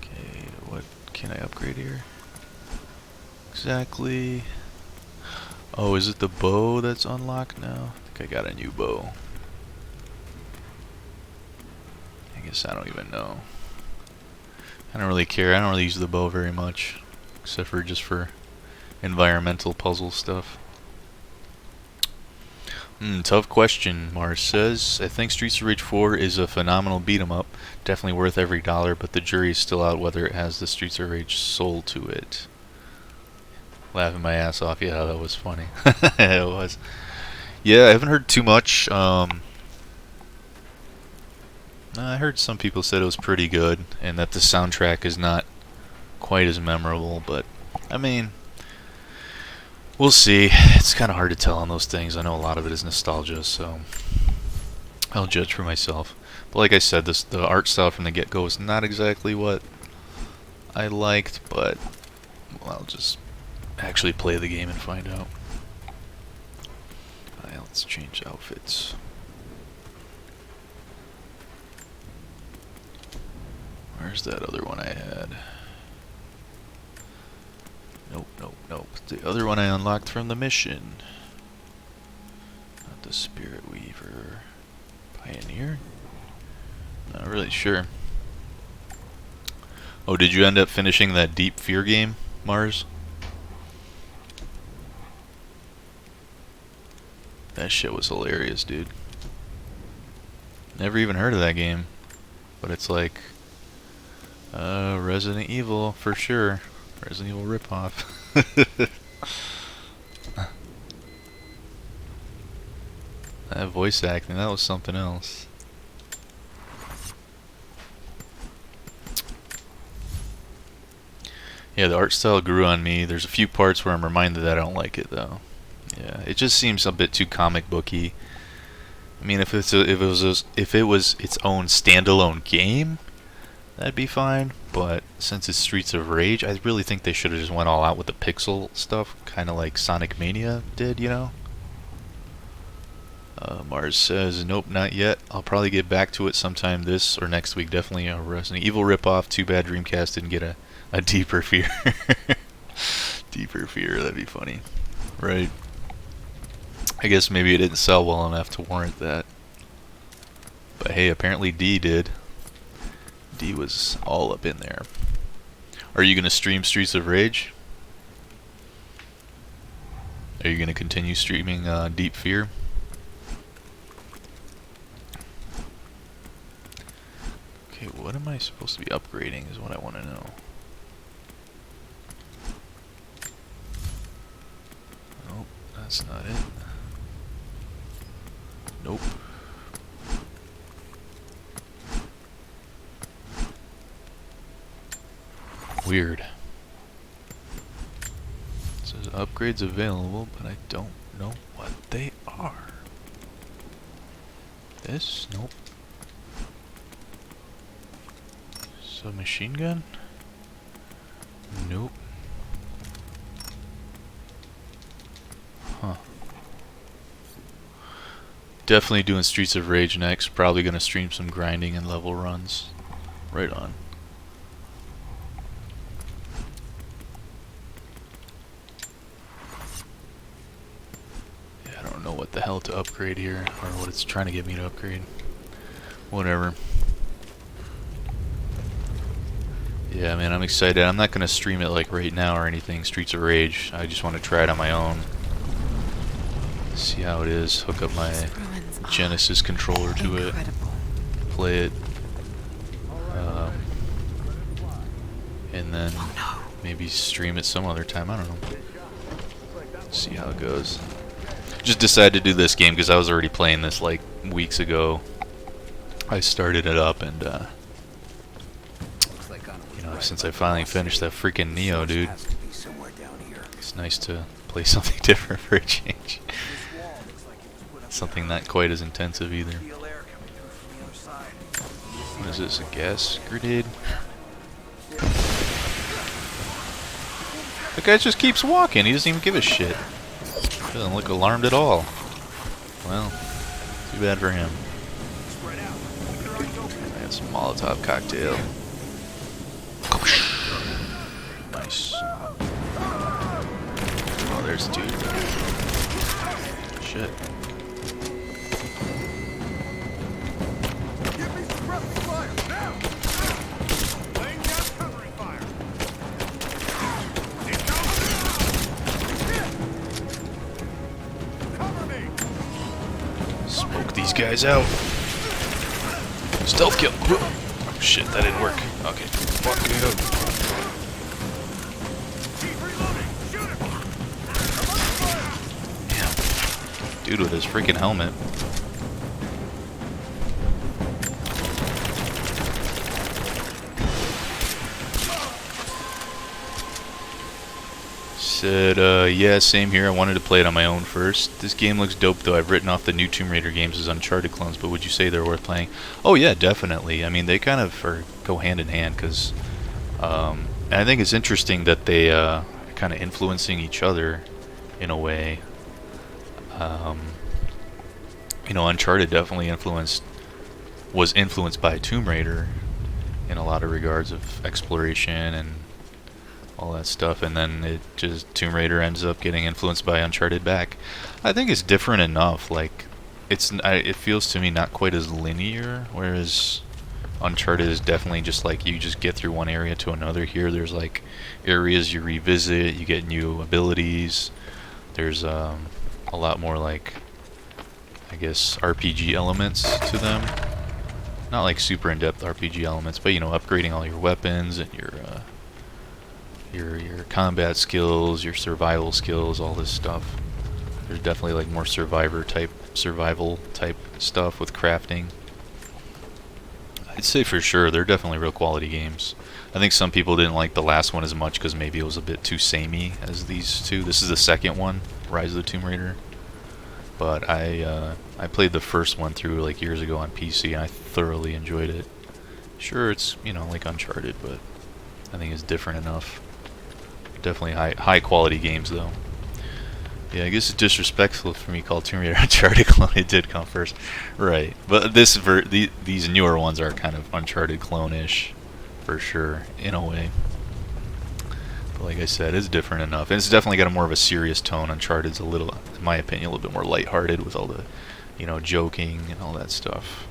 Okay, what can I upgrade here? Exactly. Oh, is it the bow that's unlocked now? I think I got a new bow. I guess I don't even know. I don't really care. I don't really use the bow very much, except for just for environmental puzzle stuff. Tough question, Mars says. I think Streets of Rage 4 is a phenomenal beat-em-up. Definitely worth every dollar, but the jury is still out whether it has the Streets of Rage soul to it. Laughing my ass off. Yeah, that was funny. It was. Yeah, I haven't heard too much. I heard some people said it was pretty good, and that the soundtrack is not quite as memorable, but I mean, we'll see. It's kind of hard to tell on those things. I know a lot of it is nostalgia, so I'll judge for myself. But like I said, the art style from the get-go is not exactly what I liked, but well, I'll just actually play the game and find out. Alright, let's change outfits. Where's that other one I had? Nope, nope, nope. The other one I unlocked from the mission. Not the Spirit Weaver. Pioneer? Not really sure. Oh, did you end up finishing that Deep Fear game, Mars? That shit was hilarious, dude. Never even heard of that game. But it's like Resident Evil for sure. Resident Evil ripoff. That voice acting, that was something else. Yeah, the art style grew on me. There's a few parts where I'm reminded that I don't like it though. Yeah, it just seems a bit too comic booky. I mean, if it was its own standalone game, that'd be fine. But since it's Streets of Rage, I really think they should have just went all out with the pixel stuff, kind of like Sonic Mania did, you know. Mars says, nope, not yet. I'll probably get back to it sometime this or next week. Definitely a Resident Evil ripoff. Too bad Dreamcast didn't get a Deeper Fear. Deeper Fear, that'd be funny. Right. I guess maybe it didn't sell well enough to warrant that. But hey, apparently D did. D was all up in there. Are you going to stream Streets of Rage? Are you going to continue streaming Deep Fear? Okay, what am I supposed to be upgrading is what I want to know. Nope, that's not it. Nope. Weird. It says upgrades available, but I don't know what they are. This? Nope. Submachine gun? Nope. Huh. Definitely doing Streets of Rage next. Probably gonna stream some grinding and level runs. Right on. Yeah, I don't know what the hell to upgrade here, or what it's trying to get me to upgrade. Whatever. Yeah, man, I'm excited. I'm not gonna stream it like right now or anything, Streets of Rage. I just want to try it on my own. See how it is. Hook up my Genesis controller to it. Play it. And then maybe stream it some other time. I don't know. See how it goes. Just decided to do this game because I was already playing this like weeks ago. I started it up and you know, since I finally finished that freaking Neo, dude, it's nice to play something different for a change. Something not quite as intensive either. What is this, a gas grenade? The guy just keeps walking, he doesn't even give a shit. Doesn't look alarmed at all. Well, too bad for him. That's a Molotov cocktail. Nice. Oh, there's a dude. Shit. Smoke these guys out. Stealth kill. Oh shit, that didn't work. Okay. Fuck it up. Damn. Dude with his freaking helmet. said, yeah, same here. I wanted to play it on my own first. This game looks dope, though. I've written off the new Tomb Raider games as Uncharted clones, but would you say they're worth playing? Oh, yeah, definitely. I mean, they kind of go hand in hand, because and I think it's interesting that they kind of influencing each other in a way. You know, Uncharted definitely was influenced by Tomb Raider in a lot of regards of exploration and all that stuff, and then Tomb Raider ends up getting influenced by Uncharted back. I think it's different enough. Like, it feels to me not quite as linear, whereas Uncharted is definitely just like you just get through one area to another. Here, there's like areas you revisit, you get new abilities. There's a lot more, like, I guess, RPG elements to them. Not like super in-depth RPG elements, but, you know, upgrading all your weapons and your combat skills, your survival skills, all this stuff. There's definitely like more survival type stuff with crafting. I'd say for sure they're definitely real quality games. I think some people didn't like the last one as much because maybe it was a bit too samey as these two. This is the second one, Rise of the Tomb Raider. But I played the first one through like years ago on PC, and I thoroughly enjoyed it. Sure, it's, you know, like Uncharted, but I think it's different enough. Definitely high quality games though. Yeah, I guess it's disrespectful for me to call Tomb Raider Uncharted clone. It did come first, right? But these newer ones are kind of Uncharted clone-ish, for sure, in a way. But like I said, it's different enough, and it's definitely got a more of a serious tone. Uncharted's a little, in my opinion, a little bit more lighthearted with all the, you know, joking and all that stuff.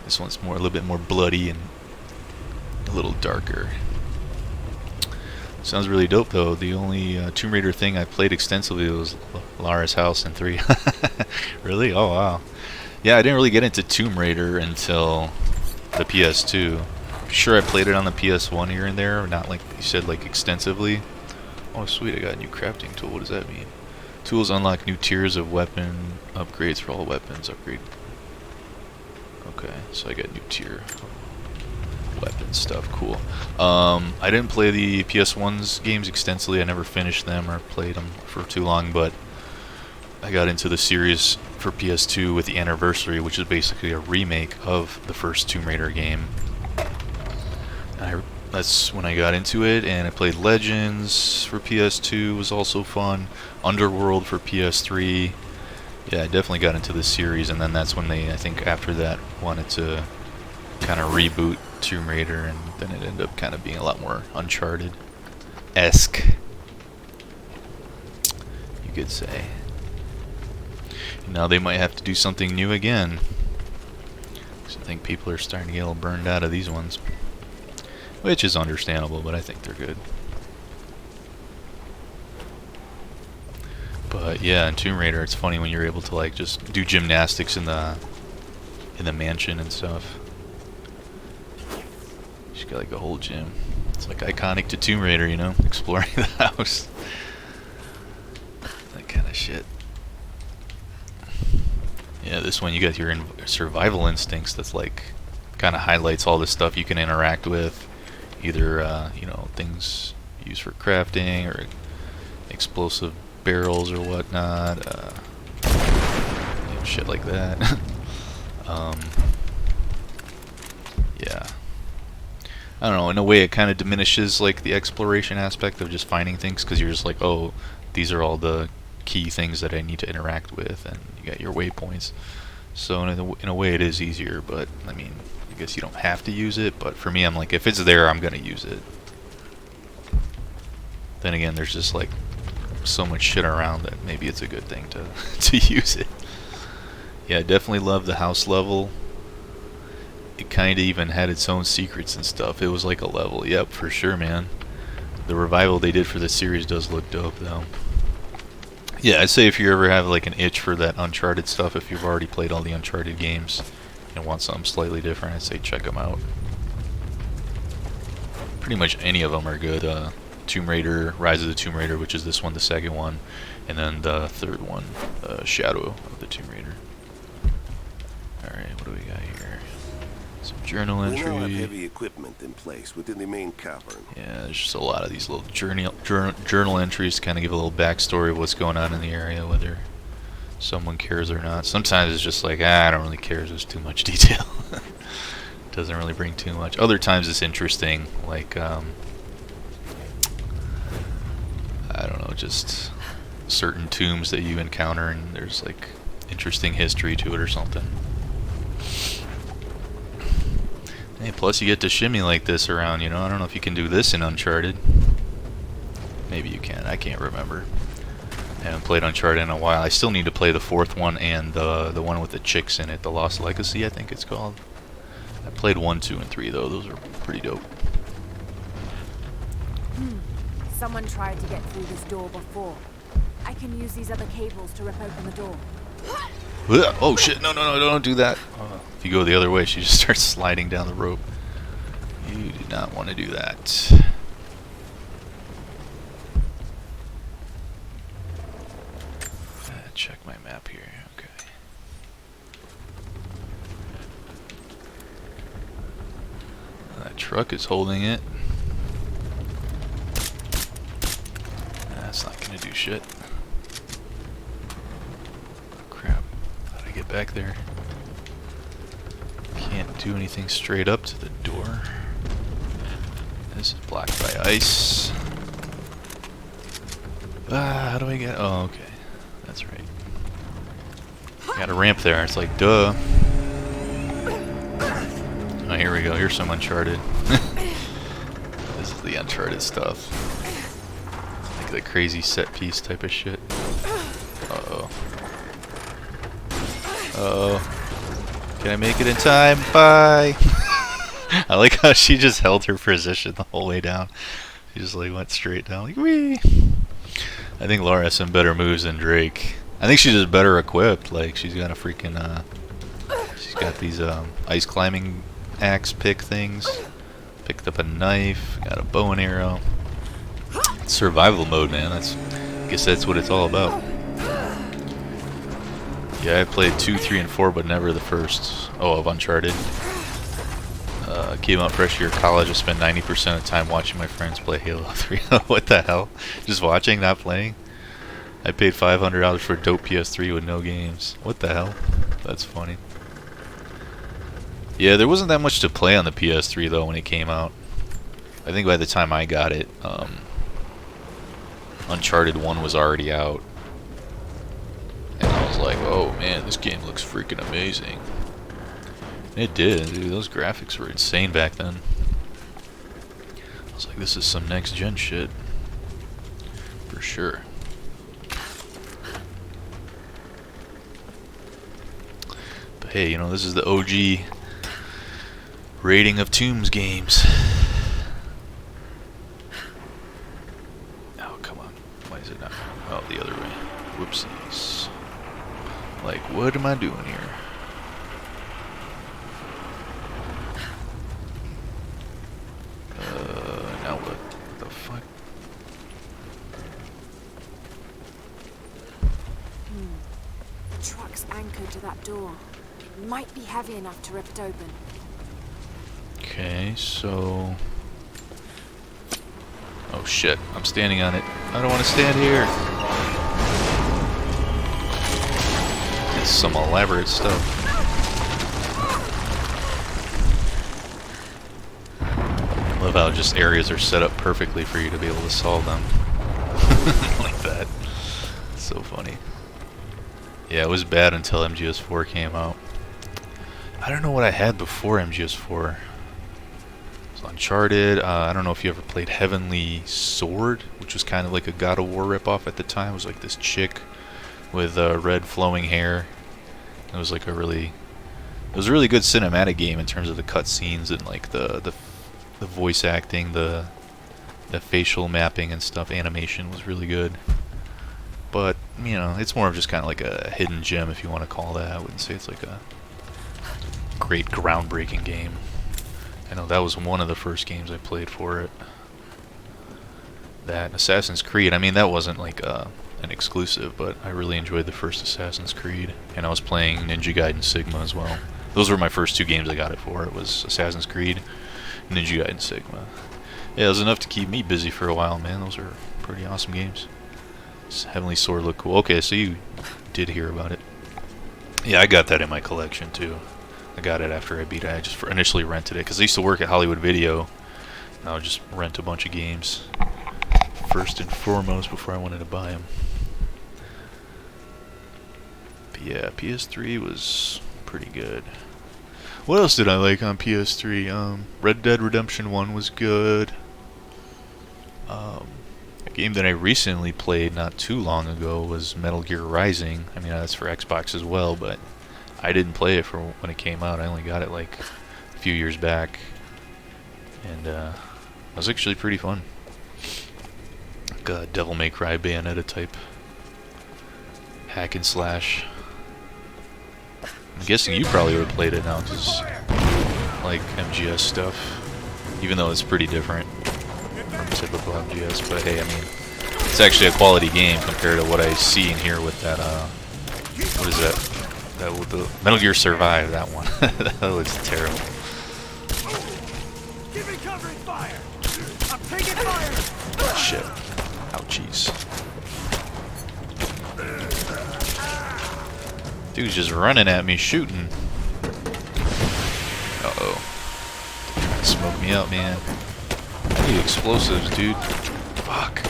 This one's a little bit more bloody and a little darker. Sounds really dope, though. The only Tomb Raider thing I played extensively was Lara's house in 3. Really? Oh, wow. Yeah, I didn't really get into Tomb Raider until the PS2. Sure, I played it on the PS1 here and there, not like you said, like extensively. Oh, sweet, I got a new crafting tool. What does that mean? Tools unlock new tiers of weapon upgrades for all weapons. Upgrade. Okay, so I got new tier weapon stuff. Cool. I didn't play the PS1's games extensively. I never finished them or played them for too long, but I got into the series for PS2 with the Anniversary, which is basically a remake of the first Tomb Raider game. That's when I got into it, and I played Legends for PS2, was also fun. Underworld for PS3. Yeah, I definitely got into this series, and then that's when they, I think after that, wanted to kind of reboot Tomb Raider, and then it ended up kind of being a lot more Uncharted-esque, you could say. Now they might have to do something new again. So I think people are starting to get a little burned out of these ones, which is understandable, but I think they're good. But yeah, in Tomb Raider, it's funny when you're able to like just do gymnastics in the mansion and stuff. You got like a whole gym. It's like iconic to Tomb Raider, you know, exploring the house. That kind of shit. Yeah, this one you got your survival instincts. That's like kind of highlights all the stuff you can interact with, either you know, things used for crafting or explosive barrels or whatnot, you know, shit like that. Yeah. I don't know, in a way it kind of diminishes like the exploration aspect of just finding things, because you're just like, oh, these are all the key things that I need to interact with, and you got your waypoints. So in a way it is easier, but I mean, I guess you don't have to use it, but for me, I'm like, if it's there, I'm gonna use it. Then again, there's just like so much shit around that maybe it's a good thing to use it. Yeah, I definitely love the house level. It kind of even had its own secrets and stuff. It was like a level. Yep, for sure, man. The revival they did for the series does look dope, though. Yeah, I'd say if you ever have like an itch for that Uncharted stuff, if you've already played all the Uncharted games and want something slightly different, I'd say check them out. Pretty much any of them are good. Tomb Raider, Rise of the Tomb Raider, which is this one, the second one, and then the third one, Shadow of the Tomb Raider. Alright, what do we got here? Some journal We now have entry. heavy equipment in place within the main cavern. Yeah, there's just a lot of these little journal entries to kind of give a little backstory of what's going on in the area, whether someone cares or not. Sometimes it's just like, I don't really care, there's too much detail. Doesn't really bring too much. Other times it's interesting, like, I don't know, just certain tombs that you encounter and there's like interesting history to it or something. Hey, plus you get to shimmy like this around, you know. I don't know if you can do this in Uncharted. Maybe you can. I can't remember. I haven't played Uncharted in a while. I still need to play the 4th one and the one with the chicks in it, The Lost Legacy, I think it's called. I played 1, 2, and 3 though. Those are pretty dope. Someone tried to get through this door before. I can use these other cables to rip open the door. Oh shit, no, don't do that. If you go the other way, she just starts sliding down the rope. You do not want to do that. Check my map here, okay. That truck is holding it. That's not gonna do shit. Crap. How'd I get back there? Can't do anything straight up to the door. This is blocked by ice. How do I get... Oh, okay. That's right. Got a ramp there. It's like, duh. Oh, here we go. Here's some Uncharted. This is the Uncharted stuff. Like the crazy set piece type of shit. Uh-oh. Uh-oh. Can I make it in time? Bye! I like how she just held her position the whole way down. She just like went straight down, like, wee! I think Laura has some better moves than Drake. I think she's just better equipped. Like, she's got a freaking, she's got these, ice climbing axe pick things. Picked up a knife, got a bow and arrow. Survival mode, man. I guess that's what it's all about. Yeah, I played 2, 3, and 4, but never the first. Oh, of Uncharted. Came out fresh year of college. I spent 90% of the time watching my friends play Halo 3. What the hell? Just watching, not playing? I paid $500 for a dope PS3 with no games. What the hell? That's funny. Yeah, there wasn't that much to play on the PS3 though when it came out. I think by the time I got it, Uncharted 1 was already out. And I was like, oh man, this game looks freaking amazing. It did, dude. Those graphics were insane back then. I was like, this is some next gen shit. For sure. But hey, you know, this is the OG rating of Tombs games. Oh, come on. Why is it not? Oh, the other way. Whoopsies. Like, what am I doing here? Now what the fuck? The truck's anchored to that door. It might be heavy enough to rip it open. Okay, so... Oh shit, I'm standing on it. I don't want to stand here. It's some elaborate stuff. I love how just areas are set up perfectly for you to be able to solve them. Like that. It's so funny. Yeah, it was bad until MGS4 came out. I don't know what I had before MGS4. It was Uncharted. I don't know if you ever played Heavenly Sword, which was kind of like a God of War ripoff at the time. It was like this chick with red flowing hair. It was like a really good cinematic game in terms of the cutscenes and like the voice acting, the facial mapping and stuff. Animation was really good. But, you know, it's more of just kind of like a hidden gem, if you want to call that. I wouldn't say it's like a great groundbreaking game. I know that was one of the first games I played for it. That, Assassin's Creed, I mean, that wasn't like an exclusive, but I really enjoyed the first Assassin's Creed. And I was playing Ninja Gaiden Sigma as well. Those were my first 2 games I got it for. It was Assassin's Creed, Ninja Gaiden Sigma. Yeah, it was enough to keep me busy for a while, man. Those are pretty awesome games. This Heavenly Sword looked cool. Okay, so you did hear about it. Yeah, I got that in my collection too. I got it after I beat it. I just initially rented it because I used to work at Hollywood Video. And I would just rent a bunch of games first and foremost before I wanted to buy them. But yeah, PS3 was pretty good. What else did I like on PS3? Red Dead Redemption 1 was good. A game that I recently played not too long ago was Metal Gear Rising. I mean, that's for Xbox as well, but I didn't play it for when it came out. I only got it like a few years back. And it was actually pretty fun. Like a Devil May Cry Bayonetta type hack and slash. I'm guessing you probably would have played it now, because like MGS stuff, even though it's pretty different from typical MGS. But hey, I mean, it's actually a quality game compared to what I see and hear with that. What is that? That with the Metal Gear Survive. That one. That looks terrible. Give me covering fire. I'm taking fire. Shit. Ouchies. Dude's just running at me, shooting. Uh-oh. Smoke me out, man. I need explosives, dude. Fuck.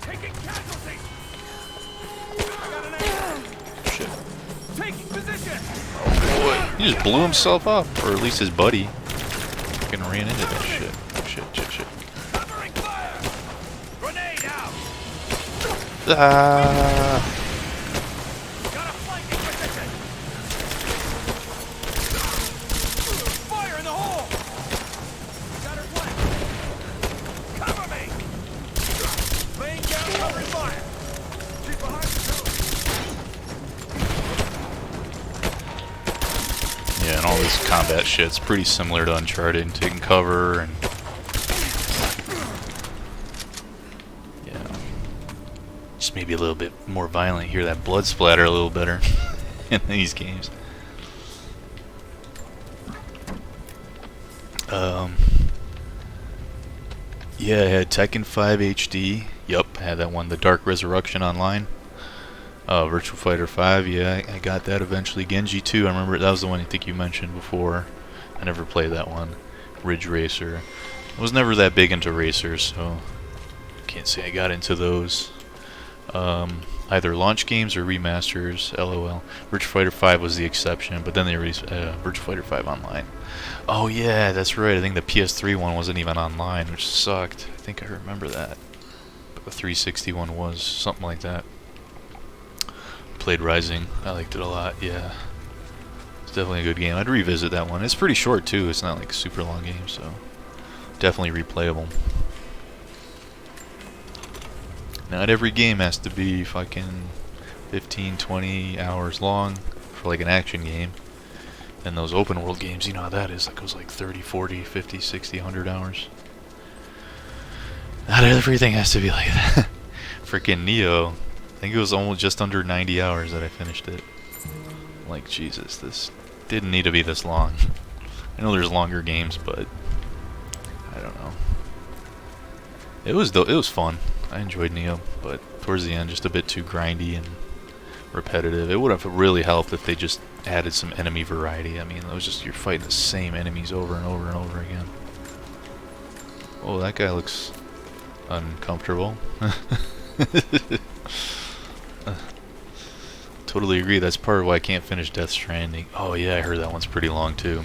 Taking casualties. Shit. Taking position. Boy, he just blew himself up, or at least his buddy. Fucking ran into that shit. Shit. Covering fire. Grenade out. Ah. Got a flanking position. Fire in the hole. Got her flanked. Cover me. Laying down covering fire. She's behind the Yeah, and all this combat shit's pretty similar to Uncharted, and taking cover and yeah, just maybe a little bit more violent. Hear that blood splatter a little better in these games. Yeah, I had Tekken 5 HD. Yup, I had that one, the Dark Resurrection Online. Virtua Fighter 5, yeah, I got that eventually. Genji 2, I remember that was the one I think you mentioned before. I never played that one. Ridge Racer. I was never that big into racers, so can't say I got into those. Either launch games or remasters, LOL. Virtua Fighter 5 was the exception, but then they released Virtua Fighter 5 Online. Oh yeah, that's right, I think the PS3 one wasn't even online, which sucked. I think I remember that. But the 360 one was, something like that. Played Rising. I liked it a lot. Yeah, it's definitely a good game. I'd revisit that one. It's pretty short too. It's not like a super long game, so definitely replayable. Not every game has to be fucking 15, 20 hours long for like an action game. And those open world games, you know how that is. That goes like 30, 40, 50, 60, 100 hours. Not everything has to be like that. Freaking Neo. I think it was almost just under 90 hours that I finished it. Like, Jesus, this didn't need to be this long. I know there's longer games, but I don't know. It was fun. I enjoyed Neo, but towards the end, just a bit too grindy and repetitive. It would have really helped if they just added some enemy variety. I mean, it was just you're fighting the same enemies over and over and over again. Oh, that guy looks uncomfortable. Totally agree. That's part of why I can't finish Death Stranding. Oh yeah, I heard that one's pretty long too.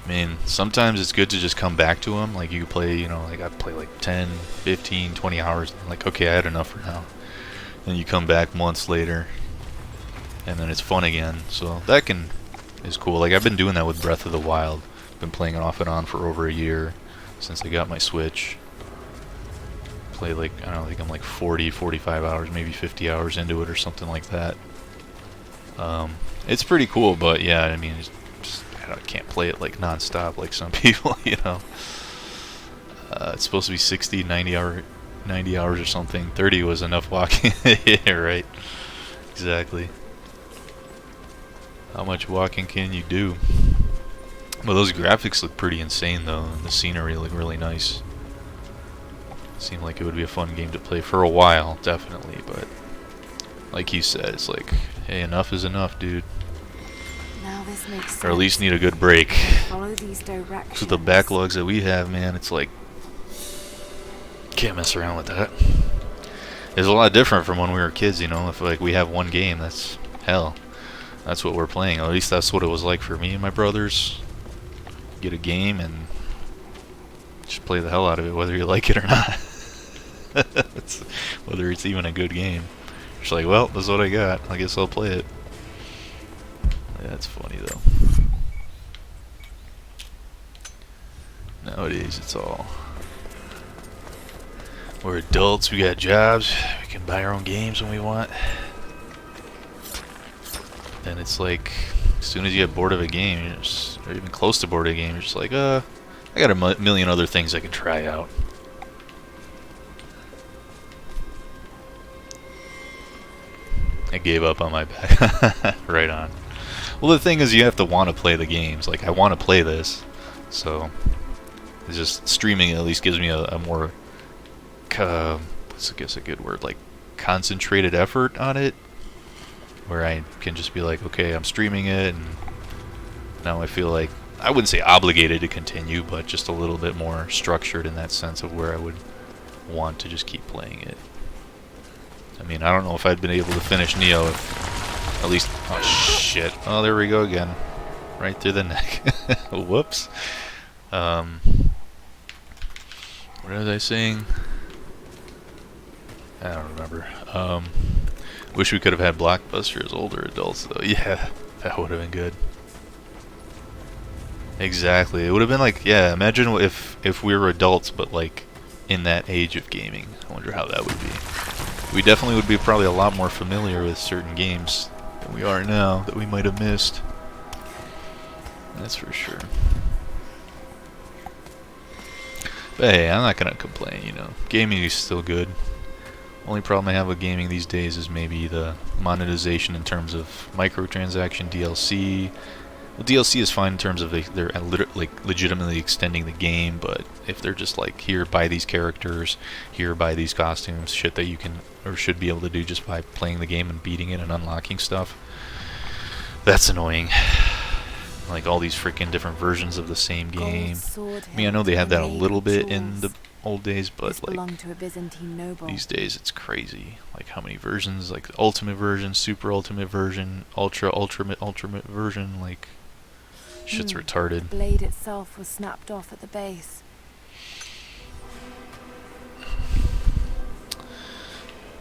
I mean, sometimes it's good to just come back to them. Like you play, you know, like I play like 10, 15, 20 hours. Like, okay, I had enough for now. And you come back months later, and then it's fun again. So that is cool. Like I've been doing that with Breath of the Wild. Been playing it off and on for over a year since I got my Switch. Play like, I don't know, I think I'm like 40, 45 hours, maybe 50 hours into it or something like that. It's pretty cool, but yeah, I mean, I can't play it like non-stop like some people, you know. It's supposed to be 60, 90 hours or something. 30 was enough walking. Yeah, right. Exactly. How much walking can you do? Well, those graphics look pretty insane though, and the scenery look really nice. Seemed like it would be a fun game to play for a while, definitely, but like you said, it's like, hey, enough is enough, dude. Now this makes sense. Or at least need a good break. Follow these directions. So the backlogs that we have, man, it's like, can't mess around with that. It's a lot different from when we were kids, you know. If like we have one game, that's hell. That's what we're playing. At least that's what it was like for me and my brothers. Get a game and just play the hell out of it, whether you like it or not. Whether it's even a good game. Just like, well, this is what I got. I guess I'll play it. Yeah, that's funny though. Nowadays, it's all, we're adults, we got jobs, we can buy our own games when we want. Then it's like, as soon as you get bored of a game, you're just, or even close to bored of a game, you're just like, I got a million other things I can try out. I gave up on my back. Right on. Well, the thing is, you have to want to play the games. Like, I want to play this, so it's just streaming at least gives me a more, I guess a good word, like concentrated effort on it, where I can just be like, okay, I'm streaming it, and now I feel like, I wouldn't say obligated to continue, but just a little bit more structured in that sense of where I would want to just keep playing it. I mean, I don't know if I'd been able to finish Neo if at least... Oh, shit. Oh, there we go again. Right through the neck. Whoops. What was I saying? I don't remember. Wish we could have had Blockbuster as older adults, though. Yeah, that would have been good. Exactly. It would have been like, yeah, imagine if we were adults, but like in that age of gaming. I wonder how that would be. We definitely would be probably a lot more familiar with certain games than we are now that we might have missed. That's for sure. But hey, I'm not gonna complain, you know. Gaming is still good. Only problem I have with gaming these days is maybe the monetization in terms of microtransaction, DLC. Well, DLC is fine in terms of they're like legitimately extending the game, but if they're just like, here, buy these characters, here, buy these costumes, shit that you can or should be able to do just by playing the game and beating it and unlocking stuff, that's annoying. Like all these freaking different versions of the same game. I mean, I know they had that a little bit in the old days, but like these days it's crazy. Like how many versions, like the ultimate version, super ultimate version, ultimate version, like shit's retarded. The blade itself was snapped off at the base.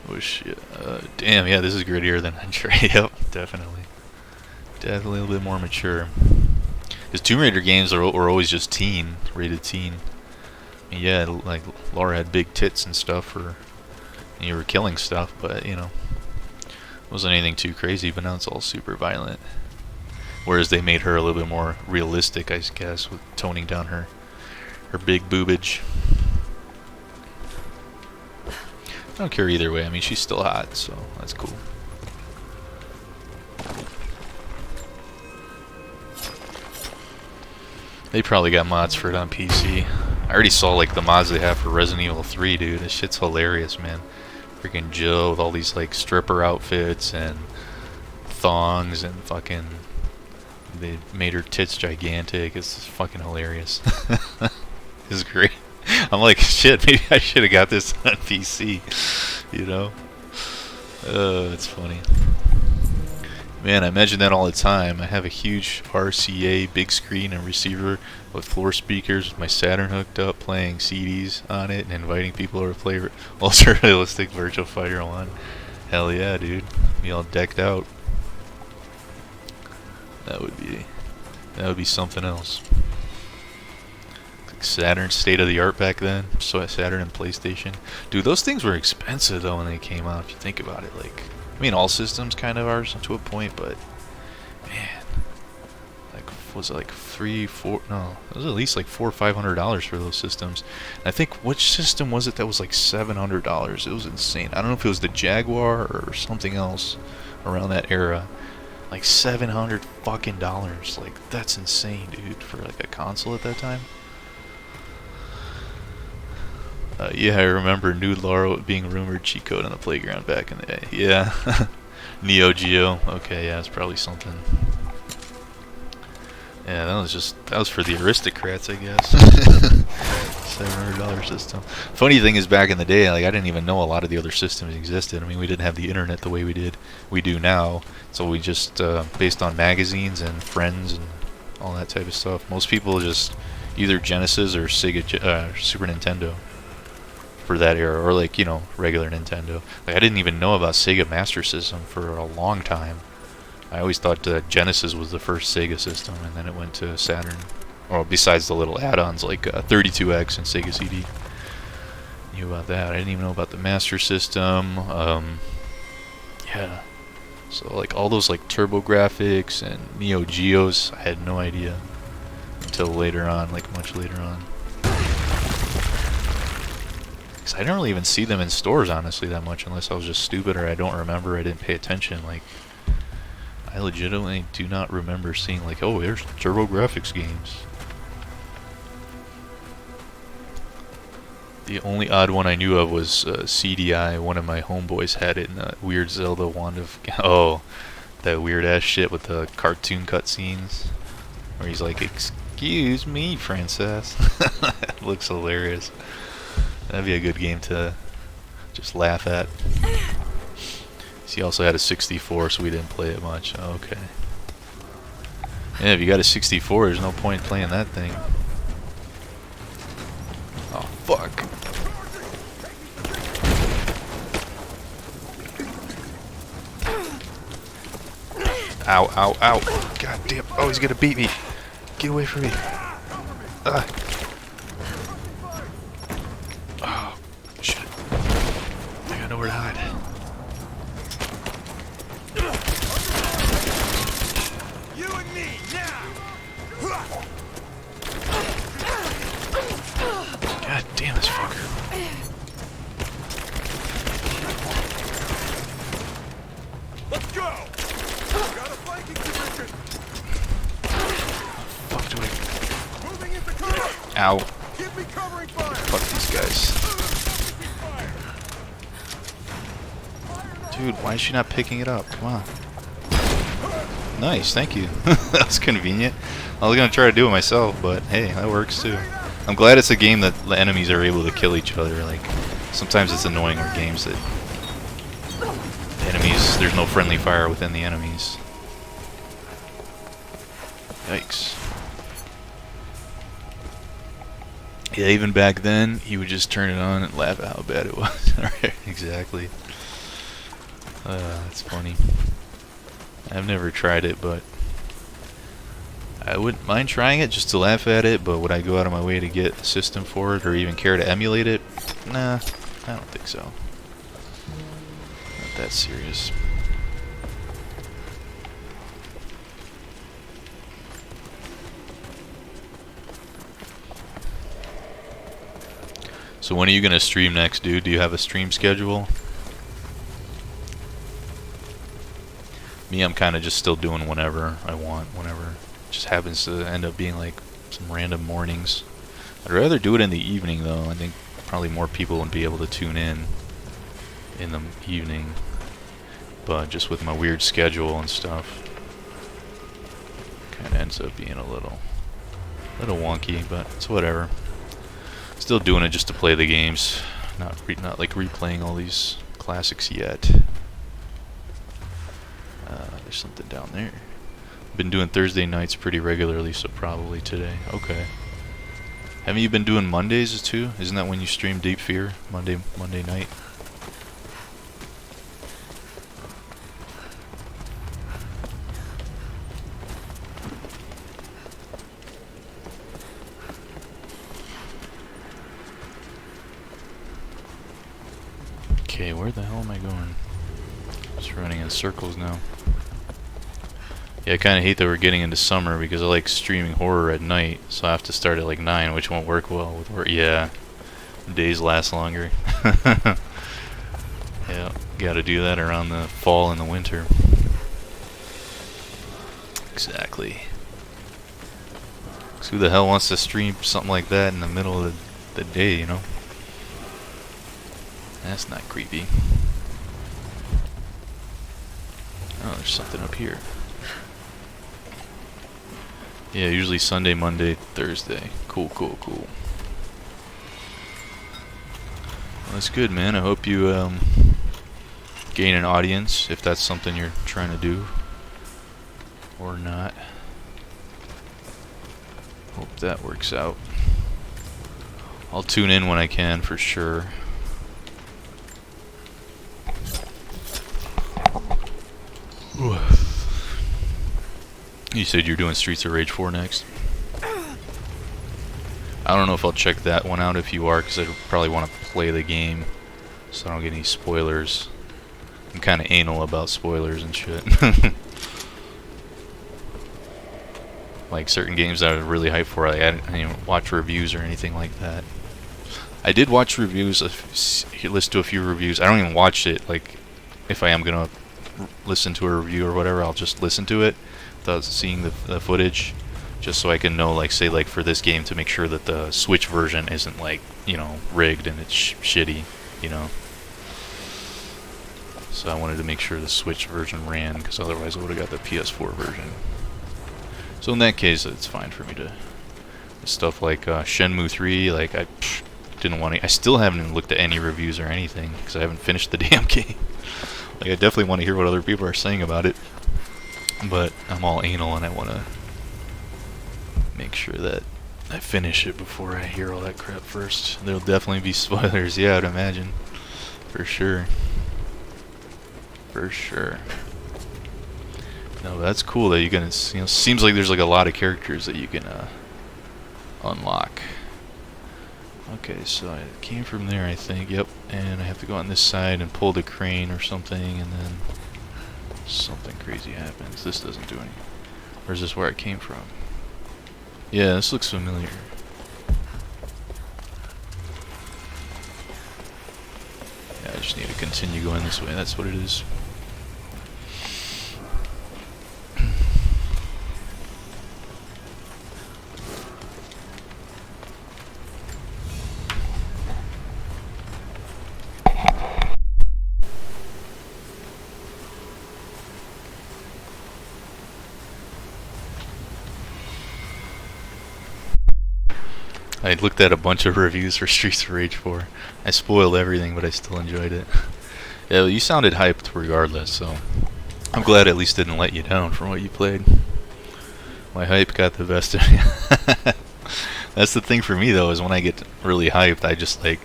Wish, damn, yeah, this is grittier than Uncharted. Yep, definitely. Definitely a little bit more mature. Because Tomb Raider games were always just teen, rated teen. And yeah, like Laura had big tits and stuff, and you were killing stuff, but you know, it wasn't anything too crazy. But now it's all super violent. Whereas they made her a little bit more realistic, I guess, with toning down her big boobage. I don't care either way. I mean, she's still hot, so that's cool. They probably got mods for it on PC. I already saw like the mods they have for Resident Evil 3, dude. This shit's hilarious, man. Freaking Jill with all these like stripper outfits and thongs and fucking... They made her tits gigantic. It's fucking hilarious. It's great. I'm like, shit, maybe I should have got this on PC, you know? It's funny. Man, I imagine that all the time. I have a huge RCA big screen and receiver with 4 speakers with my Saturn hooked up, playing CDs on it and inviting people over to play Ultra Realistic Virtual Fighter 1. Hell yeah, dude. Be all decked out. That would be something else. Saturn state of the art back then. So Saturn and PlayStation. Dude, those things were expensive though when they came out, if you think about it. Like, I mean, all systems kind of are to a point, but man, like was it like no, it was at least like $400 or $500 for those systems. And I think, which system was it that was like $700? It was insane. I don't know if it was the Jaguar or something else around that era. Like $700 fucking dollars. Like, that's insane, dude, for like a console at that time. Yeah, I remember Nude Laurel being rumored cheat code on the playground back in the day. Yeah. Neo Geo. Okay, yeah, it's probably something. Yeah, that was for the aristocrats, I guess. $700 system. Funny thing is, back in the day, like, I didn't even know a lot of the other systems existed. I mean, we didn't have the internet the way we do now. So we just based on magazines and friends and all that type of stuff. Most people just either Genesis or Sega, Super Nintendo for that era, or like, you know, regular Nintendo. Like, I didn't even know about Sega Master System for a long time. I always thought Genesis was the first Sega system, and then it went to Saturn. Or besides the little add-ons like 32X and Sega CD. Knew about that. I didn't even know about the Master System. Yeah. So like all those like TurboGrafx and Neo Geos, I had no idea until later on, like much later on. Because I didn't really even see them in stores, honestly, that much, unless I was just stupid or I don't remember, I didn't pay attention. Like, I legitimately do not remember seeing like, oh, there's TurboGrafx games. The only odd one I knew of was CDI. One of my homeboys had it in the weird Zelda Wand of... Oh, that weird ass shit with the cartoon cutscenes. Where he's like, excuse me, princess. That looks hilarious. That'd be a good game to just laugh at. He also had a 64, so we didn't play it much. Okay. Yeah, if you got a 64, there's no point playing that thing. Oh, fuck. Ow, ow, ow. God damn. Oh, he's gonna beat me. Get away from me. Oh, shit. I got nowhere to hide. God damn this fucker. Let's go! Got a flanking position! Fuck do I... Moving into cover! Ow. Keep me covering fire! Fuck these guys. Dude, why is she not picking it up? Come on. Nice, thank you. That was convenient. I was gonna try to do it myself, but hey, that works too. I'm glad it's a game that the enemies are able to kill each other. Like, sometimes it's annoying with games that enemies, there's no friendly fire within the enemies. Yikes. Yeah, even back then, he would just turn it on and laugh at how bad it was. Right, exactly. That's funny. I've never tried it, but I wouldn't mind trying it just to laugh at it, but would I go out of my way to get a system for it or even care to emulate it? Nah, I don't think so. Not that serious. So when are you going to stream next, dude? Do you have a stream schedule? Me, I'm kind of just still doing whenever I want, whenever. It just happens to end up being like some random mornings. I'd rather do it in the evening, though. I think probably more people would be able to tune in the evening. But just with my weird schedule and stuff, kind of ends up being a little wonky, but it's whatever. Still doing it just to play the games, not like replaying all these classics yet. There's something down there. Been doing Thursday nights pretty regularly, so probably today. Okay. Haven't you been doing Mondays too? Isn't that when you stream Deep Fear? Monday night? Okay, where the hell am I going? Just running in circles now. Yeah, I kind of hate that we're getting into summer because I like streaming horror at night, so I have to start at like 9, which won't work well with work. Yeah, days last longer. Yeah, gotta do that around the fall and the winter. Exactly. 'Cause who the hell wants to stream something like that in the middle of the day, you know? That's not creepy. Oh, there's something up here. Yeah, usually Sunday, Monday, Thursday. Cool, cool, cool. Well, that's good, man. I hope you gain an audience, if that's something you're trying to do. Or not. Hope that works out. I'll tune in when I can, for sure. Ooh. You said you're doing Streets of Rage 4 next? I don't know if I'll check that one out if you are, because I probably want to play the game so I don't get any spoilers. I'm kind of anal about spoilers and shit. Like certain games that I was really hyped for, like, I didn't watch reviews or anything like that. I did watch reviews, listen to a few reviews. I don't even watch it. Like, if I am gonna listen to a review or whatever, I'll just listen to it without seeing the footage, just so I can know, like, say, like for this game, to make sure that the Switch version isn't, like, you know, rigged and it's shitty, you know. So I wanted to make sure the Switch version ran, because otherwise I would have got the PS4 version. So in that case, it's fine for me to stuff like Shenmue 3. Like, I didn't want to. I still haven't even looked at any reviews or anything because I haven't finished the damn game. Like, I definitely want to hear what other people are saying about it, but I'm all anal and I want to make sure that I finish it before I hear all that crap first. There'll definitely be spoilers. Yeah, I'd imagine, for sure. For sure. No, that's cool that you can, you know, seems like there's like a lot of characters that you can unlock. Okay, so I came from there, I think, yep, and I have to go on this side and pull the crane or something, and then something crazy happens. This doesn't do any. Or is this where I came from? Yeah, this looks familiar. Yeah, I just need to continue going this way, that's what it is. I looked at a bunch of reviews for Streets of Rage 4. I spoiled everything, but I still enjoyed it. Yeah, well, you sounded hyped regardless, so I'm glad at least didn't let you down from what you played. My hype got the best of me. That's the thing for me, though, is when I get really hyped, I just, like,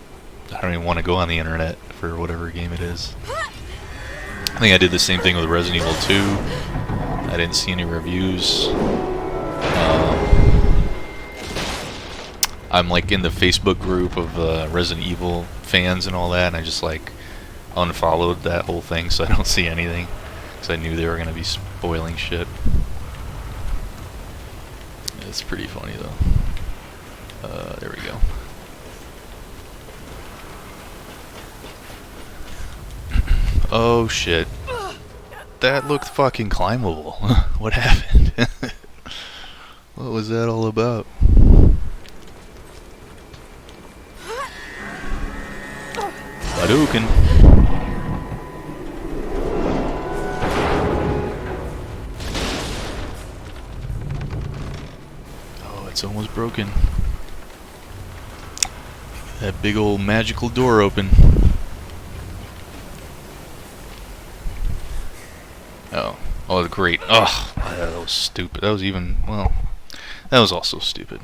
I don't even want to go on the internet for whatever game it is. I think I did the same thing with Resident Evil 2. I didn't see any reviews. I'm like in the Facebook group of Resident Evil fans and all that, and I just like unfollowed that whole thing so I don't see anything, because I knew they were going to be spoiling shit. It's pretty funny though. There we go. Oh shit. That looked fucking climbable. What happened? What was that all about? Hadouken. Oh, it's almost broken. That big old magical door open. Oh. Oh, great. Oh, that was stupid. That was even, well, that was also stupid.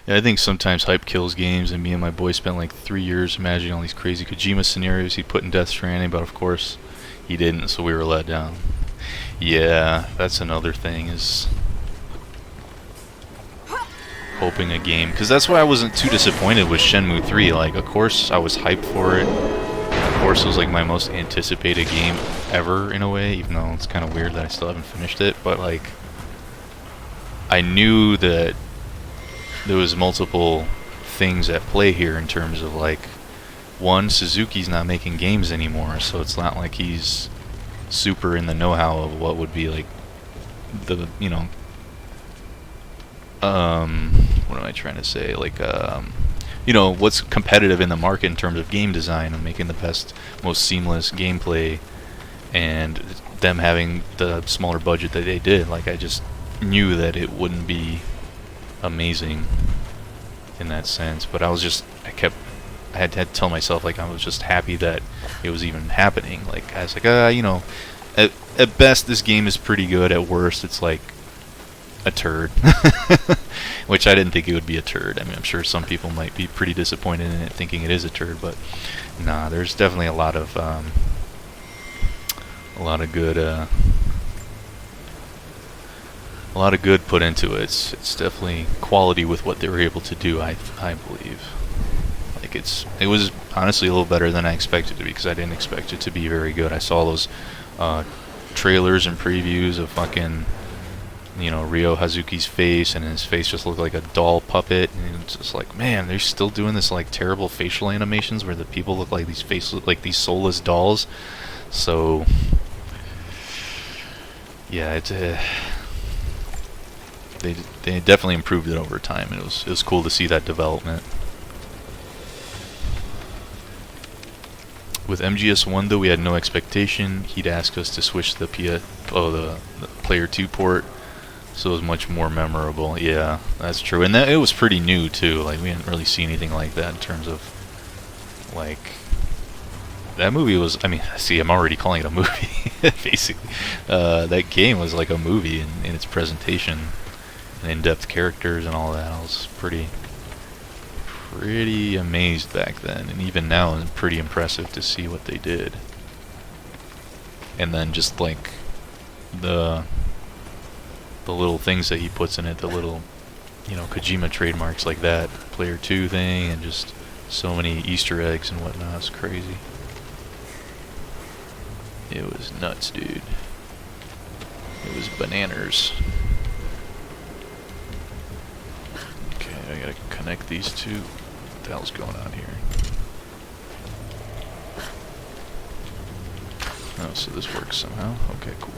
Yeah, I think sometimes hype kills games, and me and my boy spent like 3 years imagining all these crazy Kojima scenarios he'd put in Death Stranding, but of course he didn't, so we were let down. Yeah, that's another thing, is hoping a game, because that's why I wasn't too disappointed with Shenmue 3. Like, of course I was hyped for it, Force was like my most anticipated game ever in a way, even though it's kind of weird that I still haven't finished it. But like, I knew that there was multiple things at play here in terms of like, one, Suzuki's not making games anymore, so it's not like he's super in the know-how of what would be like the, you know, what am I trying to say, like, you know, what's competitive in the market in terms of game design and making the best, most seamless gameplay, and them having the smaller budget that they did. Like, I just knew that it wouldn't be amazing in that sense, but I had to tell myself, like, I was just happy that it was even happening. Like, I was like, you know, at best this game is pretty good, at worst it's like a turd. Which I didn't think it would be a turd. I mean, I'm sure some people might be pretty disappointed in it, thinking it is a turd, but nah, there's definitely a lot of good put into it. It's definitely quality with what they were able to do, I believe. Like, it was honestly a little better than I expected it to be, because I didn't expect it to be very good. I saw those trailers and previews of fucking, you know, Ryo Hazuki's face, and his face just looked like a doll puppet, and it's just like, man, they're still doing this like terrible facial animations where the people look like these soulless dolls. So yeah, it's they definitely improved it over time, and it was cool to see that development. With MGS1 though, we had no expectation. He'd asked us to switch the Player 2 port, so it was much more memorable. Yeah, that's true. And it was pretty new too. Like, we didn't really see anything like that in terms of, like, that movie was, I mean, see, I'm already calling it a movie, basically. That game was like a movie in its presentation, and in-depth characters and all that. I was pretty amazed back then, and even now it's pretty impressive to see what they did. And then just like the little things that he puts in it, the little, you know, Kojima trademarks like that Player 2 thing, and just so many Easter eggs and whatnot. It's crazy. It was nuts, dude. It was bananas. Okay, I gotta connect these two. What the hell's going on here? Oh, so this works somehow. Okay, cool.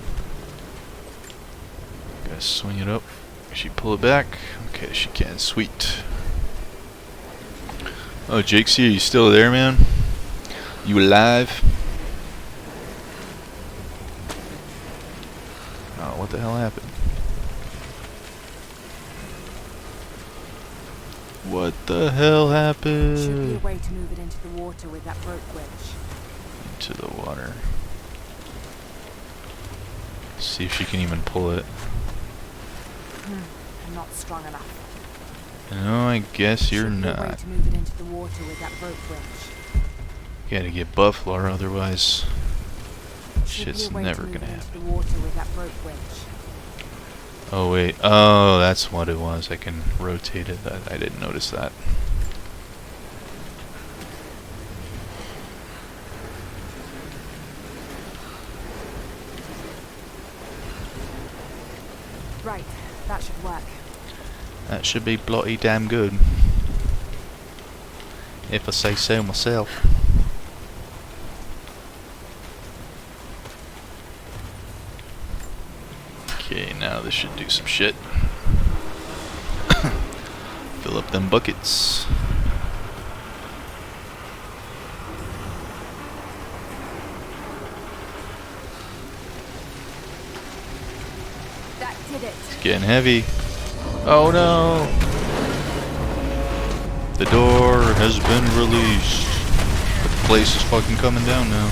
Gotta swing it up. She pull it back. Okay, she can. Sweet. Oh, Jake's here. You still there, man? You alive? Oh, what the hell happened? What the hell happened? Should be a way to move it into the water with that rope winch. Into the water. Let's see if she can even pull it. I'm not strong enough. No, I guess you're Should be a way not. to move it into the water with that rope winch. Gotta get buff, Laura, otherwise Should be shit's a way never to move gonna it into happen. the water with that rope winch. Oh wait, oh, that's what it was. I can rotate it. I didn't notice that. Right, that should work. That should be bloody damn good, if I say so myself. Okay, now this should do some shit. Fill up them buckets. That did it. It's getting heavy. Oh no! The door has been released. The place is fucking coming down now.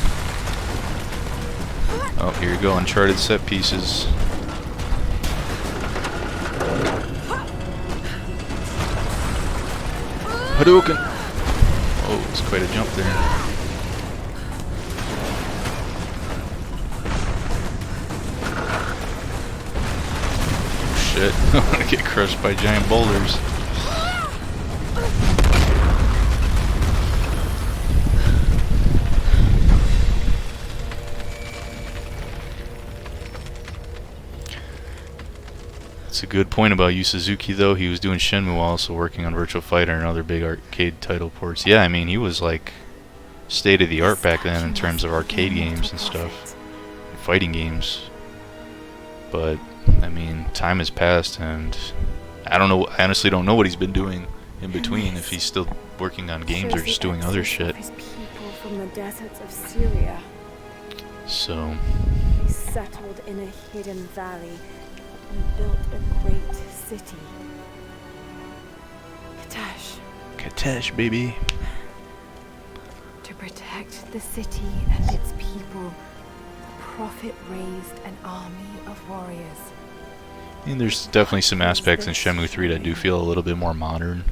Oh, here you go, Uncharted set pieces. Hadouken! Oh, it's quite a jump there. Shit, I want to get crushed by giant boulders. That's a good point about Yu Suzuki, though. He was doing Shenmue while also working on Virtua Fighter and other big arcade title ports. Yeah, I mean, he was like state of the art back then in terms of arcade games and stuff, fighting games. But I mean, time has passed, and I don't know. I honestly don't know what he's been doing in between. If he's still working on games or just doing other shit. From the deserts of Syria. So They settled in a hidden valley and built a great city. Katash. Katash, baby. To protect the city and its people, the Prophet raised an army of warriors. And there's definitely some aspects in Shenmue 3 that do feel a little bit more modern,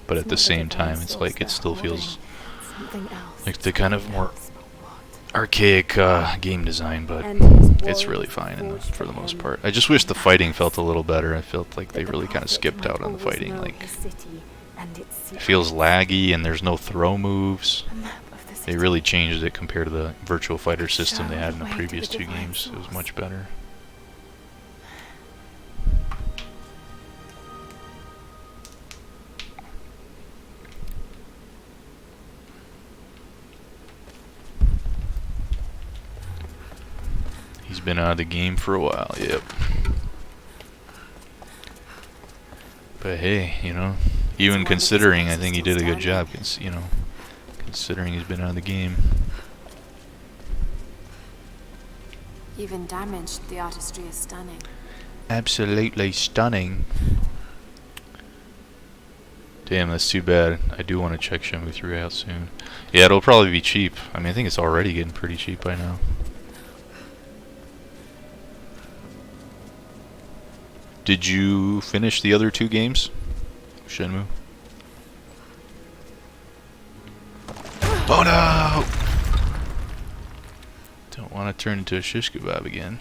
but at the same time, it's like it still feels like the kind of more archaic game design, but it's really fine for the most part. I just wish the fighting felt a little better. I felt like they really kind of skipped out on the fighting. Like, it feels laggy and there's no throw moves. They really changed it compared to the Virtua Fighter system they had in the previous two games. It was much better. He's been out of the game for a while, yep. But hey, you know, even considering, I think he did a good job, you know, considering he's been out of the game. Even damaged, the artistry is stunning. Absolutely stunning. Damn, that's too bad. I do want to check Shenmue 3 out soon. Yeah, it'll probably be cheap. I mean, I think it's already getting pretty cheap by now. Did you finish the other two games? Shenmue? Oh no! Don't want to turn into a shish kebab again.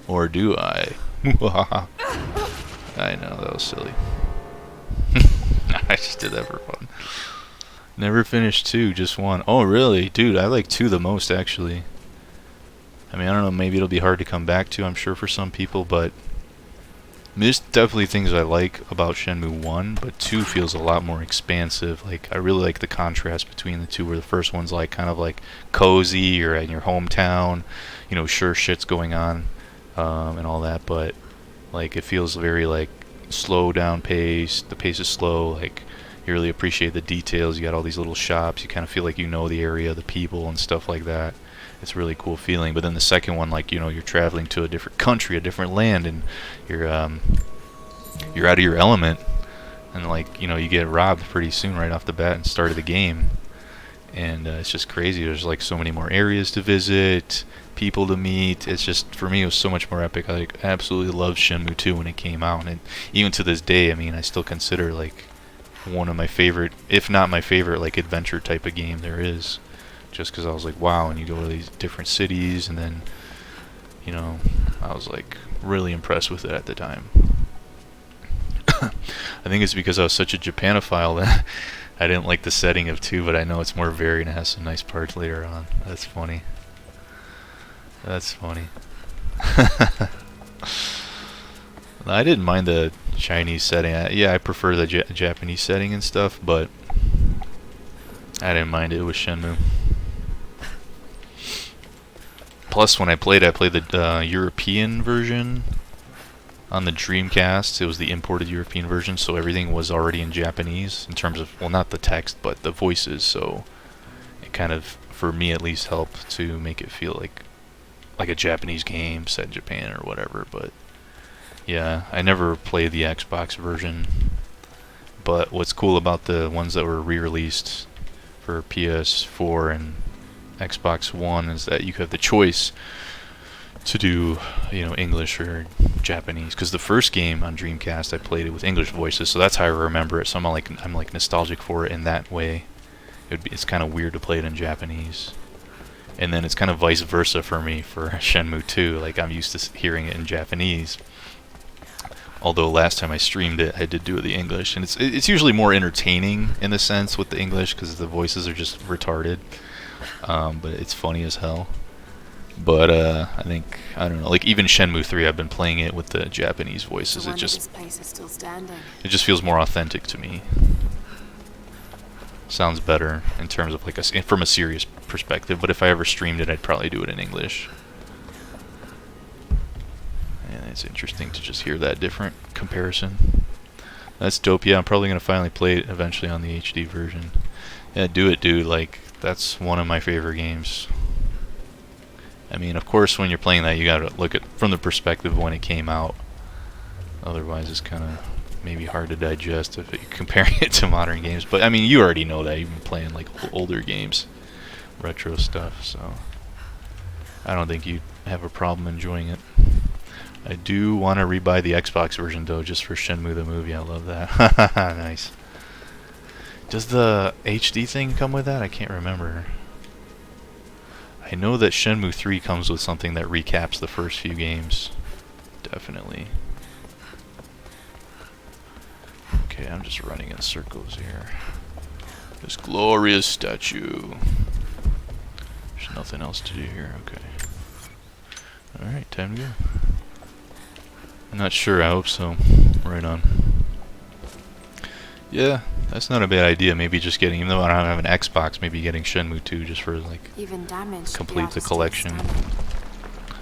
Or do I? I know, that was silly. I just did that for fun. Never finished 2, just 1. Oh really? Dude, I like 2 the most actually. I mean, I don't know, maybe it'll be hard to come back to, I'm sure, for some people, but I mean, there's definitely things I like about Shenmue 1, but 2 feels a lot more expansive. Like, I really like the contrast between the two, where the first one's like kind of like cozy, you're in your hometown, you know, sure shit's going on, and all that, but like it feels very like slow down pace. The pace is slow, like you really appreciate the details. You got all these little shops, you kind of feel like you know the area, the people and stuff like that. It's a really cool feeling. But then the second one, like, you know, you're traveling to a different country, a different land, and you're out of your element, and like, you know, you get robbed pretty soon right off the bat and start of the game, and it's just crazy. There's like so many more areas to visit, people to meet. It's just, for me, it was so much more epic. I like, absolutely loved Shenmue 2 when it came out, and even to this day, I mean, I still consider like one of my favorite, if not my favorite, like adventure type of game there is. Just because I was like, wow, and you go to these different cities, and then, you know, I was like really impressed with it at the time. I think it's because I was such a Japanophile that I didn't like the setting of 2, but I know it's more varied and has some nice parts later on. That's funny. That's funny. I didn't mind the Chinese setting. Yeah, I prefer the Japanese setting and stuff, but I didn't mind it with Shenmue. Plus, when I played the European version on the Dreamcast. It was the imported European version, so everything was already in Japanese in terms of, well, not the text, but the voices. So it kind of, for me at least, helped to make it feel like a Japanese game set in Japan or whatever. But yeah, I never played the Xbox version. But what's cool about the ones that were re-released for PS4 and Xbox One is that you have the choice to do, you know, English or Japanese. Because the first game on Dreamcast, I played it with English voices, so that's how I remember it. So I'm like nostalgic for it in that way. It's kind of weird to play it in Japanese. And then it's kind of vice versa for me for Shenmue 2. Like, I'm used to hearing it in Japanese. Although last time I streamed it, I did do the English, and it's usually more entertaining in a sense with the English because the voices are just retarded. But it's funny as hell. But I think, I don't know, like even Shenmue 3, I've been playing it with the Japanese voices. It just feels more authentic to me. Sounds better in terms of like from a serious perspective. But if I ever streamed it, I'd probably do it in English. And it's interesting to just hear that different comparison. That's dope. Yeah, I'm probably gonna finally play it eventually on the HD version. Yeah, do it, dude. Like, that's one of my favorite games. I mean, of course, when you're playing that, you gotta look at from the perspective of when it came out. Otherwise, it's kind of maybe hard to digest if you're comparing it to modern games. But I mean, you already know that. You've been playing like older games, retro stuff, so I don't think you have a problem enjoying it. I do want to rebuy the Xbox version though, just for Shenmue the movie. I love that. Nice. Does the HD thing come with that? I can't remember. I know that Shenmue 3 comes with something that recaps the first few games. Definitely. Okay, I'm just running in circles here. This glorious statue. There's nothing else to do here. Okay. Alright, time to go. I'm not sure, I hope so. Right on. Yeah, that's not a bad idea. Maybe just getting, even though I don't have an Xbox, maybe getting Shenmue 2 just for like complete the collection.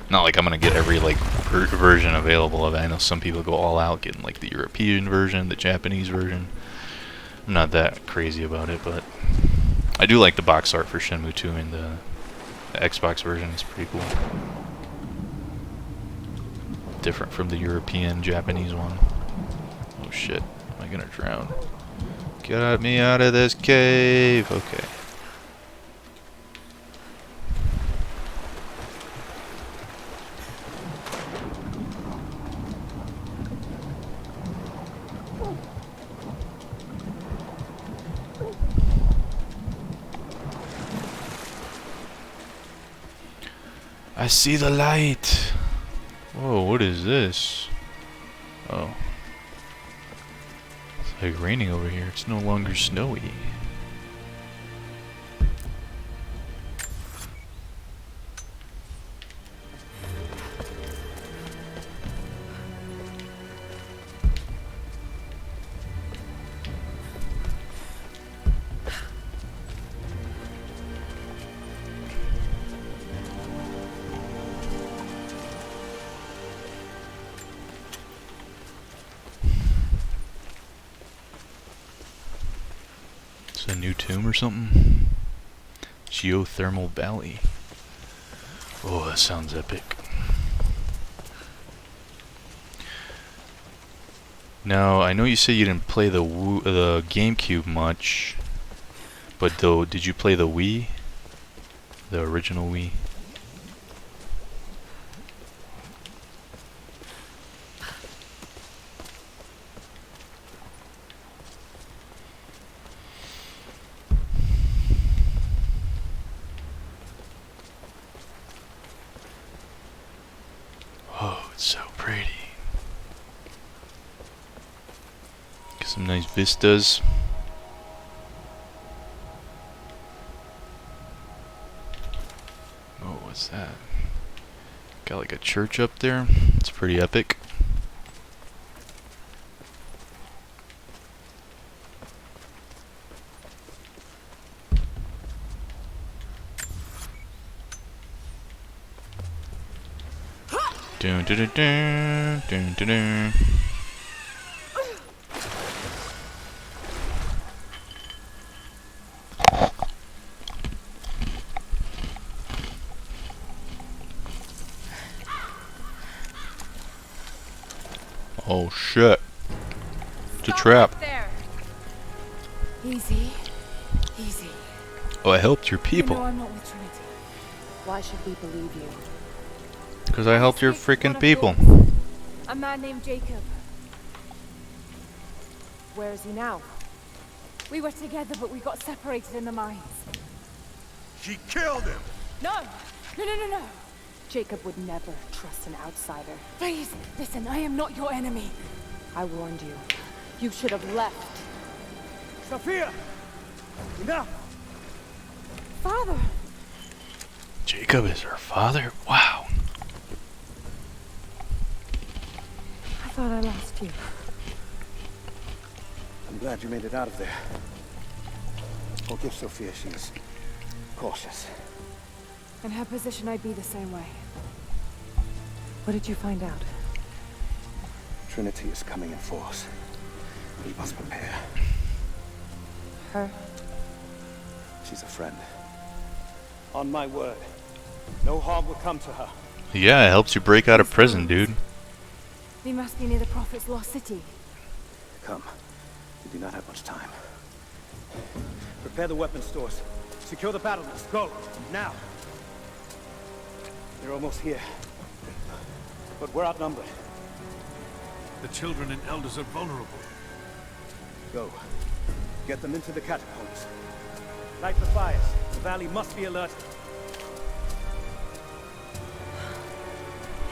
Not like I'm gonna get every like version available of it. I know some people go all out getting like the European version, the Japanese version. I'm not that crazy about it, but I do like the box art for Shenmue 2 and the Xbox version. It's pretty cool. Different from the European Japanese one. Oh shit, am I gonna drown? Get me out of this cave! Okay. I see the light! Whoa, what is this? Oh. It's like raining over here. It's no longer snowy. A new tomb or something? Geothermal Valley. Oh, that sounds epic. Now, I know you said you didn't play the GameCube much, but though, did you play the Wii? The original Wii? So pretty. Get some nice vistas. Oh, what's that? Got like a church up there. It's pretty epic. Dun dun dun dun dun dun dun. Oh shit. It's a trap. Easy. Easy. Oh, I helped your people. You know I'm not with Trinity. Why should we believe you? Because I helped your freaking people. A man named Jacob. Where is he now? We were together, but we got separated in the mines. She killed him! No! No. Jacob would never trust an outsider. Please, listen, I am not your enemy. I warned you. You should have left. Sophia! Enough! Father! Jacob is her father? Wow. I thought I lost you. I'm glad you made it out of there. Forgive Sophia, she's cautious. In her position, I'd be the same way. What did you find out? Trinity is coming in force. We must prepare. Her? She's a friend. On my word, no harm will come to her. Yeah, it helps you break out of prison, dude. We must be near the Prophet's lost city. Come. We do not have much time. Prepare the weapon stores. Secure the battlements. Go! Now! They're almost here. But we're outnumbered. The children and elders are vulnerable. Go. Get them into the catacombs. Light the fires. The valley must be alerted.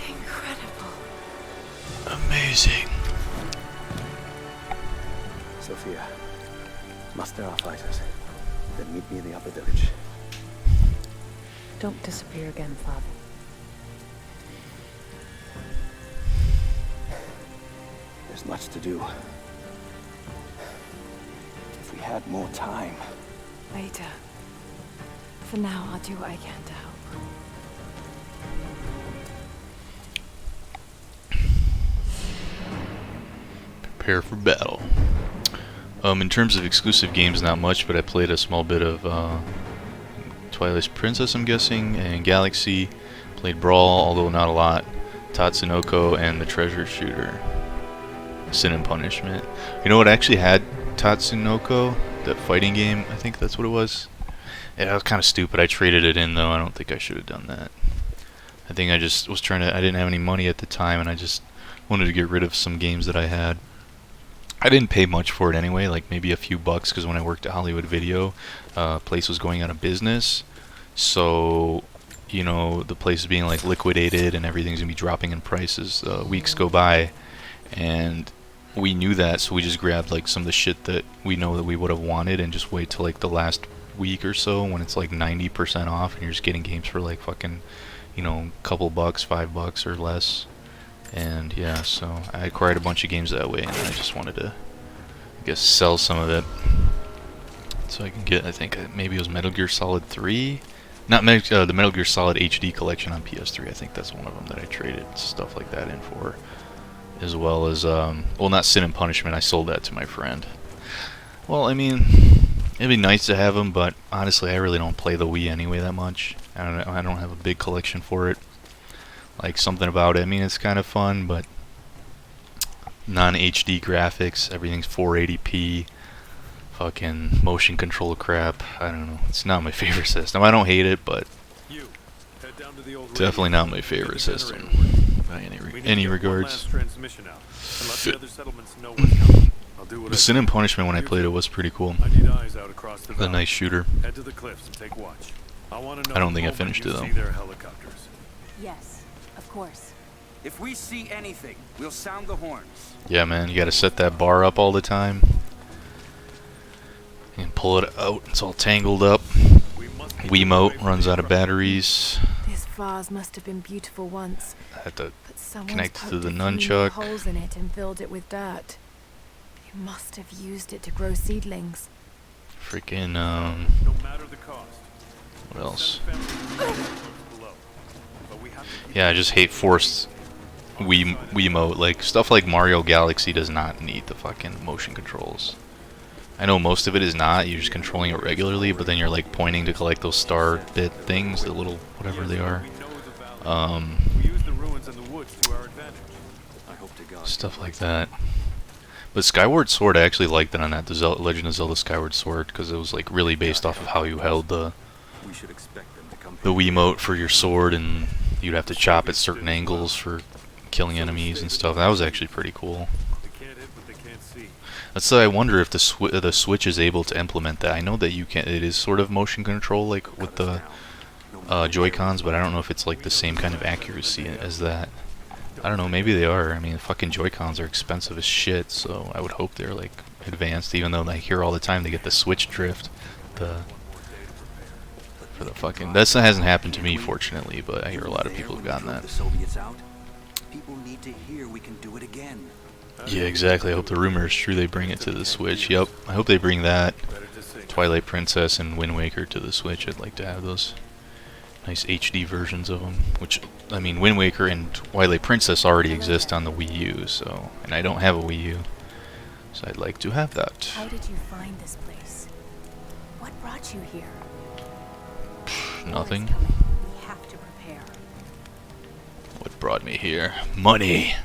Incredible. Amazing. Sophia, muster our fighters. Then meet me in the upper village. Don't disappear again, Father. There's much to do. If we had more time. Later. For now, I'll do what I can to help. Prepare for battle. In terms of exclusive games, not much, but I played a small bit of Twilight Princess, I'm guessing, and Galaxy. Played Brawl, although not a lot. Tatsunoko and the Treasure Shooter. Sin and Punishment. You know what? I actually had Tatsunoko, that fighting game. I think that's what it was. Yeah, that was kind of stupid. I traded it in, though. I don't think I should have done that. I think I just was trying to... I didn't have any money at the time, and I just wanted to get rid of some games that I had. I didn't pay much for it anyway, like maybe a few bucks, because when I worked at Hollywood Video, place was going out of business. So, you know, the place is being like liquidated and everything's going to be dropping in prices. Weeks go by, and we knew that, so we just grabbed like some of the shit that we know that we would have wanted and just wait till like the last week or so when it's like 90% off and you're just getting games for like fucking, you know, couple bucks, $5 or less. And yeah, so I acquired a bunch of games that way, and I just wanted to, I guess, sell some of it so I can get, I think maybe it was Metal Gear Solid 3, not the Metal Gear Solid HD collection on PS3. I think that's one of them that I traded stuff like that in for, as well as well, not Sin and Punishment. I sold that to my friend. Well, I mean, it'd be nice to have them, but honestly, I really don't play the Wii anyway that much. I don't have a big collection for it. Like, something about it, I mean, it's kind of fun, but non-HD graphics, everything's 480p, fucking motion control crap. I don't know, it's not my favorite system. I don't hate it, but definitely not my favorite system by any regards. The Sin and Punishment, when I played it, was pretty cool. A nice shooter. I don't think I finished it though. Yes. Of course. If we see anything, we'll sound the horns. Yeah, man, you gotta set that bar up all the time. And pull it out, it's all tangled up. Wiimote runs out of batteries. This vase must have been beautiful once. I have to but connect to the poked nunchuck. holes in it and filled it with dirt. You must have used it to grow seedlings. Freaking, what else? Yeah, I just hate forced Wiimote. Like, stuff like Mario Galaxy does not need the fucking motion controls. I know most of it is not, you're just controlling it regularly, but then you're like pointing to collect those star bit things, the little whatever they are. Stuff like that. But Skyward Sword, I actually liked it on that, the Legend of Zelda Skyward Sword, because it was like really based off of how you held the Wiimote for your sword, and you'd have to chop at certain angles for killing enemies and stuff. That was actually pretty cool. That's why I wonder if the Switch is able to implement that. I know that you can. It is sort of motion control, like with the Joy-Cons, but I don't know if it's like the same kind of accuracy as that. I don't know. Maybe they are. I mean, fucking Joy-Cons are expensive as shit, so I would hope they're like advanced. Even though I hear all the time they get the Switch drift, the For the fucking... That hasn't happened to me, fortunately, but I hear a lot of people have gotten that. The Soviets out. People need to hear we can do it again. Yeah, exactly. I hope the rumor is true they bring it to the Switch. Yep, I hope they bring that. Twilight Princess and Wind Waker to the Switch. I'd like to have those nice HD versions of them. Which, I mean, Wind Waker and Twilight Princess already exist on the Wii U, so... And I don't have a Wii U, so I'd like to have that. How did you find this place? What brought you here? Nothing. We have to prepare. What brought me here? Money!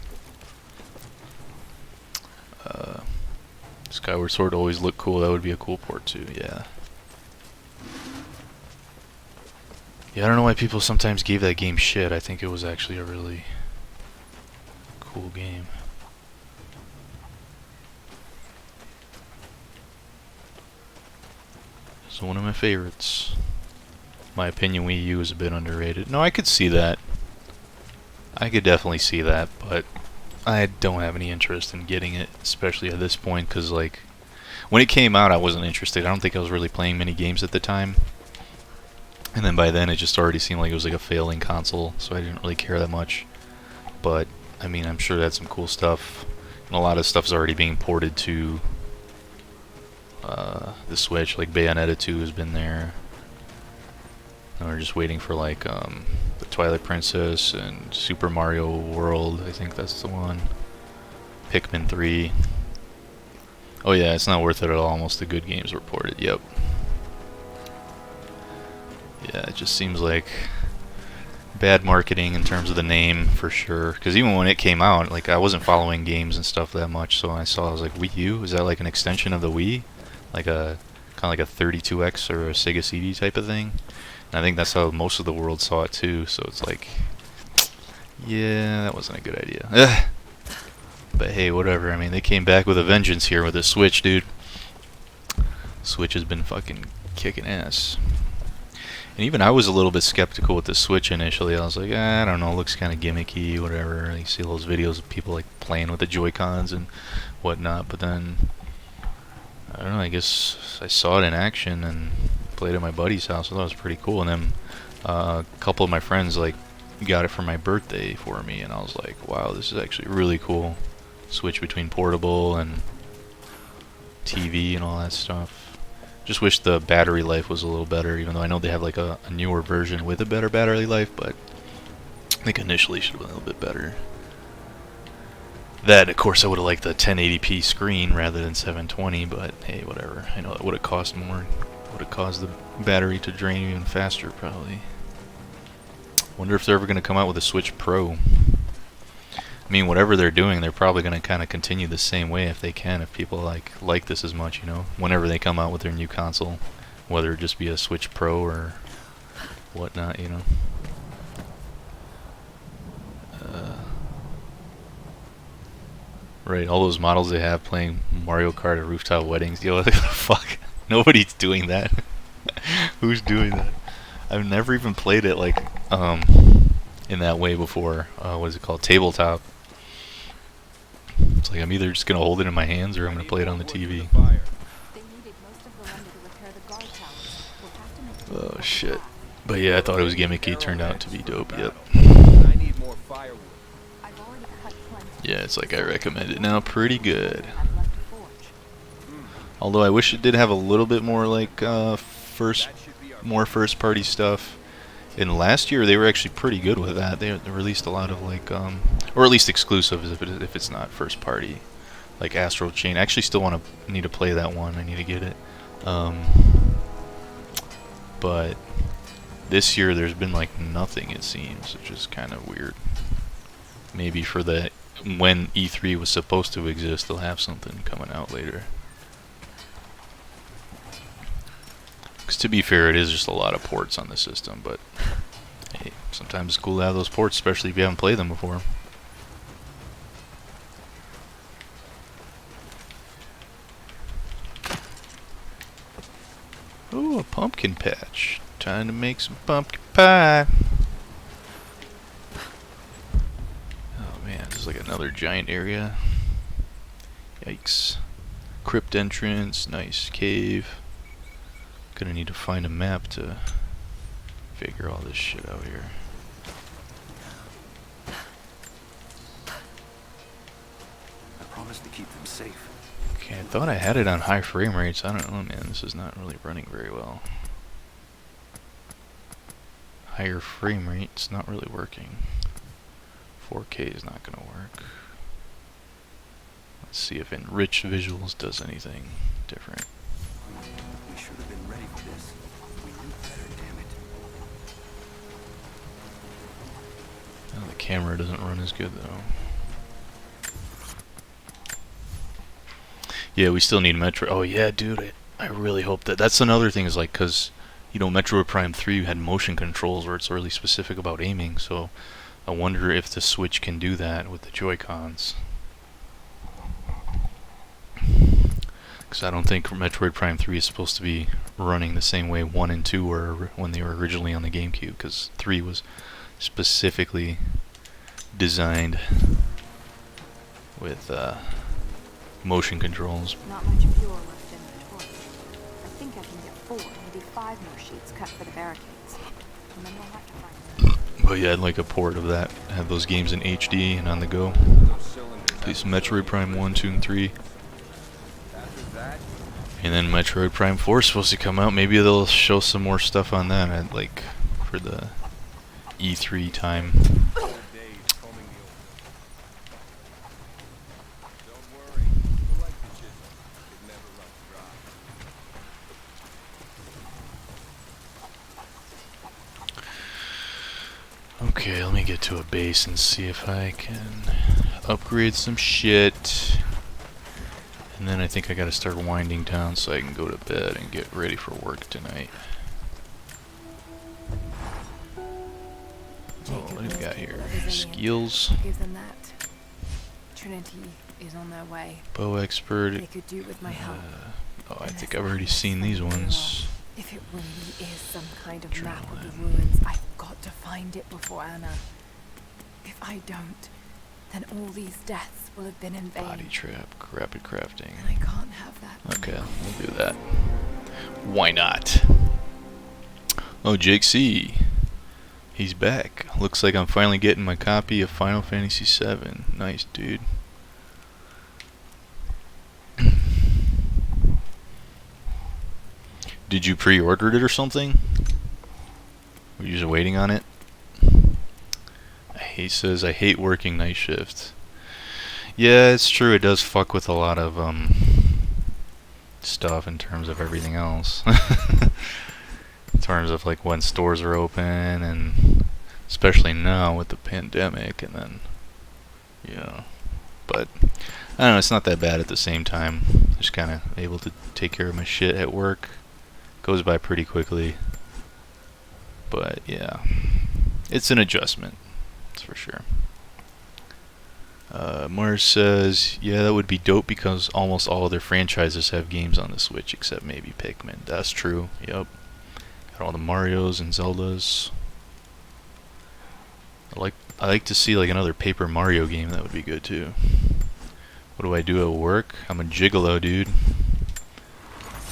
Skyward Sword always looked cool. That would be a cool port too, yeah. Yeah, I don't know why people sometimes gave that game shit. I think it was actually a really cool game. It's one of my favorites. My opinion, Wii U is a bit underrated. No, I could see that. I could definitely see that, but I don't have any interest in getting it, especially at this point, because, like, when it came out, I wasn't interested. I don't think I was really playing many games at the time. And then by then, it just already seemed like it was like a failing console, so I didn't really care that much. But, I mean, I'm sure that's some cool stuff. And a lot of stuff's already being ported to the Switch, like Bayonetta 2 has been there. And we're just waiting for, like, the Twilight Princess and Super Mario World, I think that's the one. Pikmin 3. Oh yeah, it's not worth it at all. Most of the good games were ported, yep. Yeah, it just seems like bad marketing in terms of the name, for sure. Because even when it came out, like, I wasn't following games and stuff that much, so I was like, Wii U? Is that like an extension of the Wii? Like a, kind of like a 32X or a Sega CD type of thing? I think that's how most of the world saw it too, so it's like, yeah, that wasn't a good idea. Ugh. But hey, whatever. I mean, they came back with a vengeance here with the Switch, dude. Switch has been fucking kicking ass. And even I was a little bit skeptical with the Switch initially. I was like, I don't know, it looks kind of gimmicky, whatever. You see those videos of people like playing with the Joy-Cons and whatnot, but then, I don't know, I guess I saw it in action and played at my buddy's house, so that was pretty cool. And then a couple of my friends like got it for my birthday for me, and I was like, wow, this is actually really cool. Switch between portable and TV and all that stuff. Just wish the battery life was a little better, even though I know they have like a newer version with a better battery life, but I think initially should have been a little bit better. That, of course, I would have liked the 1080p screen rather than 720, but hey, whatever. I know it would have cost more. Would have caused the battery to drain even faster, probably. Wonder if they're ever going to come out with a Switch Pro. I mean, whatever they're doing, they're probably going to kind of continue the same way if they can, if people like this as much, you know, whenever they come out with their new console, whether it just be a Switch Pro or whatnot, you know. Right, all those models they have playing Mario Kart at rooftop weddings. Yo, what the fuck? Nobody's doing that. Who's doing that? I've never even played it like in that way before. What is it called? Tabletop. It's like I'm either just gonna hold it in my hands or I'm gonna play it on the TV. Oh shit. But yeah, I thought it was gimmicky. It turned out to be dope. Yep. Yeah, it's like I recommend it now. Pretty good. Although I wish it did have a little bit more like more first-party stuff. And last year they were actually pretty good with that. They released a lot of like, or at least exclusives if it's not first-party, like Astral Chain. I actually still need to play that one. I need to get it. But this year there's been like nothing, it seems, which is kind of weird. Maybe for the when E3 was supposed to exist, they'll have something coming out later. Because to be fair, it is just a lot of ports on the system, but hey, sometimes it's cool to have those ports, especially if you haven't played them before. Ooh, a pumpkin patch. Time to make some pumpkin pie. Oh man, this is like another giant area. Yikes. Crypt entrance, nice cave. Gonna need to find a map to figure all this shit out here. I promise to keep them safe. Okay, I thought I had it on high frame rates. I don't know, man. This is not really running very well. Higher frame rate's not really working. 4K is not going to work. Let's see if enrich visuals does anything different. We should have been ready for this. We knew better, damn it. Oh, the camera doesn't run as good though. Yeah, we still need Metro. Oh yeah, dude, I really hope that. That's another thing is like, cause you know, Metroid Prime 3 had motion controls where it's really specific about aiming. So I wonder if the Switch can do that with the Joy-Cons. Because I don't think Metroid Prime 3 is supposed to be running the same way 1 and 2 were when they were originally on the GameCube. Because 3 was specifically designed with motion controls. Not much fuel left in the torch. I think I can get 4, maybe 5 more sheets cut for the barricades. And then we'll have to find. But yeah, I'd like a port of that. Have those games in HD and on the go. At least Metroid Prime 1, 2, and 3. And then Metroid Prime 4 is supposed to come out. Maybe they'll show some more stuff on that, like for the E3 time. Okay, let me get to a base and see if I can upgrade some shit. And then I think I gotta start winding down so I can go to bed and get ready for work tonight. Oh, what do we got here? Skills. Give them that. Trinity is on their way. Bow expert. They could do with my help. Oh, I think I've already seen these ones. If it really is some kind of map of the ruins, I've got to find it before Anna. If I don't, then all these deaths will have been in vain. Body trap, rapid crafting. And I can't have that. Okay, we'll do that. Why not? Oh, Jake C. He's back. Looks like I'm finally getting my copy of Final Fantasy VII. Nice, dude. Did you pre-order it or something? Were you just waiting on it? He says, I hate working night shift. Yeah, it's true. It does fuck with a lot of stuff in terms of everything else. In terms of like when stores are open, and especially now with the pandemic, and then but I don't know, it's not that bad at the same time. Just kind of able to take care of my shit at work. Goes by pretty quickly, but yeah, it's an adjustment, that's for sure. Mars says, yeah, that would be dope because almost all other franchises have games on the Switch except maybe Pikmin. That's true, yep. Got all the Marios and Zeldas. I like to see like another Paper Mario game. That would be good too. What do I do at work? I'm a gigolo, dude.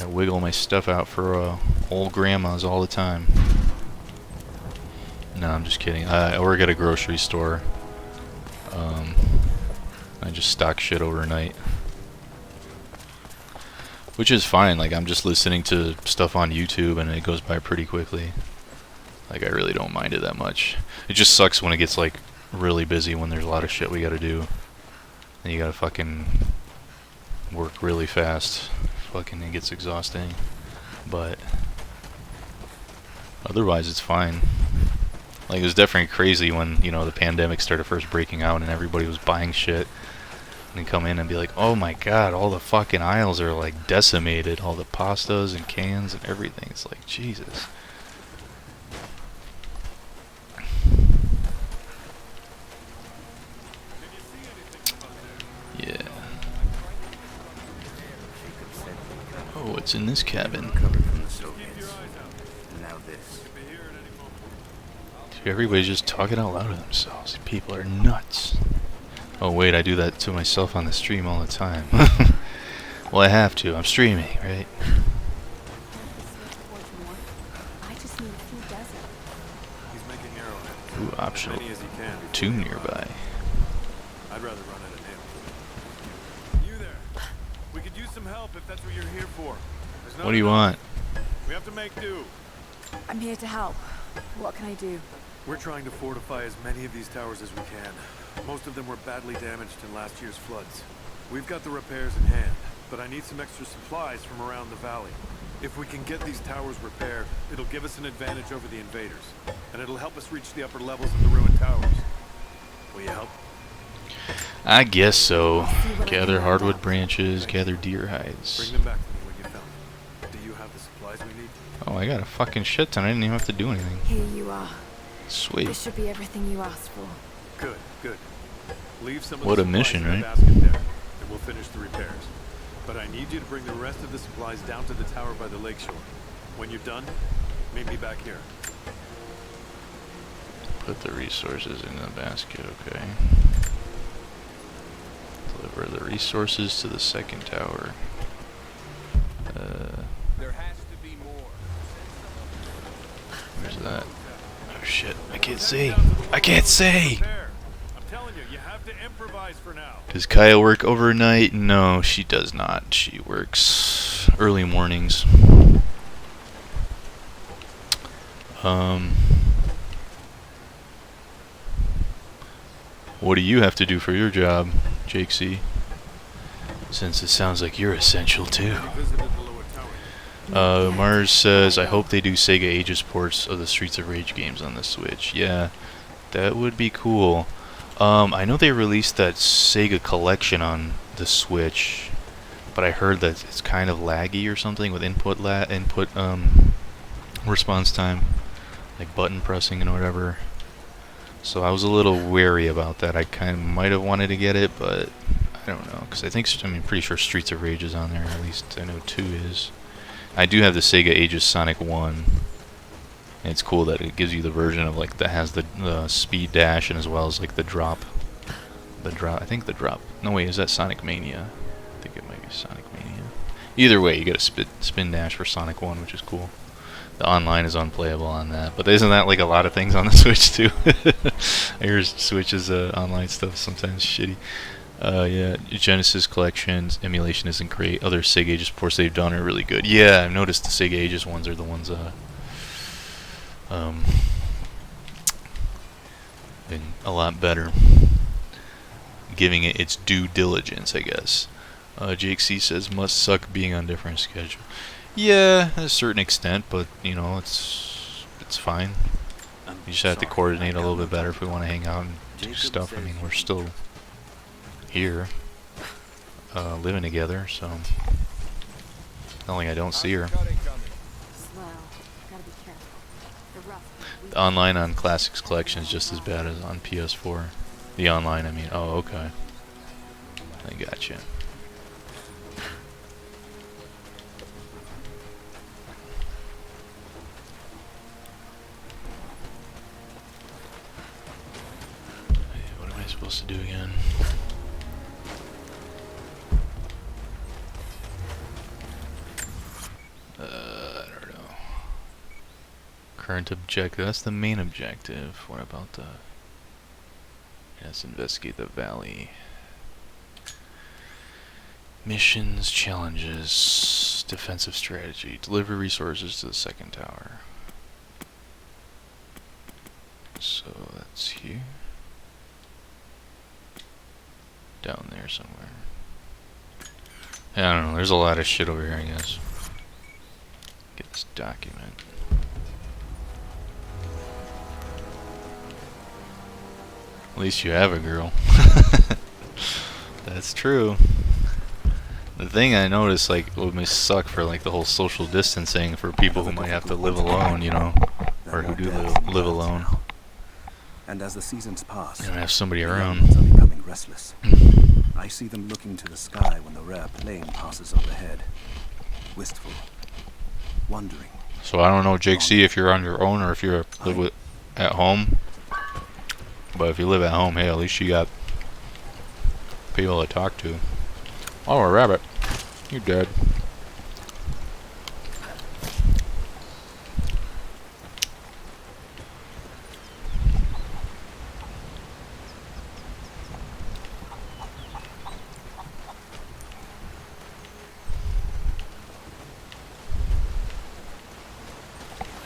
I wiggle my stuff out for old grandmas all the time. No, I'm just kidding. I work at a grocery store. I just stock shit overnight, which is fine. Like, I'm just listening to stuff on YouTube and it goes by pretty quickly. Like, I really don't mind it that much. It just sucks when it gets like really busy, when there's a lot of shit we gotta do and you gotta fucking work really fast. Fucking, it gets exhausting, but otherwise it's fine. Like, it was definitely crazy when, you know, the pandemic started first breaking out and everybody was buying shit, and then come in and be like, oh my god, all the fucking aisles are like decimated, all the pastas and cans and everything. It's like, Jesus. Yeah. Oh, what's in this cabin? Everybody's just talking out loud to themselves. People are nuts. Oh wait, I do that to myself on the stream all the time. Well, I have to. I'm streaming, right? I just need a few dozen. optional many as you can before tomb they arrive. nearby. I'd rather run out of nails. You there? We could use some help if that's what you're here for. There's not What do you enough. want? We have to make do. I'm here to help. What can I do? We're trying to fortify as many of these towers as we can. Most of them were badly damaged in last year's floods. We've got the repairs in hand, but I need some extra supplies from around the valley. If we can get these towers repaired, it'll give us an advantage over the invaders, and it'll help us reach the upper levels of the ruined towers. Will you help? I guess so. Gather hardwood branches, gather deer hides. Bring them back to me when you found them. Do you have the supplies we need? Oh, I got a fucking shit ton. I didn't even have to do anything. Here you are. Sweet. This should be everything you asked for. Good, good. Leave some of What the a supplies mission, in the right? basket there, and we'll finish the repairs. But I need you to bring the rest of the supplies down to the tower by the lakeshore. When you're done, meet me back here. Put the resources in the basket, okay. Deliver the resources to the second tower. There has to be more. Where's that? Oh shit, I can't see. I can't see! I'm telling you, you have to improvise for now. Does Kaya work overnight? No, she does not. She works early mornings. What do you have to do for your job, Jake C? Since it sounds like you're essential too. Mars says, I hope they do Sega Aegis ports of the Streets of Rage games on the Switch. Yeah, that would be cool. I know they released that Sega collection on the Switch, but I heard that it's kind of laggy or something with input response time, like button pressing and whatever. So I was a little wary about that. I kind of might have wanted to get it, but I don't know, because I'm pretty sure Streets of Rage is on there. At least I know 2 is. I do have the Sega Aegis Sonic 1. And it's cool that it gives you the version of like that has the speed dash and as well as like the drop. I think the drop. No wait, is that Sonic Mania? I think it might be Sonic Mania. Either way, you get a spin dash for Sonic 1, which is cool. The online is unplayable on that, but isn't that like a lot of things on the Switch too? I hear Switch's online stuff sometimes shitty. Yeah, Genesis collections emulation isn't great. Other Sega Aegis ports they've done are really good. Yeah, I've noticed the Sega Aegis ones are the ones been a lot better, giving it its due diligence, I guess. Jake C says must suck being on different schedule. Yeah, to a certain extent, but you know it's fine. You just have to coordinate a little bit better if we want to hang out and do stuff. I mean, we're still here, living together, so not like I don't see her. The online on Classics Collection is just as bad as on PS4. The online, I mean. Oh, okay. I gotcha. What am I supposed to do again? I don't know. Current objective. That's the main objective. What about the... Yes, investigate the valley. Missions, challenges, defensive strategy. Deliver resources to the second tower. So that's here. Down there somewhere. Yeah, I don't know. There's a lot of shit over here, I guess. Get this document. At least you have a girl. That's true. The thing I noticed, like, what may suck for like the whole social distancing for people who might have to live alone, you know, or who do live alone. And as the seasons pass, and have somebody the around. young ones are becoming restless. I see them looking to the sky when the rare plane passes overhead, wistful, wondering. So I don't know, Jake C, if you're on your own or if you're at home. But if you live at home, hey, at least you got people to talk to. Oh, a rabbit. You're dead.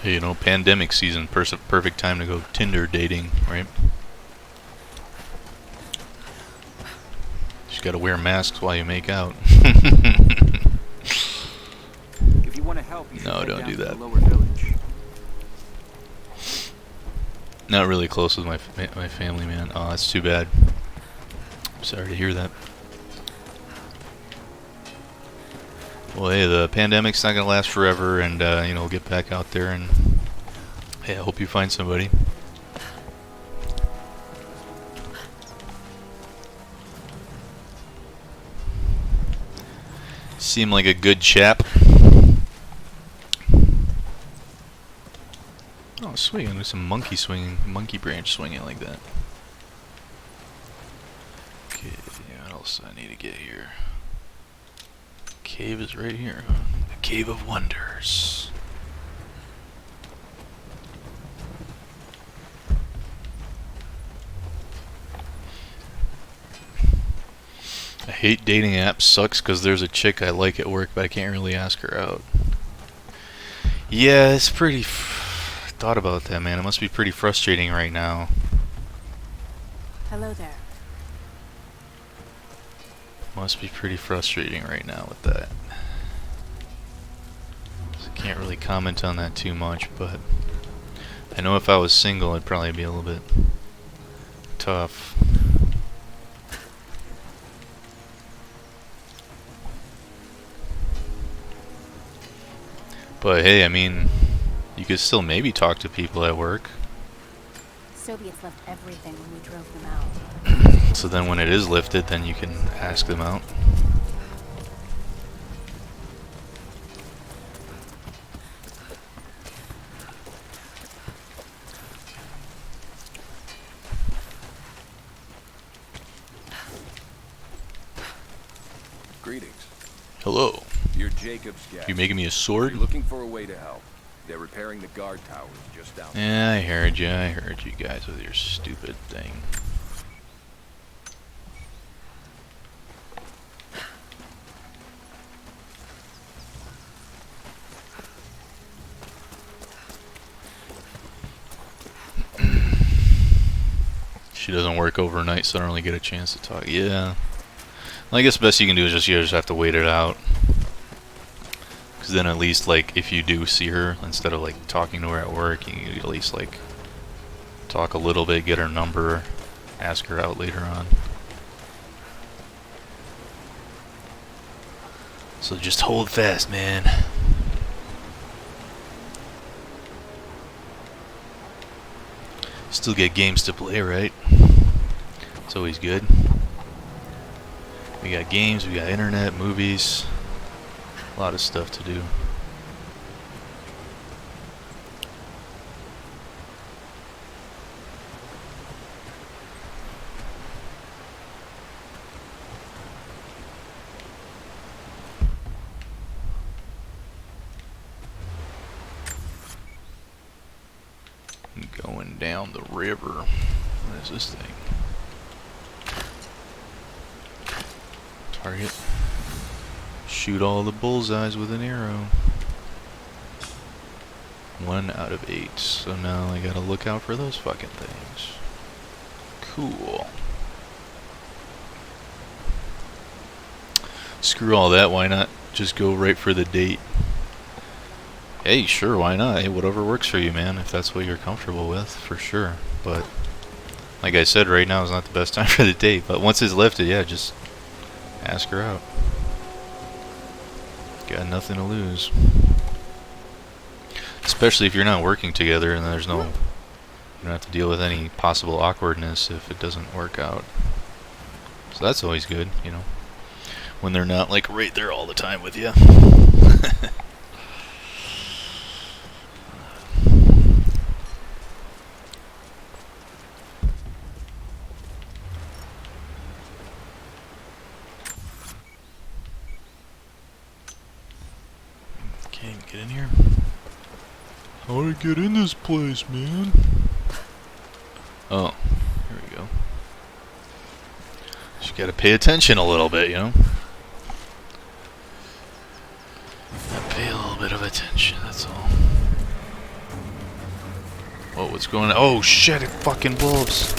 Hey, you know, pandemic season, perfect time to go Tinder dating, right? Just gotta wear masks while you make out. If you want to help, you should No, head don't down do to the that. lower village. Not really close with my family, man. Oh, that's too bad. Sorry to hear that. Well, hey, the pandemic's not gonna last forever, and you know, we'll get back out there, and hey, I hope you find somebody. Seem like a good chap. Oh, sweet! There's some monkey branch swinging like that. Okay, what else do I need to get here? Cave is right here. The Cave of Wonders. I hate dating apps. Sucks because there's a chick I like at work, but I can't really ask her out. Yeah, it's pretty... thought about that, man. It must be pretty frustrating right now. Hello there. Must be pretty frustrating right now with that. So I can't really comment on that too much, but I know if I was single, it'd probably be a little bit tough. But hey, I mean, you could still maybe talk to people at work. Soviets left everything when we drove them out. So then when it is lifted, then you can ask them out. Greetings. Hello. You're Jacob's guest. You making me a sword? You're looking for a way to help. They're repairing the guard towers just down there. Yeah, I heard you guys with your stupid thing. She doesn't work overnight, so I don't really get a chance to talk. Yeah. Well, I guess the best you can do is you just have to wait it out. Because then at least, like, if you do see her, instead of, like, talking to her at work, you can at least, like, talk a little bit, get her number, ask her out later on. So just hold fast, man. Still get games to play, right? It's always good. We got games, we got internet, movies, a lot of stuff to do. Going down the river. What is this thing? Target. Shoot all the bullseyes with an arrow. 1 out of 8. So now I gotta look out for those fucking things. Cool. Screw all that, why not just go right for the date? Hey, sure, why not? Hey, whatever works for you, man, if that's what you're comfortable with, for sure. But, like I said, right now is not the best time for the date. But once it's lifted, yeah, just ask her out. Got nothing to lose. Especially if you're not working together and there's no... You don't have to deal with any possible awkwardness if it doesn't work out. So that's always good, you know. When they're not, like, right there all the time with you. Can't get in here. How do I get in this place, man? Oh, here we go. Just gotta pay attention a little bit, you know? Gotta pay a little bit of attention, that's all. Whoa, what's going on? Oh shit, it fucking wolves.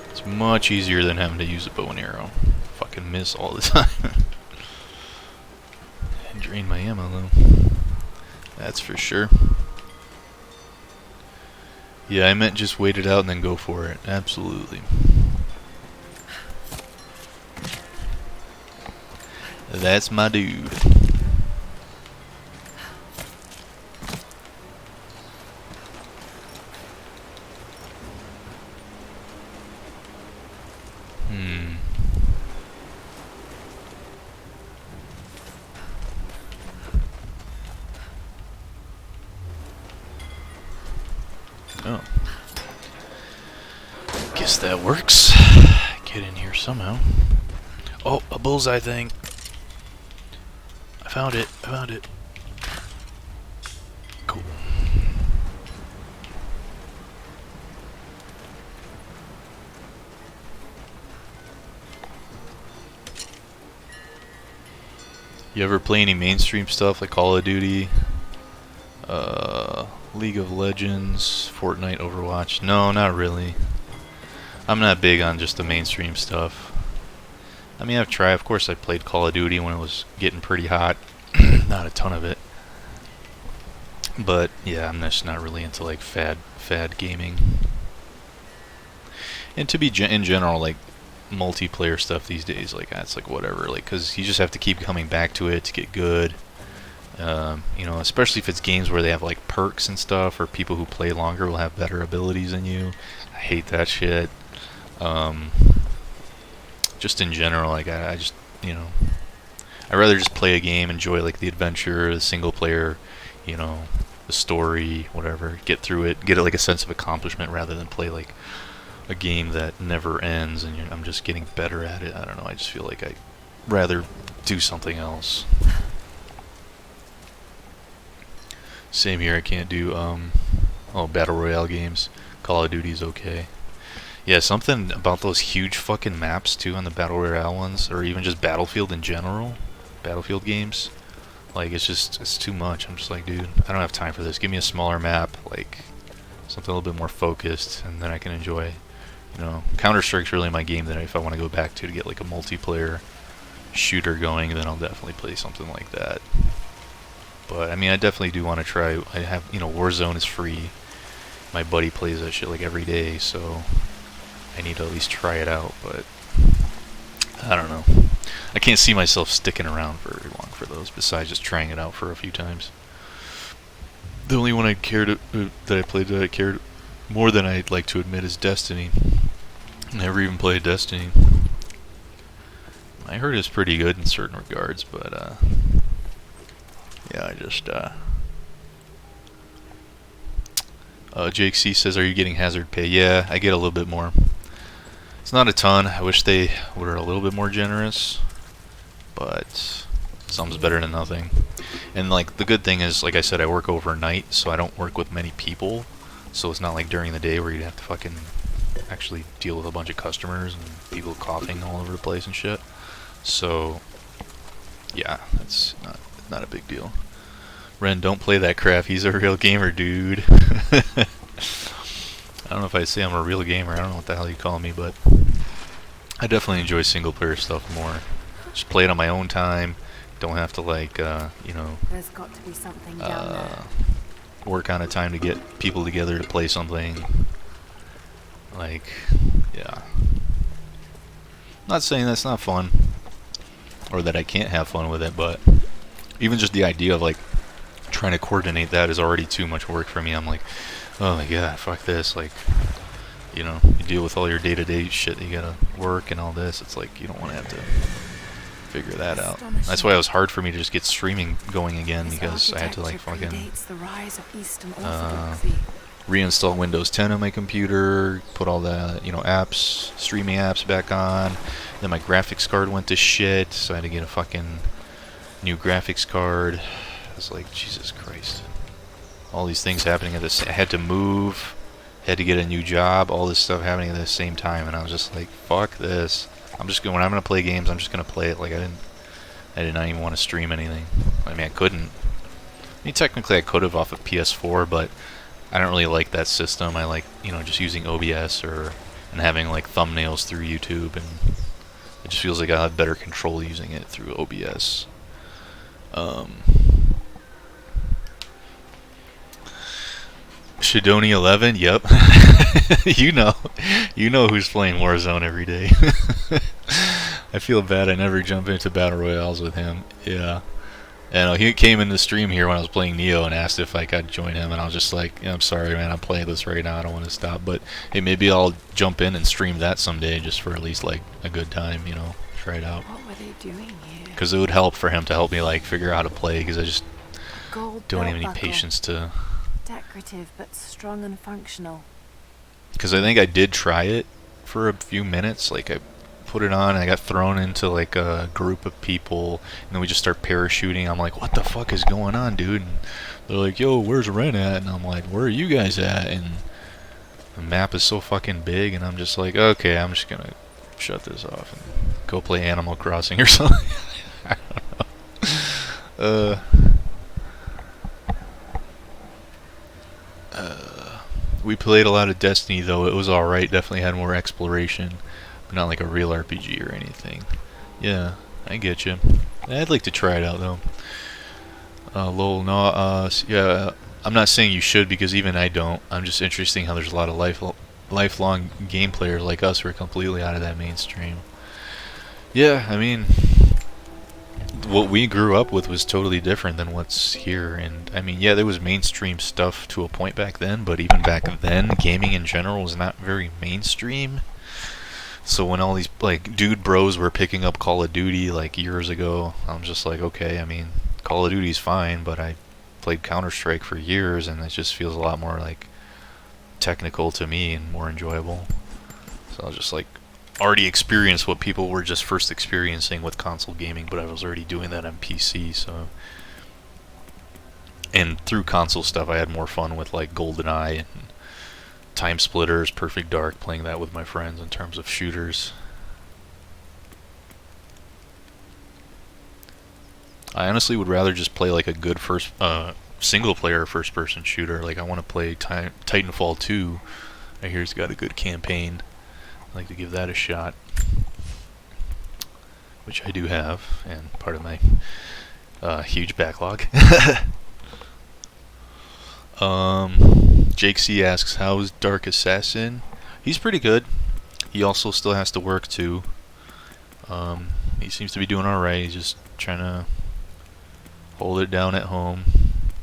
It's much easier than having to use a bow and arrow. Fucking miss all the time. And drain my ammo though. That's for sure. Yeah, I meant just wait it out and then go for it. Absolutely. That's my dude. Oh. Guess that works. Get in here somehow. Oh, a bullseye thing. I found it. I found it. Cool. You ever play any mainstream stuff like Call of Duty, League of Legends, Fortnite, Overwatch? No, not really. I'm not big on just the mainstream stuff. I mean, I've tried. Of course, I played Call of Duty when it was getting pretty hot. Not a ton of it. But, yeah, I'm just not really into, like, fad gaming. And to be in general, like, multiplayer stuff these days, like, it's like whatever. Like, because you just have to keep coming back to it to get good. You know, especially if it's games where they have, like, perks and stuff, or people who play longer will have better abilities than you. I hate that shit. Just in general, like, I just, you know, I'd rather just play a game, enjoy, like, the adventure, the single player, you know, the story, whatever, get through it, get, like, a sense of accomplishment rather than play, like, a game that never ends and I'm just getting better at it. I don't know, I just feel like I'd rather do something else. Same here, I can't do, Battle Royale games. Call of Duty's okay. Yeah, something about those huge fucking maps too on the Battle Royale ones, or even just Battlefield in general, Battlefield games. Like, it's too much. I'm just like, dude, I don't have time for this. Give me a smaller map, like something a little bit more focused, and then I can enjoy. You know, Counter-Strike's really my game that if I want to go back to get like a multiplayer shooter going, then I'll definitely play something like that. But I mean, I definitely do want to try. I have, you know, Warzone is free. My buddy plays that shit like every day, so I need to at least try it out, but I don't know. I can't see myself sticking around very long for those, besides just trying it out for a few times. The only one I cared that I played that I cared more than I'd like to admit is Destiny. Never even played Destiny. I heard it's pretty good in certain regards, but yeah, I just Jake C says, "Are you getting hazard pay?" Yeah, I get a little bit more. It's not a ton. I wish they were a little bit more generous, but something's better than nothing. And like the good thing is, like I said, I work overnight, so I don't work with many people. So it's not like during the day where you'd have to fucking actually deal with a bunch of customers and people coughing all over the place and shit. So yeah, it's not a big deal. Ren, don't play that crap. He's a real gamer, dude. I don't know if I'd say I'm a real gamer. I don't know what the hell you call me, but I definitely enjoy single player stuff more. Just play it on my own time. Don't have to, like, you know, There's got to be something down there. work on a time to get people together to play something. Like, yeah. Not saying that's not fun, or that I can't have fun with it, but even just the idea of, like, trying to coordinate that is already too much work for me. I'm like, oh my god, fuck this. Like, you know, you deal with all your day-to-day shit that you gotta work and all this. It's like, you don't want to have to figure that out. That's why it was hard for me to just get streaming going again, because I had to, like, fucking reinstall Windows 10 on my computer, put all the, you know, apps, streaming apps back on. Then my graphics card went to shit, so I had to get a fucking new graphics card. I was like, Jesus Christ. All these things happening at this. I had to move, had to get a new job, all this stuff happening at the same time, and I was just like, fuck this. I'm just going, when I'm gonna play games, I'm just gonna play it. Like, I I did not even want to stream anything. I mean, I couldn't. I mean, technically I could have off of PS4, but I don't really like that system. I like, you know, just using OBS and having like thumbnails through YouTube, and it just feels like I have better control using it through OBS. Shidoni 11, yep. you know who's playing Warzone every day. I feel bad I never jump into battle royales with him. Yeah. And he came in the stream here when I was playing Neo and asked if I could join him, and I was just like, yeah, I'm sorry, man, I'm playing this right now, I don't want to stop. But hey, maybe I'll jump in and stream that someday, just for at least like a good time, you know, try it out. What were they doing here? Because it would help for him to help me like figure out how to play, because I just Gold don't have belt any buckle. patience to. Decorative but strong and functional. Because I think I did try it for a few minutes. Like I put it on, and I got thrown into like a group of people, and then we just start parachuting. I'm like, what the fuck is going on, dude? And they're like, yo, where's Ren at? And I'm like, where are you guys at? And the map is so fucking big, and I'm just like, okay, I'm just gonna shut this off and go play Animal Crossing or something. I don't know. We played a lot of Destiny, though. It was alright. Definitely had more exploration, but not like a real RPG or anything. Yeah, I get you. I'd like to try it out, though. Lol, no, yeah, I'm not saying you should, because even I don't. I'm just interested in how there's a lot of lifelong game players like us who are completely out of that mainstream. Yeah, I mean, what we grew up with was totally different than what's here. And I mean, yeah, there was mainstream stuff to a point back then, but even back then, gaming in general was not very mainstream. So when all these like dude bros were picking up Call of Duty like years ago, I'm just like, okay, I mean, Call of Duty's fine, but I played Counter-Strike for years, and it just feels a lot more like technical to me and more enjoyable. So I was just like, already experienced what people were just first experiencing with console gaming, but I was already doing that on PC, so. And through console stuff, I had more fun with like GoldenEye and Time Splitters, Perfect Dark, playing that with my friends in terms of shooters. I honestly would rather just play like a good single-player first-person shooter. Like I want to play Titanfall 2. I hear it's got a good campaign. I'd like to give that a shot, which I do have, and part of my huge backlog. Jake C asks, how's Dark Assassin? He's pretty good. He also still has to work too. He seems to be doing alright. He's just trying to hold it down at home.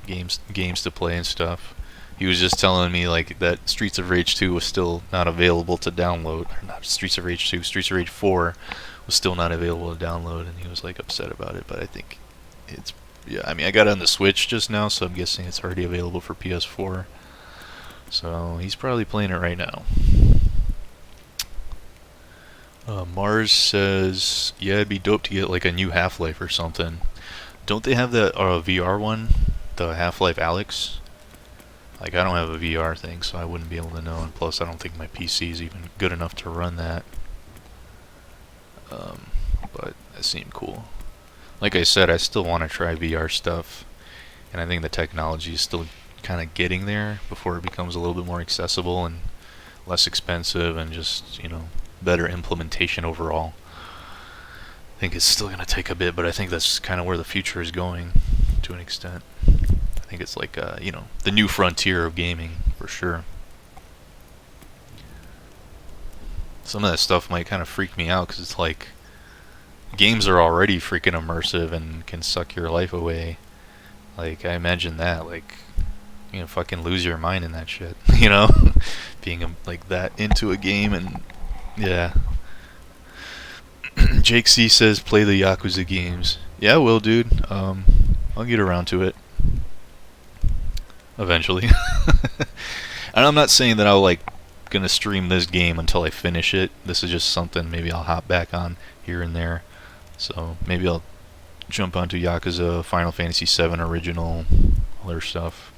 Games to play and stuff. He was just telling me like that Streets of Rage 2 was still not available to download. Or not Streets of Rage 2, Streets of Rage 4 was still not available to download, and he was like upset about it. But I think it's, yeah, I mean, I got it on the Switch just now, so I'm guessing it's already available for PS4. So he's probably playing it right now. Mars says, yeah, it'd be dope to get like a new Half-Life or something. Don't they have the VR one? The Half-Life Alyx? Like, I don't have a VR thing, so I wouldn't be able to know, and plus I don't think my PC is even good enough to run that. But that seemed cool. Like I said, I still want to try VR stuff, and I think the technology is still kind of getting there before it becomes a little bit more accessible and less expensive, and just, you know, better implementation overall. I think it's still going to take a bit, but I think that's kind of where the future is going, to an extent. I think it's like, you know, the new frontier of gaming, for sure. Some of that stuff might kind of freak me out, because it's like, games are already freaking immersive and can suck your life away. Like, I imagine that, like, you know, fucking lose your mind in that shit, you know? Being, like, that into a game, and, yeah. Jake C says, play the Yakuza games. Yeah, I will, dude. I'll get around to it. Eventually. And I'm not saying that I'll, like, gonna stream this game until I finish it. This is just something maybe I'll hop back on here and there. So maybe I'll jump onto Yakuza, Final Fantasy VII Original, other stuff.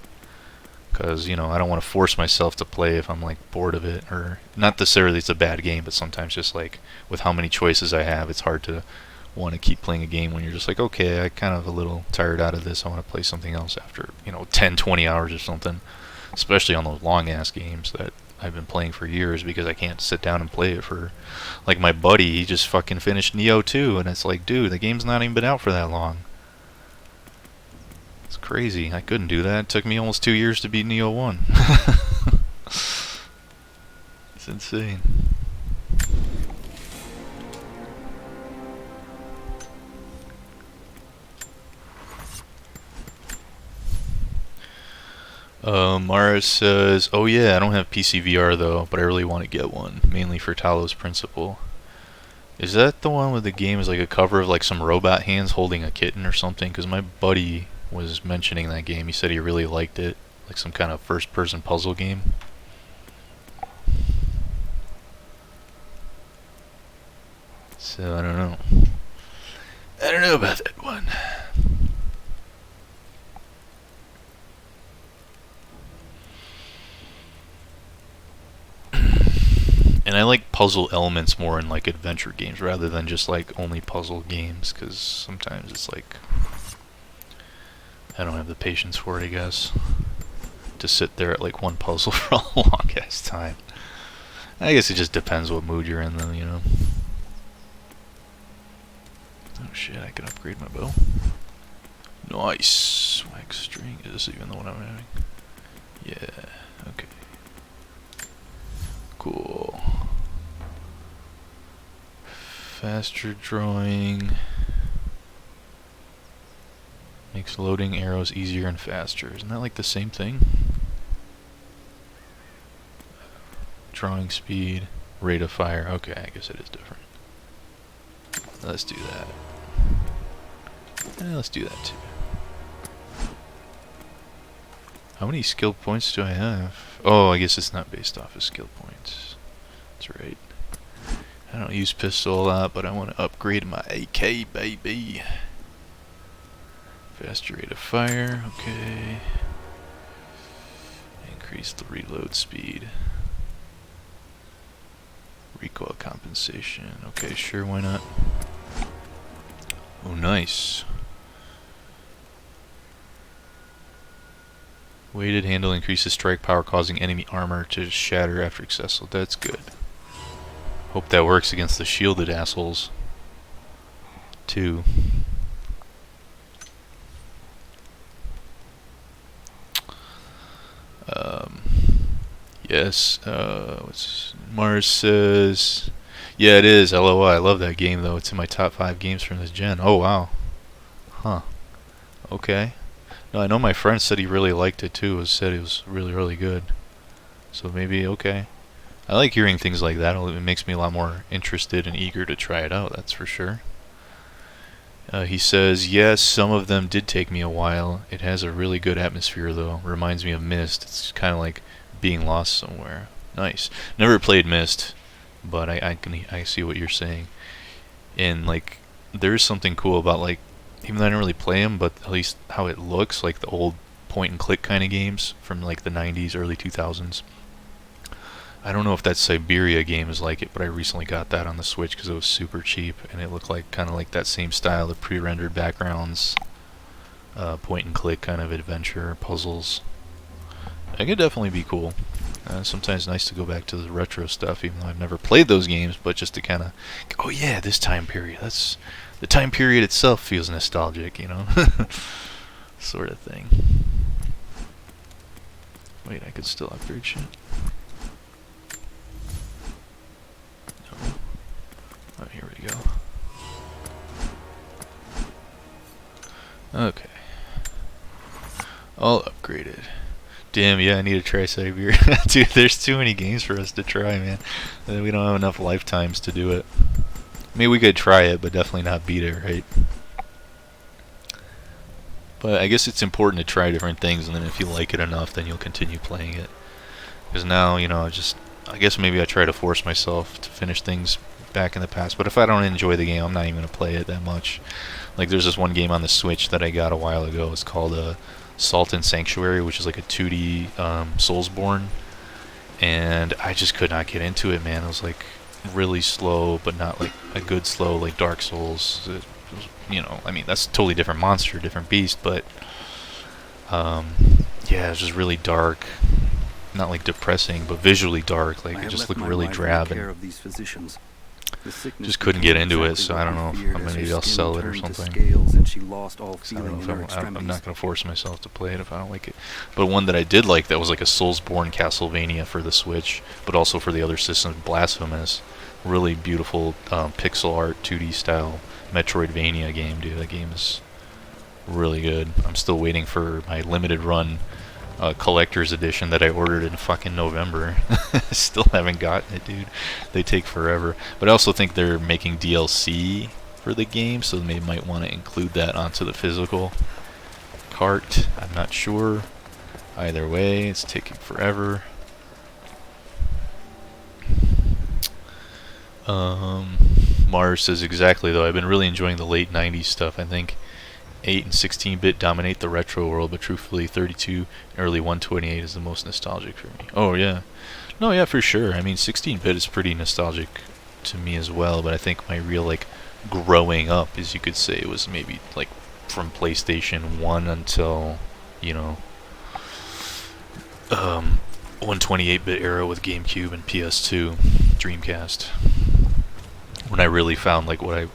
Because, you know, I don't want to force myself to play if I'm, like, bored of it. Or, not necessarily it's a bad game, but sometimes just, like, with how many choices I have, it's hard to want to keep playing a game when you're just like, okay, I kind of a little tired out of this. I want to play something else after, 10, 20 hours or something. Especially on those long ass games that I've been playing for years, because I can't sit down and play it for, like my buddy, he just fucking finished Neo 2, and it's like, dude, the game's not even been out for that long. It's crazy. I couldn't do that. It took me almost 2 years to beat Neo 1. It's insane. Mara says, oh yeah, I don't have PC VR though, but I really want to get one, mainly for Talos Principle. Is that the one with the game is like a cover of like some robot hands holding a kitten or something? Because my buddy was mentioning that game. He said he really liked it, like some kind of first-person puzzle game. So I don't know. I don't know about that one. And I like puzzle elements more in like adventure games rather than just like only puzzle games, because sometimes it's like I don't have the patience for it, I guess, to sit there at like one puzzle for a long ass time. I guess it just depends what mood you're in though, Oh shit, I can upgrade my bow. Nice. Wax string. Is this even the one I'm having? Yeah, okay. Cool. Faster drawing makes loading arrows easier and faster. Isn't that like the same thing? Drawing speed, rate of fire. Okay, I guess it is different. Let's do that. Let's do that too. How many skill points do I have? Oh, I guess it's not based off of skill points. That's right. I don't use pistol a lot, but I want to upgrade my AK, baby. Faster rate of fire, okay. Increase the reload speed. Recoil compensation, okay, sure, why not? Oh, nice. Weighted handle increases strike power, causing enemy armor to shatter after successful. That's good. Hope that works against the shielded assholes, too. Yes. What's Mars says? Yeah, it is. LOI. I love that game though. It's in my top 5 games from this gen. Oh wow. Huh. Okay. No, I know my friend said he really liked it too. Said it was really, really good. So maybe, okay. I like hearing things like that. It makes me a lot more interested and eager to try it out, that's for sure. He says, yes, some of them did take me a while. It has a really good atmosphere though. Reminds me of Myst. It's kind of like being lost somewhere. Nice. Never played Myst, but I see what you're saying. And like, there's something cool about like, even though I don't really play them, but at least how it looks, like the old point and click kind of games from like the 90s, early 2000s. I don't know if that Siberia game is like it, but I recently got that on the Switch because it was super cheap, and it looked like kind of like that same style of pre-rendered backgrounds, point and click kind of adventure puzzles. It could definitely be cool. Sometimes nice to go back to the retro stuff, even though I've never played those games, but just to kind of, oh yeah, this time period. That's the time period itself feels nostalgic, sort of thing. Wait, I could still upgrade shit. No. Oh, here we go. Okay. All upgraded. Damn, yeah, I need to try Siberia. Dude, there's too many games for us to try, man. We don't have enough lifetimes to do it. I mean, we could try it, but definitely not beat it, right? But I guess it's important to try different things, and then if you like it enough, then you'll continue playing it. Because now, I guess maybe I try to force myself to finish things back in the past. But if I don't enjoy the game, I'm not even going to play it that much. Like, there's this one game on the Switch that I got a while ago. It's called Salt and Sanctuary, which is like a 2D Soulsborne. And I just could not get into it, man. It was like, really slow, but not like a good slow like Dark Souls. You know, I mean, that's a totally different monster, different beast, but yeah, it's just really dark. Not like depressing, but visually dark. Like it just looked really drab, and just couldn't get into it. So I don't know if maybe I'll sell it or something. I'm not gonna force myself to play it if I don't like it. But one that I did like that was like a Soulsborne Castlevania for the Switch, but also for the other systems, Blasphemous. Really beautiful pixel art, 2D style Metroidvania game, dude. That game is really good. I'm still waiting for my limited run collector's edition that I ordered in fucking November. Still haven't gotten it, dude. They take forever. But I also think they're making DLC for the game, so they might want to include that onto the physical cart. I'm not sure. Either way, it's taking forever. Mars says exactly though. I've been really enjoying the late 90s stuff. I think 8 and 16-bit dominate the retro world, but truthfully 32 and early 128 is the most nostalgic for me. Oh yeah. No, yeah, for sure. I mean 16-bit is pretty nostalgic to me as well, but I think my real like growing up, as you could say, was maybe like from PlayStation 1 until, you know, 128-bit era with GameCube and PS2, Dreamcast. When I really found like what I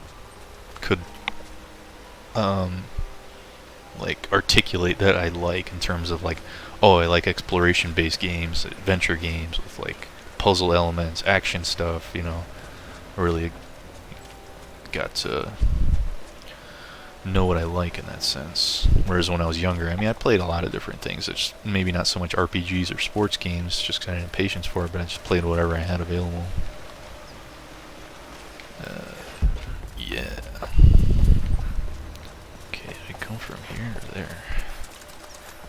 could like articulate that I like in terms of like, oh, I like exploration based games, adventure games with like puzzle elements, action stuff, you know. I really got to know what I like in that sense. Whereas when I was younger, I mean, I played a lot of different things. It's maybe not so much RPGs or sports games, just kind of had patience for it, but I just played whatever I had available. Yeah. Okay, did I come from here or there?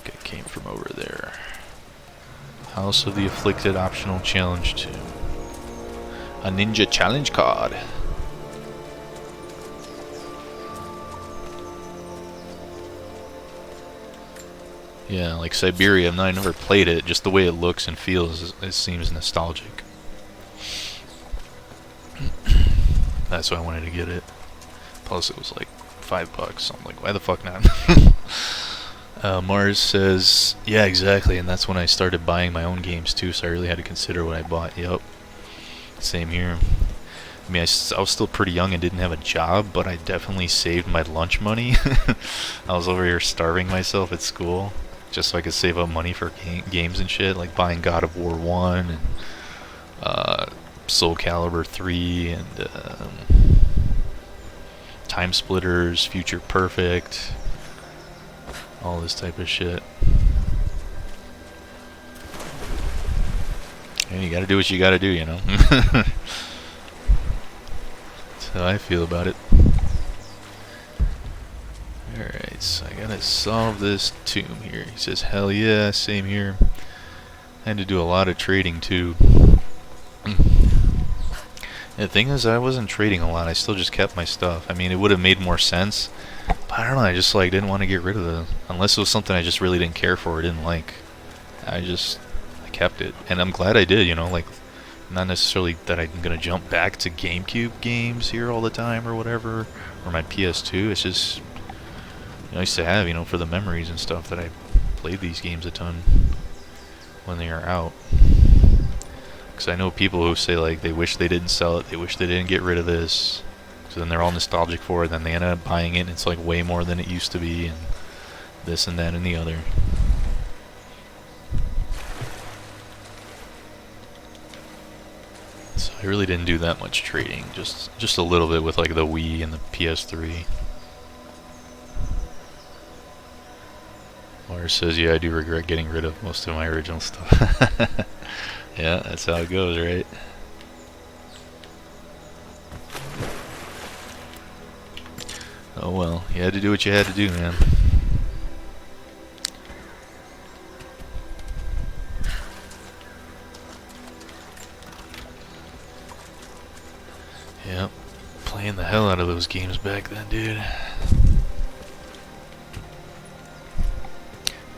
Okay, I came from over there. House of the Afflicted optional challenge 2. A ninja challenge card. Yeah, like Siberia, I never played it. Just the way it looks and feels, it seems nostalgic. That's why I wanted to get it. Plus, it was like $5. So I'm like, why the fuck not? Mars says, yeah, exactly. And that's when I started buying my own games too. So I really had to consider what I bought. Yep. Same here. I mean, I was still pretty young and didn't have a job, but I definitely saved my lunch money. I was over here starving myself at school just so I could save up money for games and shit, like buying God of War 1 and Soul Calibur 3 and Time Splitters, Future Perfect, all this type of shit. And you gotta do what you gotta do, you know? That's how I feel about it. Alright, so I gotta solve this tomb here. He says, hell yeah, same here. I had to do a lot of trading too. The thing is, I wasn't trading a lot. I still just kept my stuff. I mean, it would have made more sense, but I don't know. I just like didn't want to get rid of it unless it was something I just really didn't care for or didn't like. I kept it, and I'm glad I did. You know, like not necessarily that I'm gonna jump back to GameCube games here all the time or whatever, or my PS2. It's just nice to have, you know, for the memories and stuff that I played these games a ton when they are out. Because I know people who say like they wish they didn't sell it, they wish they didn't get rid of this, so then they're all nostalgic for it, then they end up buying it and it's like way more than it used to be, and this and that and the other. So I really didn't do that much trading, just a little bit with like the Wii and the PS3. Mars says, yeah, I do regret getting rid of most of my original stuff. Yeah, that's how it goes, right? Oh well, you had to do what you had to do, man. Yep, playing the hell out of those games back then, dude.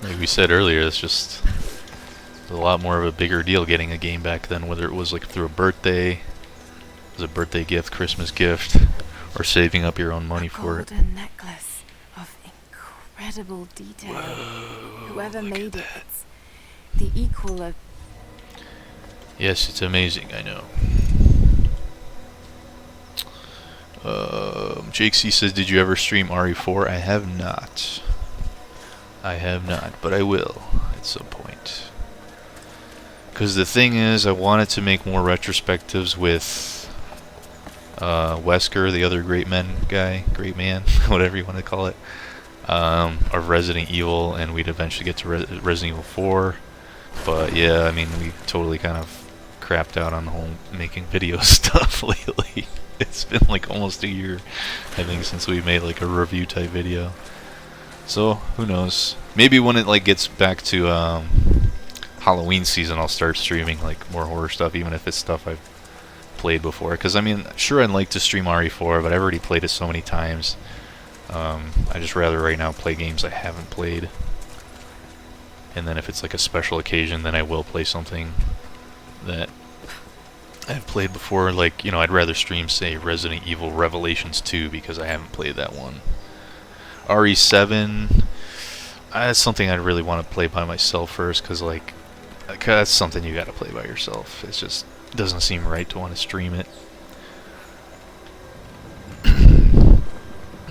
Like we said earlier, it's just a lot more of a bigger deal getting a game back then, whether it was like through a birthday as a birthday gift, Christmas gift, or saving up your own money for it. Golden necklace of incredible detail. Whoever made it, it's the equal of... Yes, it's amazing, I know. Jake C says, did you ever stream RE4? I have not. I have not, but I will at some point. Because the thing is, I wanted to make more retrospectives with Wesker, the other great man, whatever you want to call it, of Resident Evil, and we'd eventually get to Resident Evil 4. But yeah, I mean, we totally kind of crapped out on the whole making video stuff lately. It's been like almost a year, I think, since we made like a review type video. So who knows? Maybe when it like gets back to Halloween season, I'll start streaming like more horror stuff, even if it's stuff I've played before. Because I mean, sure, I'd like to stream RE4, but I've already played it so many times. I just rather right now play games I haven't played. And then if it's like a special occasion, then I will play something that I've played before. Like, you know, I'd rather stream, say, Resident Evil Revelations 2 because I haven't played that one. RE7, that's something I'd really want to play by myself first, because like that's something you got to play by yourself. It just doesn't seem right to want to stream it.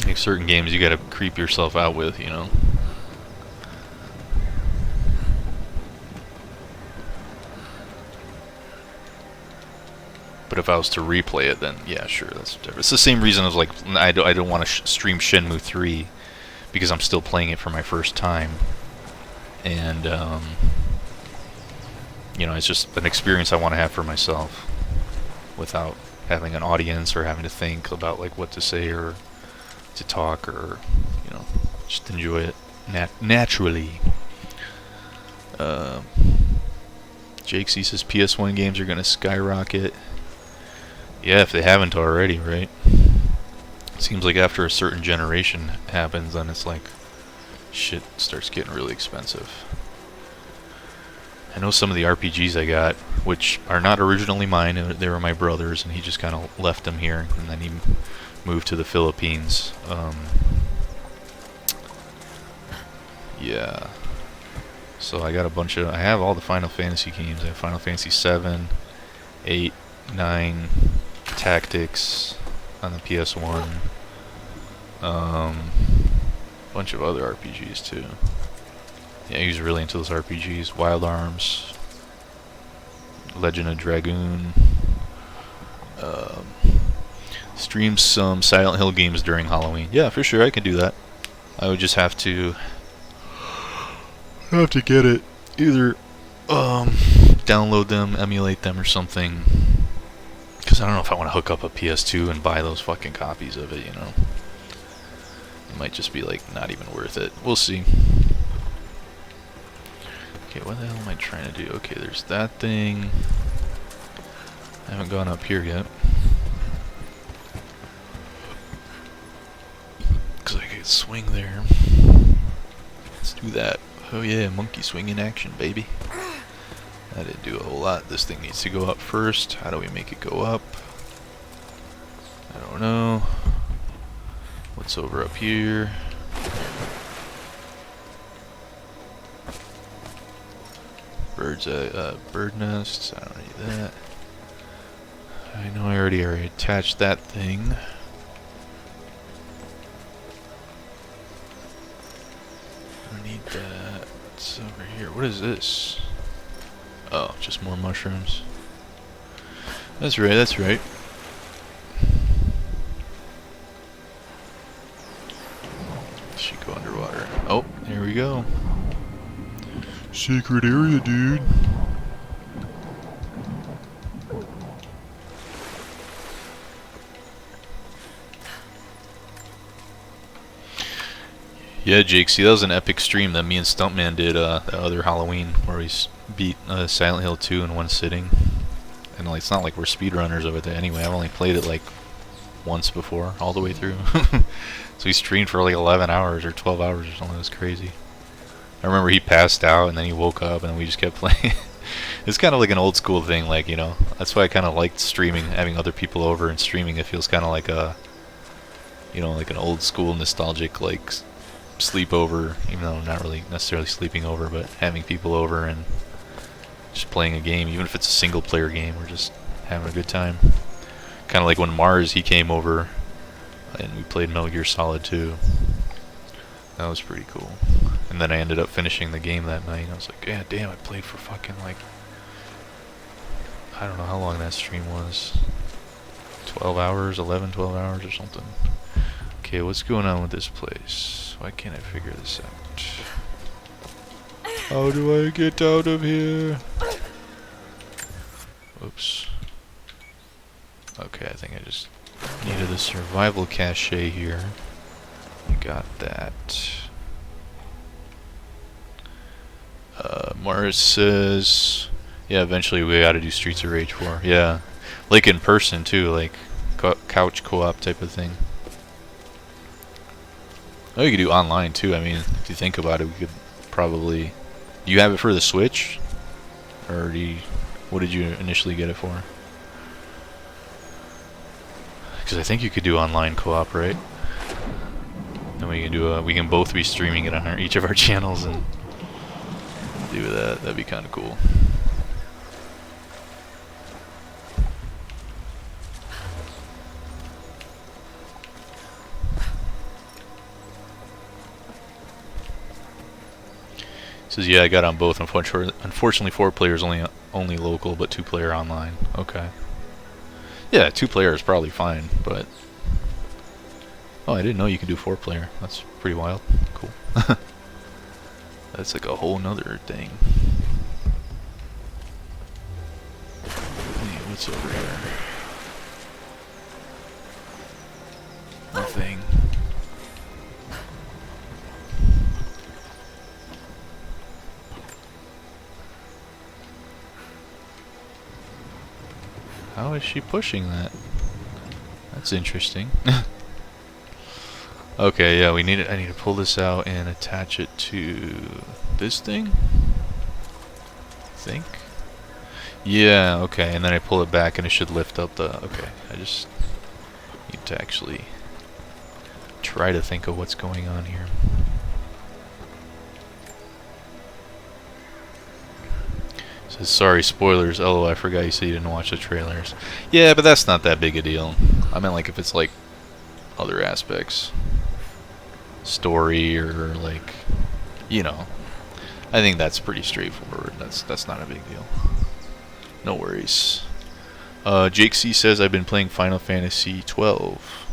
Like certain games you got to creep yourself out with, you know. But if I was to replay it, then yeah, sure, that's different. It's the same reason as like I don't want to stream Shenmue 3 because I'm still playing it for my first time, and you know, it's just an experience I want to have for myself without having an audience or having to think about like what to say or to talk, or you know, just enjoy it naturally. Jake C says PS1 games are gonna skyrocket. Yeah, if they haven't already, right? Seems like after a certain generation happens, then it's like shit starts getting really expensive. I know some of the RPGs I got, which are not originally mine, they were my brother's, and he just kind of left them here, and then he moved to the Philippines. Yeah. So I got a bunch of, I have all the Final Fantasy games. I have Final Fantasy 7, 8, 9, Tactics on the PS1. Bunch of other RPGs too. Yeah, he was really into those RPGs. Wild Arms, Legend of Dragoon. Stream some Silent Hill games during Halloween. Yeah, for sure, I can do that. I would just have to get it. Either download them, emulate them, or something. Because I don't know if I want to hook up a PS2 and buy those fucking copies of it, you know. It might just be like not even worth it. We'll see. Okay, what the hell am I trying to do? Okay, there's that thing. I haven't gone up here yet. Because I could swing there. Let's do that. Oh yeah, monkey swing in action, baby. That didn't do a whole lot. This thing needs to go up first. How do we make it go up? I don't know. What's over up here? Bird nests. I don't need that. I know I already attached that thing. I need that. It's over here. What is this? Oh, just more mushrooms. That's right, that's right. Should go underwater. Oh, here we go. Secret area, dude. Yeah, Jake, see, that was an epic stream that me and Stuntman did the other Halloween, where we beat Silent Hill 2 in one sitting. And like, it's not like we're speedrunners of it anyway. I've only played it like once before, all the way through. So we streamed for like 11 hours or 12 hours or something. It was crazy. I remember he passed out and then he woke up and we just kept playing. It's kind of like an old school thing, like, you know. That's why I kind of liked streaming, having other people over and streaming. It feels kind of like a, you know, like an old school nostalgic, like, sleepover, even though I'm not really necessarily sleeping over, but having people over and just playing a game, even if it's a single player game, we're just having a good time. Kind of like when Mars, he came over and we played Metal Gear Solid 2. That was pretty cool. And then I ended up finishing the game that night. I was like, yeah, damn, I played for fucking, like, I don't know how long that stream was. 12 hours, 11, 12 hours or something. Okay, what's going on with this place? Why can't I figure this out? How do I get out of here? Oops. Okay, I think I just needed a survival cache here. Got that. Mars says, yeah, eventually we gotta do Streets of Rage 4. Yeah. Like in person too, like couch co-op type of thing. Oh, you could do online too. I mean, if you think about it, we could probably... Do you have it for the Switch? Or do you... What did you initially get it for? Because I think you could do online co-op, right? And we can do we can both be streaming it on each of our channels and do that. That'd be kind of cool. Says, yeah, I got on both. Unfortunately, 4 players only local, but 2 player online. Okay. Yeah, 2 player is probably fine, but... Oh, I didn't know you could do 4 player. That's pretty wild. Cool. That's like a whole nother thing. Hey, what's over here? Nothing. How is she pushing that? That's interesting. Okay, yeah, we need it. I need to pull this out and attach it to this thing. I think. Yeah, okay, and then I pull it back and it should lift up the... Okay, I just need to actually try to think of what's going on here. Says, sorry, spoilers. Oh, I forgot you said you didn't watch the trailers. Yeah, but that's not that big a deal. I meant like if it's like other aspects. Story or like, you know, I think that's pretty straightforward. That's not a big deal. No worries. Jake C says, I've been playing Final Fantasy 12.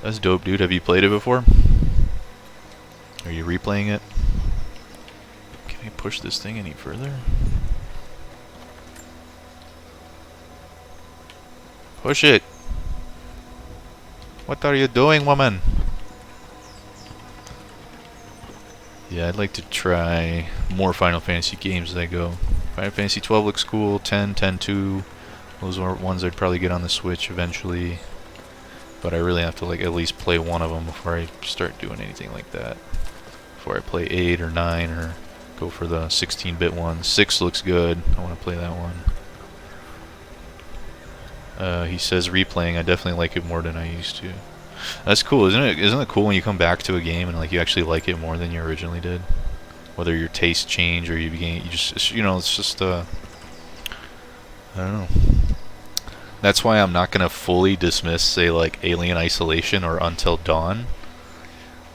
That's dope, dude. Have you played it before? Are you replaying it? Can I push this thing any further? Push it! What are you doing, woman? Yeah, I'd like to try more Final Fantasy games as I go. Final Fantasy 12 looks cool, 10, 10-2. Those are ones I'd probably get on the Switch eventually. But I really have to like at least play one of them before I start doing anything like that. Before I play 8 or 9 or go for the 16-bit one. 6 looks good. I want to play that one. He says replaying, I definitely like it more than I used to. That's cool, isn't it? Isn't it cool when you come back to a game and like you actually like it more than you originally did? Whether your tastes change or you just, you know, it's just I don't know. That's why I'm not gonna fully dismiss, say, like Alien Isolation or Until Dawn.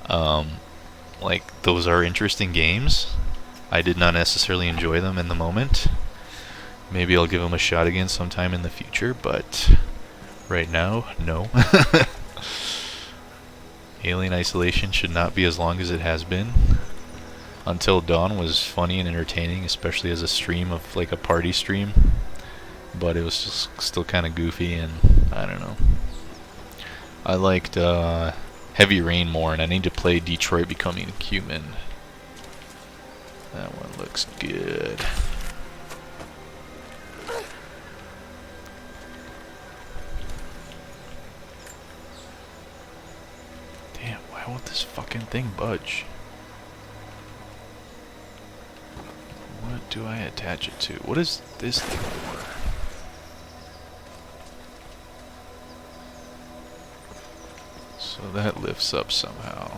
Like those are interesting games. I did not necessarily enjoy them in the moment. Maybe I'll give them a shot again sometime in the future, but right now, no. Alien Isolation should not be as long as it has been. Until Dawn was funny and entertaining, especially as a stream of like a party stream. But it was just still kind of goofy and I don't know. I liked Heavy Rain more, and I need to play Detroit Becoming Human. That one looks good. Damn, why won't this fucking thing budge? What? do I attach it to? What is this thing for? So that lifts up somehow.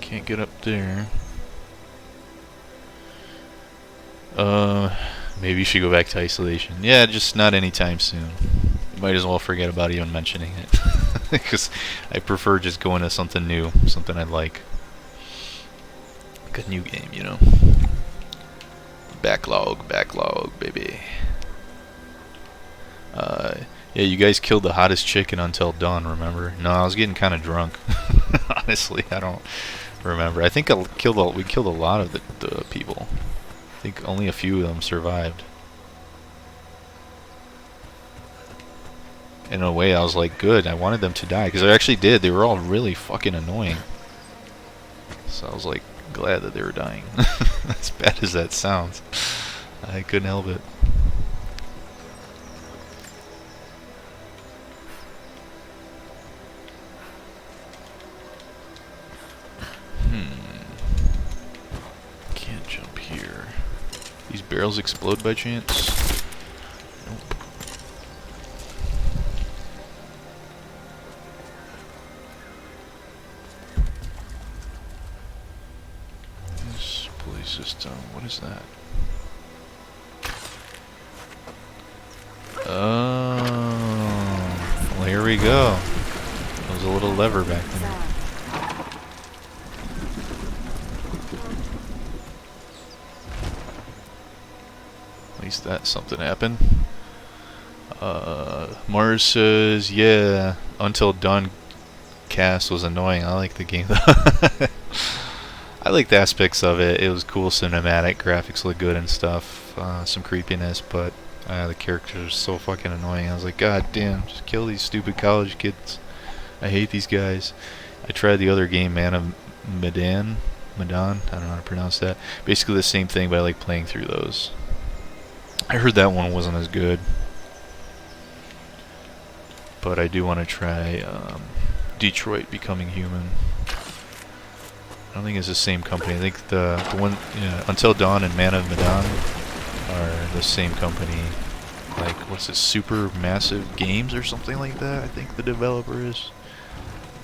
Can't get up there. Maybe you should go back to isolation. Yeah, just not anytime soon. You might as well forget about even mentioning it. Because I prefer just going to something new, something I like. Like a new game, you know. Backlog, baby. Yeah, you guys killed the hottest chicken until dawn, remember? No, I was getting kind of drunk. Honestly, I don't remember. I think we killed a lot of the people. I think only a few of them survived. In a way, I was like, good. I wanted them to die, because I actually did. They were all really fucking annoying. So I was like, glad that they were dying. As bad as that sounds, I couldn't help it. Can't jump here. These barrels explode by chance? Nope. This pulley system, what is that? Oh, well, here we go. There's a little lever back there. At least that something happened. Mars says, yeah, Until Dawn cast was annoying. I like the game though. I liked the aspects of it. It was cool, cinematic, graphics look good and stuff. Some creepiness, but the characters are so fucking annoying. I was like, god damn, just kill these stupid college kids. I hate these guys. I tried the other game, Man of Medan. I don't know how to pronounce that. Basically the same thing, but I like playing through those. I heard that one wasn't as good. But I do want to try Detroit Becoming Human. I don't think it's the same company. I think the one, Until Dawn and Man of Medan are the same company. Like, what's this, Super Massive Games or something like that, I think the developer is.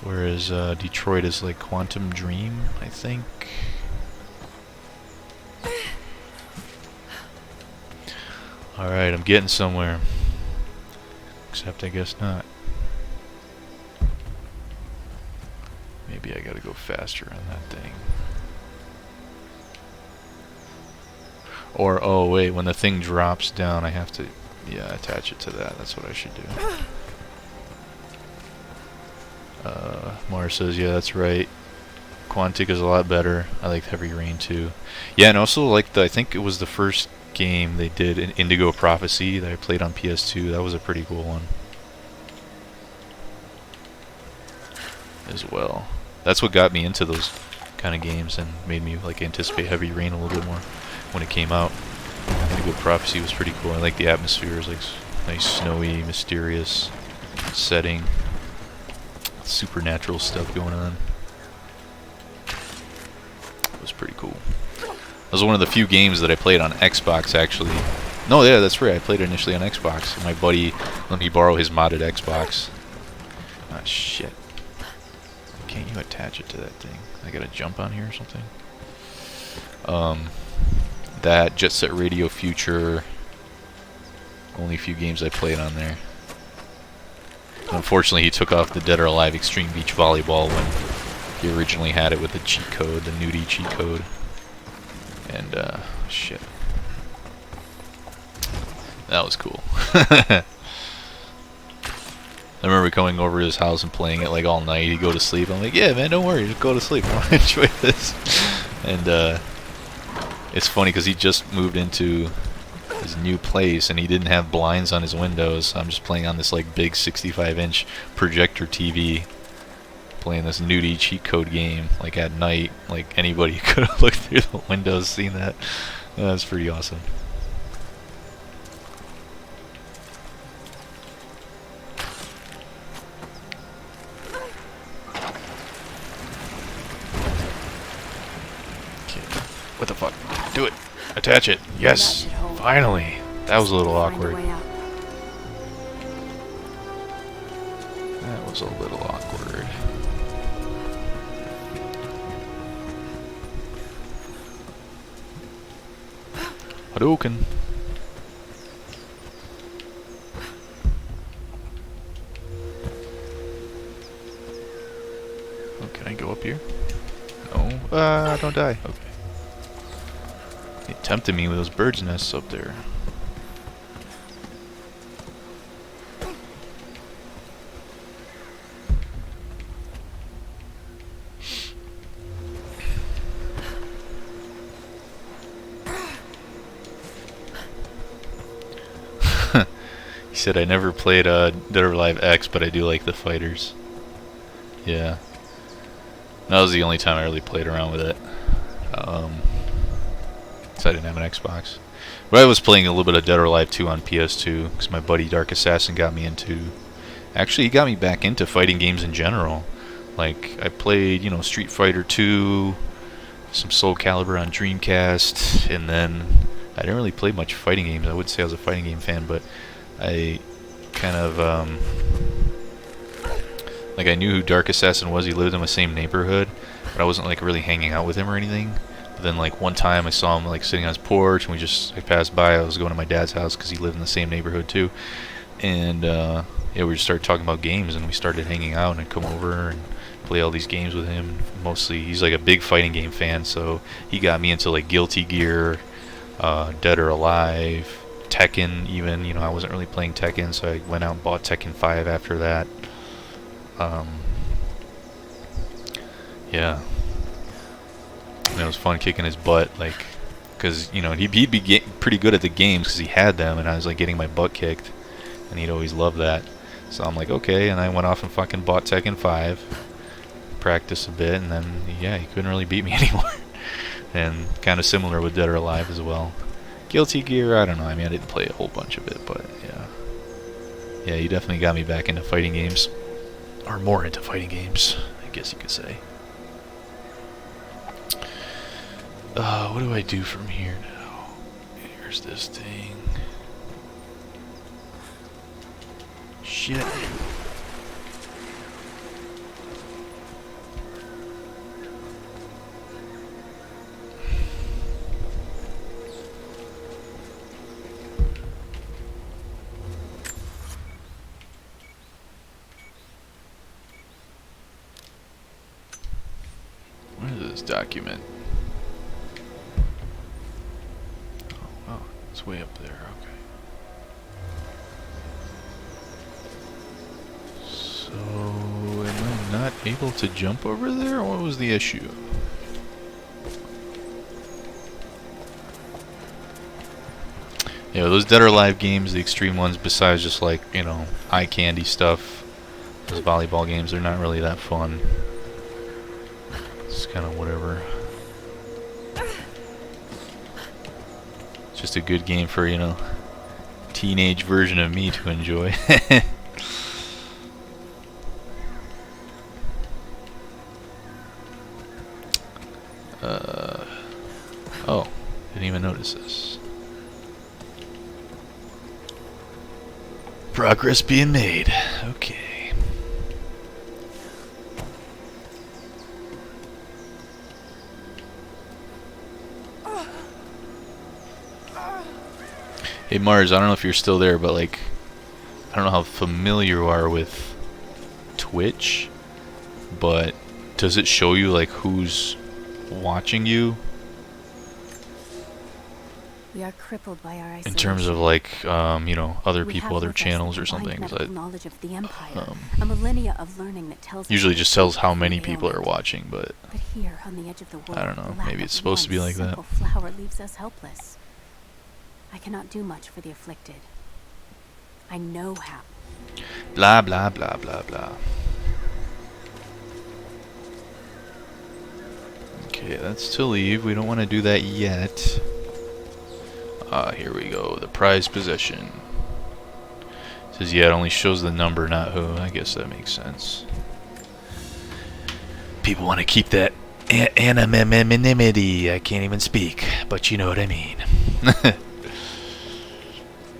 Whereas Detroit is like Quantum Dream, I think. Alright, I'm getting somewhere. Except I guess not. Maybe I gotta go faster on that thing. Or, oh wait, when the thing drops down I have to, yeah, attach it to that. That's what I should do. Mars says, yeah, that's right. Quantic is a lot better. I like Heavy Rain too. Yeah, and also like I think it was the first game they did in Indigo Prophecy that I played on PS2. That was a pretty cool one as well. That's what got me into those kind of games and made me like anticipate Heavy Rain a little bit more when it came out. Indigo Prophecy was pretty cool. I like the atmosphere. It was like nice snowy, mysterious setting. Supernatural stuff going on. It was pretty cool. That was one of the few games that I played on Xbox, actually. No, yeah, that's right. I played it initially on Xbox. My buddy let me borrow his modded Xbox. Ah, shit. Can't you attach it to that thing? I gotta jump on here or something? That, Jet Set Radio Future. Only a few games I played on there. Unfortunately, he took off the Dead or Alive Extreme Beach Volleyball when he originally had it with the cheat code, the nudie cheat code. And, shit. That was cool. I remember coming over to his house and playing it like all night. He'd go to sleep. I'm like, yeah, man, don't worry. Just go to sleep. I want to enjoy this. And, it's funny because he just moved into his new place and he didn't have blinds on his windows. I'm just playing on this like big 65-inch projector TV, playing this nudie cheat code game like at night. Like anybody could have looked through the windows, seen that. That's pretty awesome. What the fuck? Do it. Attach it. Yes. Finally. That was a little awkward. That was a little awkward. Hadouken. Oh, can I go up here? No. Don't die. Okay. He tempted me with those birds' nests up there. He said I never played Dead or Alive X, but I do like the fighters. Yeah. That was the only time I really played around with it. So I didn't have an Xbox. But I was playing a little bit of Dead or Alive 2 on PS2, because my buddy Dark Assassin got me into... Actually, he got me back into fighting games in general. Like, I played, you know, Street Fighter 2, some Soul Calibur on Dreamcast, and then... I didn't really play much fighting games. I would say I was a fighting game fan, but I kind of, like, I knew who Dark Assassin was. He lived in the same neighborhood, but I wasn't, like, really hanging out with him or anything. But then, like, one time I saw him, like, sitting on his porch, and I passed by. I was going to my dad's house because he lived in the same neighborhood, too. And, yeah, we just started talking about games, and we started hanging out, and I'd come over and play all these games with him. Mostly, he's, like, a big fighting game fan, so he got me into, like, Guilty Gear, Dead or Alive, Tekken even. You know, I wasn't really playing Tekken, so I went out and bought Tekken 5 after that. Yeah. And it was fun kicking his butt, like, because, you know, he'd be pretty good at the games because he had them, and I was, like, getting my butt kicked, and he'd always love that. So I'm like, okay, and I went off and fucking bought Tekken 5, practiced a bit, and then, yeah, he couldn't really beat me anymore. And kind of similar with Dead or Alive as well. Guilty Gear, I don't know. I mean, I didn't play a whole bunch of it, but yeah. Yeah, you definitely got me back into fighting games. Or more into fighting games, I guess you could say. What do I do from here now? Here's this thing. Shit. Document. Oh, it's way up there. Okay. So, am I not able to jump over there? What was the issue? Yeah, those Dead or Alive games, the extreme ones, besides just like, you know, eye candy stuff, those volleyball games, they're not really that fun. It's kind of whatever. It's just a good game for, you know, teenage version of me to enjoy. Oh, didn't even notice this. Progress being made. Okay. Hey Mars, I don't know if you're still there, but like, I don't know how familiar you are with Twitch, but does it show you like who's watching you? We are crippled by our in terms of like, you know, other people, other channels or something. Knowledge of the Empire, a millennia of learning that tells usually just tells how many people are watching, but here on the edge of the world, I don't know. Maybe it's supposed to be like that. Flower leaves us helpless. I cannot do much for the afflicted. I know how. Blah blah blah blah blah. Okay, that's to leave. We don't want to do that yet. Here we go. The prized possession. It says, yeah, it only shows the number, not who. I guess that makes sense. People want to keep that anonymity. I can't even speak, but you know what I mean.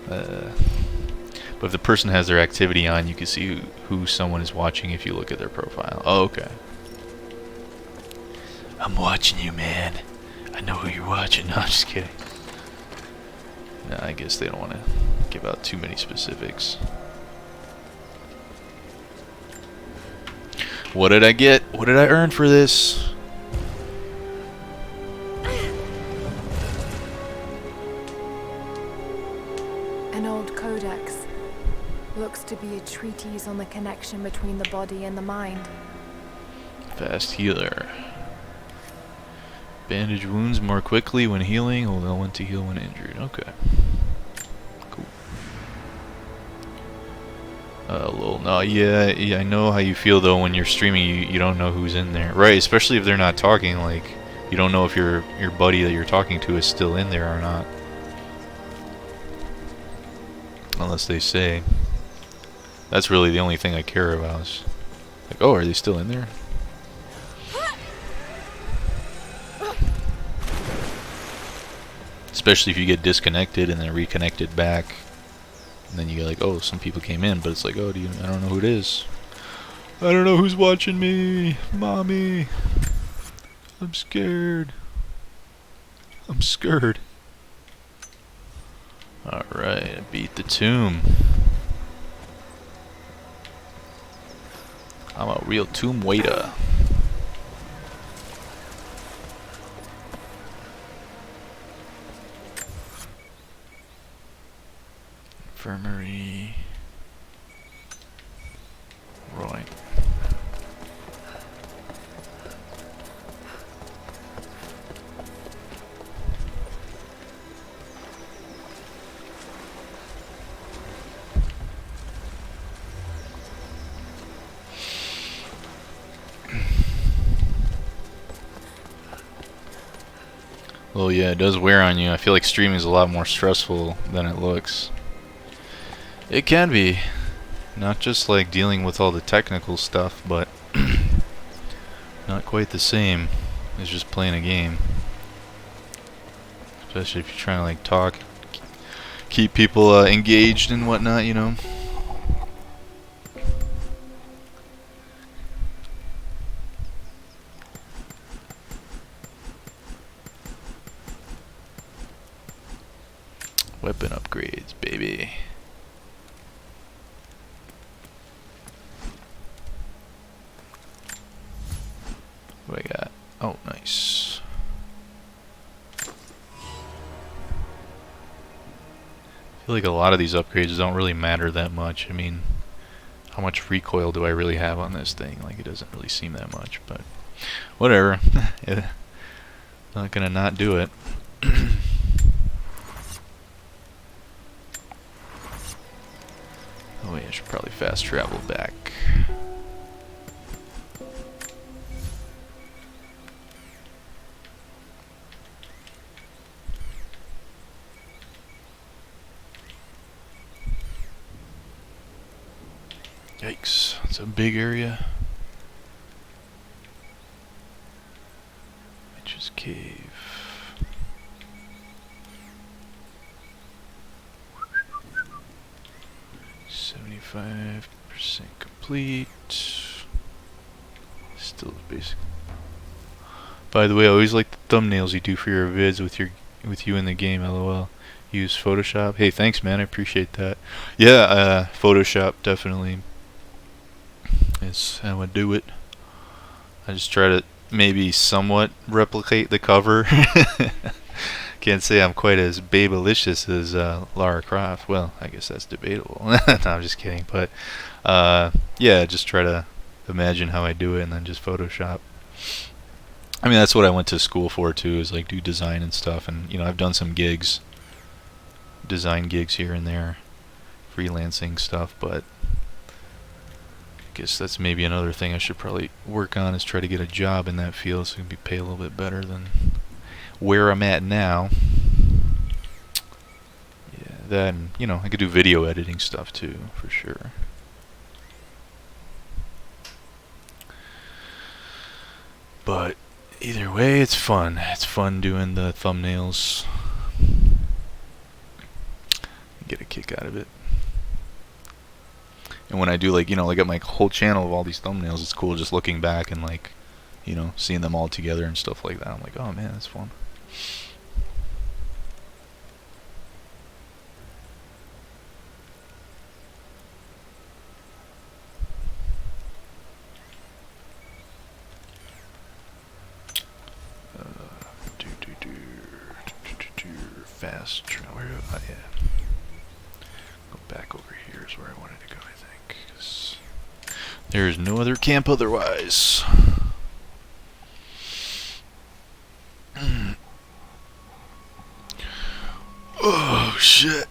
But if the person has their activity on, you can see who someone is watching if you look at their profile. Oh, okay. I'm watching you, man. I know who you're watching. No, I'm just kidding. No, I guess they don't want to give out too many specifics. What did I get? What did I earn for this? An old codex. Looks to be a treatise on the connection between the body and the mind. Fast healer. Bandage wounds more quickly when healing. Allow one to heal when injured. Okay. Cool. Lol. No, yeah, I know how you feel though when you're streaming. You don't know who's in there, right? Especially if they're not talking. Like, you don't know if your buddy that you're talking to is still in there or not, unless they say. That's really the only thing I care about. Is like, oh, are they still in there? Especially if you get disconnected and then reconnected back, and then you get like, oh, some people came in, but it's like, oh, I don't know who it is. I don't know who's watching me, mommy. I'm scared. I'm scared. All right, beat the tomb. I'm a real tomb waiter. Infirmary. Right. Well, yeah, it does wear on you. I feel like streaming is a lot more stressful than it looks. It can be. Not just like dealing with all the technical stuff, but not quite the same as just playing a game. Especially if you're trying to like talk, keep people engaged and whatnot, you know. Weapon upgrades, baby. What do I got? Oh, nice. I feel like a lot of these upgrades don't really matter that much. I mean, how much recoil do I really have on this thing? Like, it doesn't really seem that much, but whatever. Not gonna not do it. Oh yeah, I should probably fast travel back. Yikes, it's a big area. Witch's Cave. .75% complete. Still basic. By the way, I always like the thumbnails you do for your vids with you in the game. LOL. Use Photoshop. Hey, thanks, man. I appreciate that. Yeah, Photoshop definitely is how I do it. I just try to maybe somewhat replicate the cover. Can't say I'm quite as babylicious as Lara Croft. Well, I guess that's debatable. No, I'm just kidding. But yeah, just try to imagine how I do it and then just Photoshop. I mean, that's what I went to school for too, is like do design and stuff. And you know, I've done some gigs, design gigs here and there, freelancing stuff. But I guess that's maybe another thing I should probably work on, is try to get a job in that field so I can be paid a little bit better than where I'm at now. Yeah, then, you know, I could do video editing stuff too, for sure. But Either way, it's fun. It's fun doing the thumbnails. Get a kick out of it. And when I do, like, you know, like got my whole channel of all these thumbnails, it's cool just looking back and, like, you know, seeing them all together and stuff like that. I'm like, oh man, that's fun. Fast travel. Oh, yeah. Go back over here is where I wanted to go, I think. 'Cause there is no other camp otherwise. Oh, shit.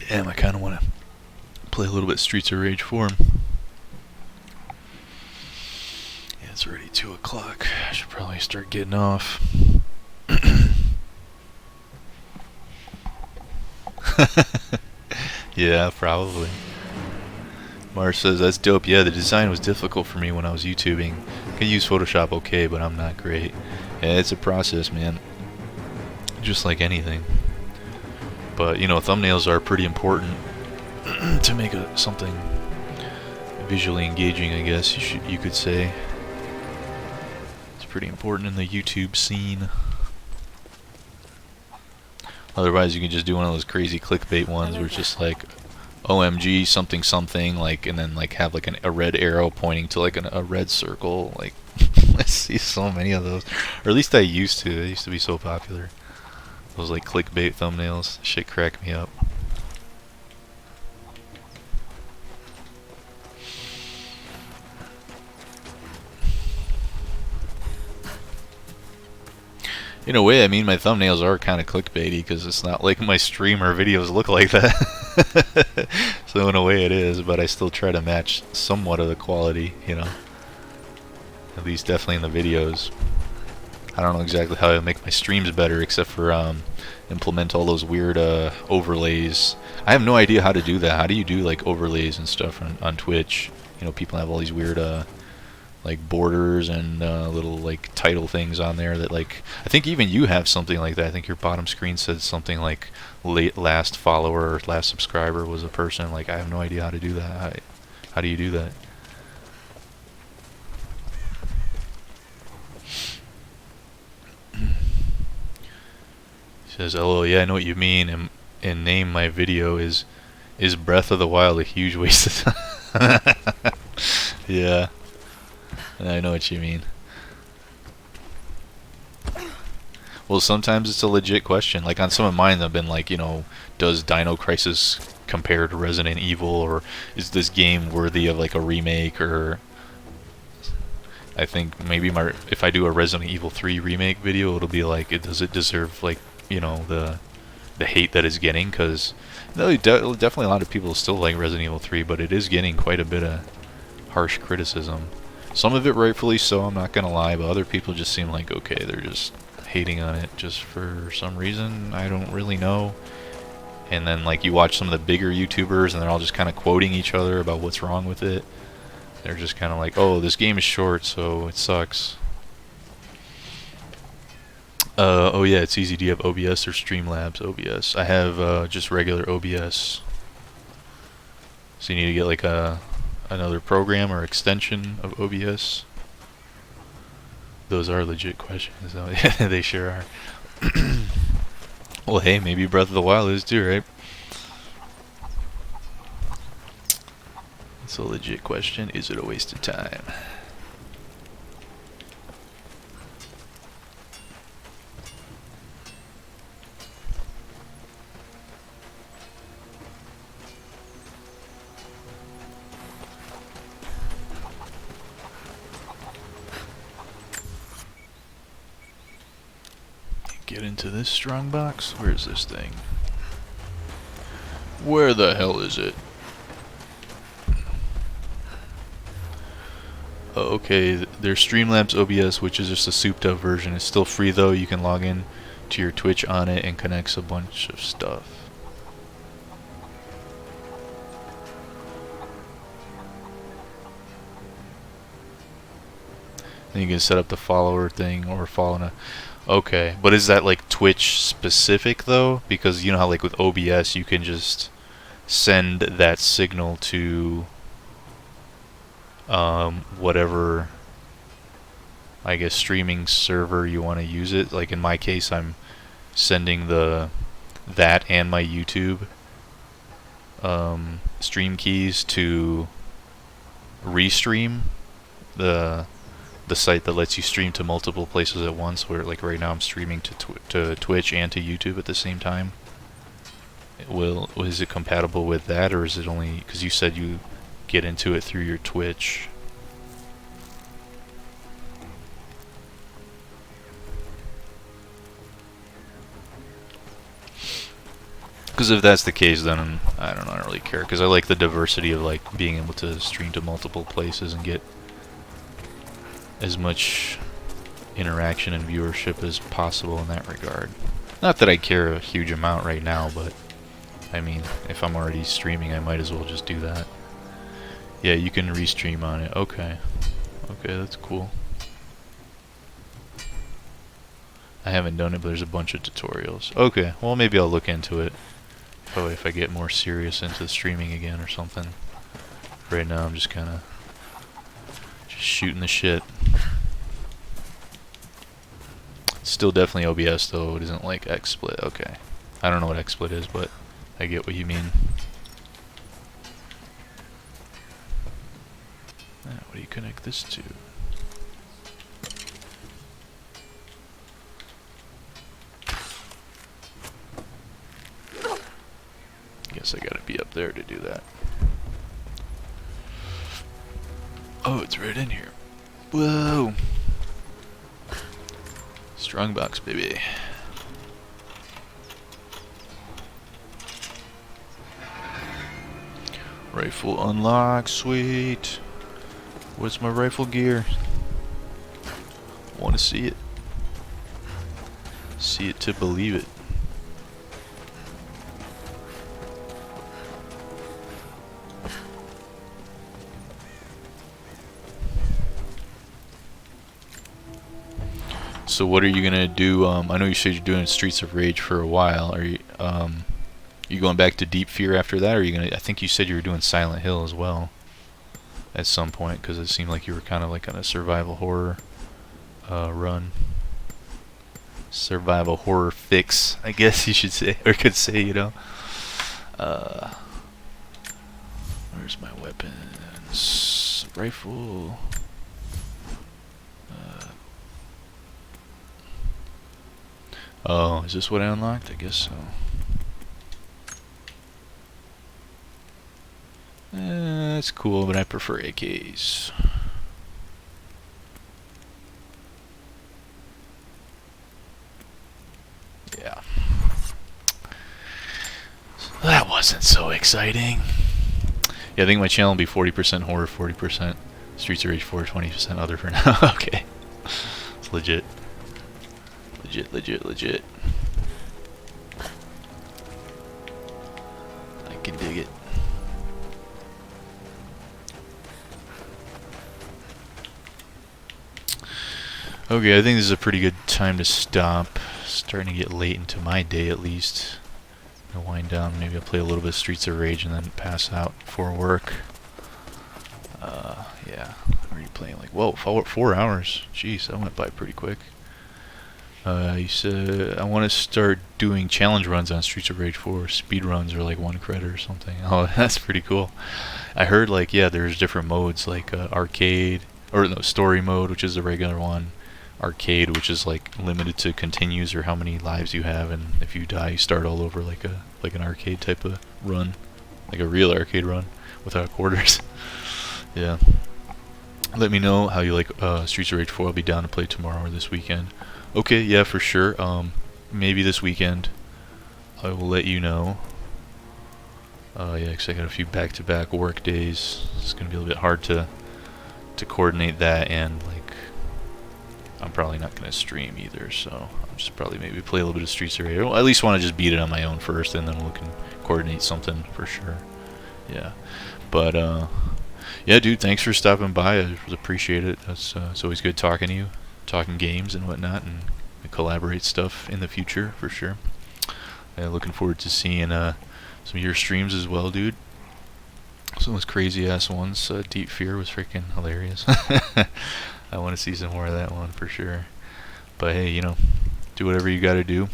Damn, I kind of want to play a little bit Streets of Rage 4. Yeah, it's already 2 o'clock. I should probably start getting off. Yeah, probably. Mars says, that's dope. Yeah, the design was difficult for me when I was YouTubing. I can use Photoshop okay, but I'm not great. Yeah, it's a process, man. Just like anything. But, you know, thumbnails are pretty important to make something visually engaging, I guess you could say. It's pretty important in the YouTube scene. Otherwise, you can just do one of those crazy clickbait ones where it's just like, OMG something something, like, and then like have like a red arrow pointing to like a red circle. Like, I see so many of those, or at least I used to. They used to be so popular. Those like clickbait thumbnails, shit cracked me up. In a way, I mean, my thumbnails are kind of clickbaity because it's not like my stream or videos look like that. So in a way it is, but I still try to match somewhat of the quality, you know. At least definitely in the videos. I don't know exactly how I make my streams better except for implement all those weird overlays. I have no idea how to do that. How do you do like overlays and stuff on Twitch? You know, people have all these weird like borders and little like title things on there that, like, I think even you have something like that. I think your bottom screen said something like last follower or last subscriber was a person. Like, I have no idea how to do that. How do you do that? He says, "LOL, yeah, I know what you mean." And name my video is Breath of the Wild a huge waste of time? Yeah. I know what you mean. Well, sometimes it's a legit question. Like on some of mine, I've been like, you know, does Dino Crisis compare to Resident Evil, or is this game worthy of like a remake? Or I think maybe if I do a Resident Evil 3 remake video, it'll be like, does it deserve, like, you know, the hate that it's getting? Because no, definitely a lot of people still like Resident Evil 3, but it is getting quite a bit of harsh criticism. Some of it rightfully so, I'm not gonna lie, but other people just seem like, okay, they're just hating on it just for some reason. I don't really know. And then like you watch some of the bigger YouTubers and they're all just kind of quoting each other about what's wrong with it. They're just kind of like, oh, this game is short, so it sucks. Oh yeah, it's easy. Do you have OBS or Streamlabs OBS? I have just regular OBS. So you need to get like another program or extension of OBS. Those are legit questions. Oh, yeah, they sure are. Well, hey, maybe Breath of the Wild is too, right? It's a legit question. Is it a waste of time? Get into this strong box? Where's this thing? Where the hell is it? Oh, okay, there's Streamlabs OBS, which is just a souped up version. It's still free though. You can log in to your Twitch on it and connects a bunch of stuff. Then you can set up the follower thing or follow. Okay, but is that like Twitch specific though? Because you know how like with OBS you can just send that signal to whatever, I guess, streaming server you want to use it. Like in my case, I'm sending that and my YouTube stream keys to Restream, the site that lets you stream to multiple places at once. Where like right now I'm streaming to Twitch and to YouTube at the same time. Is it compatible with that, or is it only because you said you get into it through your Twitch? Because if that's the case, then I don't know, I don't really care. Because I like the diversity of like being able to stream to multiple places and get as much interaction and viewership as possible in that regard. Not that I care a huge amount right now, but I mean, if I'm already streaming, I might as well just do that. Yeah, you can restream on it. Okay. Okay, that's cool. I haven't done it, but there's a bunch of tutorials. Okay, well maybe I'll look into it. If I get more serious into streaming again or something. Right now I'm just kinda shooting the shit. Still definitely OBS though, it isn't like XSplit. Okay. I don't know what XSplit is, but I get what you mean. What do you connect this to? Guess I gotta be up there to do that. Oh, it's right in here. Whoa! Strongbox, baby. Rifle unlocked, sweet. What's my rifle gear? Want to see it. See it to believe it. So what are you gonna do? I know you said you're doing Streets of Rage for a while. Are you going back to Deep Fear after that? Or are you gonna? I think you said you were doing Silent Hill as well at some point, because it seemed like you were kind of like on a survival horror run. Survival horror fix, I guess you should say, or could say, you know. Where's my weapons? Rifle. Oh, is this what I unlocked? I guess so. That's cool, but I prefer AKs. Yeah. That wasn't so exciting. Yeah, I think my channel will be 40% horror, 40% Streets of Rage 4, 20% other for now. Okay. It's legit. Legit. I can dig it. Okay, I think this is a pretty good time to stop. Starting to get late into my day at least. I'll wind down, maybe I'll play a little bit of Streets of Rage and then pass out for work. Yeah. What are you playing? Like, whoa, 4 hours. Jeez, that went by pretty quick. You said I want to start doing challenge runs on Streets of Rage 4. Speed runs are like 1 credit or something. Oh, that's pretty cool. I heard like, yeah, there's different modes like arcade, or no, story mode, which is the regular one. Arcade, which is like limited to continues or how many lives you have, and if you die, you start all over like an arcade type of run, like a real arcade run without quarters. Yeah. Let me know how you like Streets of Rage 4. I'll be down to play tomorrow or this weekend. Okay, yeah, for sure. Maybe this weekend I will let you know. Yeah, because I got a few back-to-back work days. It's gonna be a little bit hard to coordinate that, and like I'm probably not gonna stream either. So I'll just probably maybe play a little bit of Streets of Rage. I at least want to just beat it on my own first, and then we can coordinate something for sure. Yeah, but yeah, dude, thanks for stopping by. I really appreciate it. It's always good talking to you, talking games and whatnot, and collaborate stuff in the future for sure. Looking forward to seeing some of your streams as well, dude. Some of those crazy ass ones. Deep Fear was freaking hilarious. I want to see some more of that one for sure. But hey, you know, do whatever you got to do.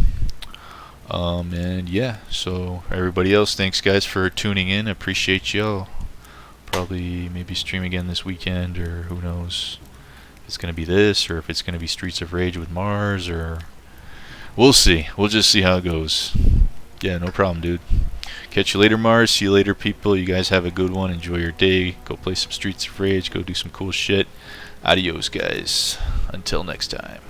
And yeah, so everybody else, thanks guys for tuning in. Appreciate y'all. Probably maybe stream again this weekend, or who knows if it's gonna be this, or if it's gonna be Streets of Rage with Mars, or we'll see. We'll just see how it goes. Yeah, no problem, dude. Catch you later, Mars. See you later, people. You guys have a good one. Enjoy your day. Go play some Streets of Rage. Go do some cool shit. Adios, guys. Until next time.